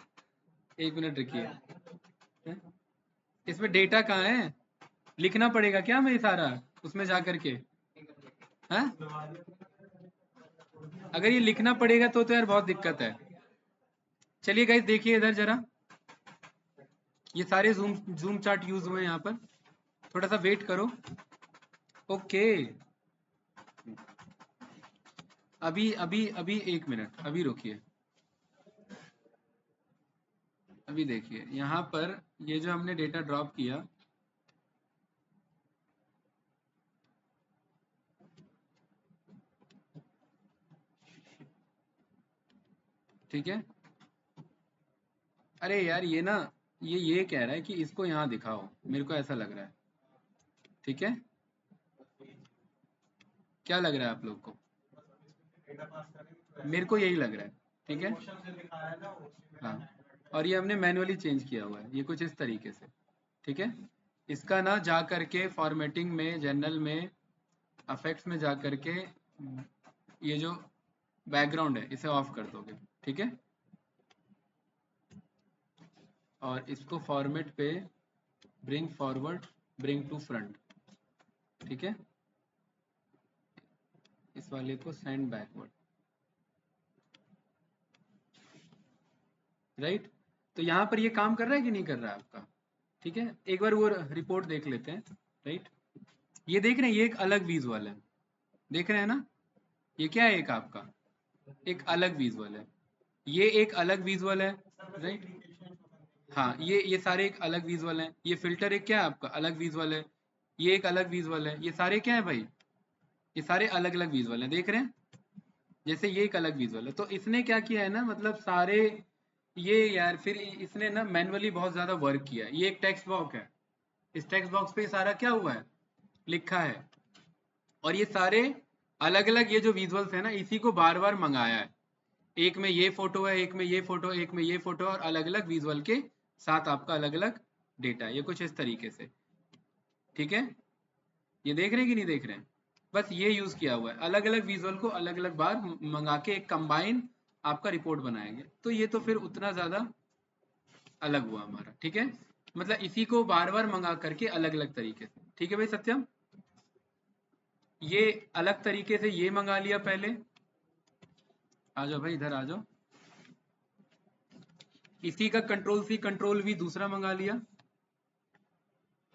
एक मिनट रुकिए। हैं? इसमें डेटा कहाँ है? लिखना पड़ेगा क्या हमें सारा उसमें जा करके? हैं? अगर ये लिखना पड़ेगा तो यार बहुत दिक्कत है। चलिए गाइस देखिए इधर जरा, ये सारे जूम चार्ट यूज हुए हैं यहाँ पर, थोड़ा सा वेट करो। ओके अभी अभी अभी 1 मिनट, अभी रुकिए। अभी देखिए यहाँ पर ये जो हमने डेटा ड्रॉप किया, ठीक है। अरे यार ये ना ये कह रहा है कि इसको यहाँ दिखाओ, मेरे को ऐसा लग रहा है, ठीक है। क्या लग रहा है आप लोग को? मेरे को यही लग रहा है, ठीक है। हाँ और ये हमने मैनुअली चेंज किया हुआ है, ये कुछ इस तरीके से, ठीक है। इसका ना जा करके फॉर्मेटिंग में, जनरल में, इफेक्ट्स में जा करके ये जो बैकग्राउंड है इसे ऑफ कर दोगे, ठीक है। और इसको फॉर्मेट पे bring forward, bring to front, ठीक है। इस वाले को सेंड बैकवर्ड, राइट। तो यहाँ पर ये काम कर रहा है कि नहीं कर रहा है आपका, ठीक है। एक बार वो रिपोर्ट देख लेते हैं, राइट। ये देख रहे हैं, ये एक अलग विजुअल है, देख रहे हैं ना। ये क्या है, एक आपका एक अलग विजुअल है, ये एक अलग विजुअल है, राइट। हाँ ये सारे एक अलग विजुअल हैं। ये फिल्टर एक क्या है आपका अलग विजुअल है, ये एक अलग विजुअल है। ये सारे क्या है भाई, ये सारे अलग अलग विजुअल हैं, देख रहे हैं। जैसे ये एक अलग विजुअल है, तो इसने क्या किया है ना, मतलब सारे ये यार फिर इसने ना मैनुअली बहुत ज्यादा वर्क किया है। ये एक टेक्स्ट बॉक्स है, इस टेक्स्ट बॉक्स पे सारा क्या हुआ है, लिखा है। और ये सारे अलग अलग ये जो विजुअल्स है ना, इसी को बार बार मंगाया है। एक में ये फोटो है, एक में ये फोटो, एक में ये फोटो, और अलग अलग विजुअल के साथ आपका अलग अलग डेटा है। ये कुछ इस तरीके से, ठीक है। ये देख रहे हैं कि नहीं देख रहे हैं, बस ये यूज किया हुआ है। अलग अलग विजुअल को अलग अलग बार मंगा के एक कंबाइन आपका रिपोर्ट बनाएंगे। तो ये तो फिर उतना ज्यादा अलग हुआ हमारा, ठीक है। मतलब इसी को बार बार मंगा करके अलग अलग तरीके से, ठीक है भाई सत्यम। ये अलग तरीके से ये मंगा लिया पहले, आ जाओ भाई इधर आ जाओ। इसी का कंट्रोल सी कंट्रोल वी दूसरा मंगा लिया।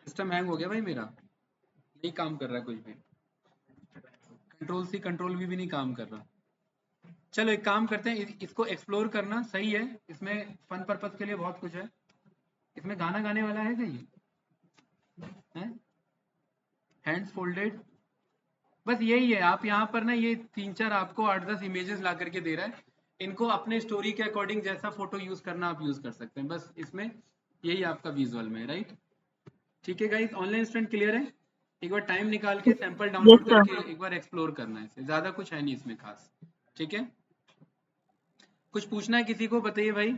सिस्टम हैंग हो गया भाई मेरा, नहीं काम कर रहा कुछ भी, कंट्रोल सी कंट्रोल वी भी नहीं काम कर रहा। चलो एक काम करते हैं, इसको एक्सप्लोर करना सही है, इसमें फन पर्पस के लिए बहुत कुछ है। इसमें गाना गाने वाला है क्या, हैंड्स फोल्डेड, बस यही है। आप यहाँ पर ना ये 3-4 आपको 8-10 इमेजेस ला करके दे रहा है, इनको अपने स्टोरी के अकॉर्डिंग जैसा फोटो यूज करना आप यूज कर सकते हैं। बस इसमें यही आपका विजुअल में, राइट। ठीक है गाइस, ऑनलाइन स्टूडेंट क्लियर है। एक बार टाइम निकाल के सैंपल डाउनलोड करके एक बार एक्सप्लोर करना है इसे, ज्यादा कुछ है नहीं इसमें खास, ठीक है। कुछ पूछना है किसी को, बताइए भाई।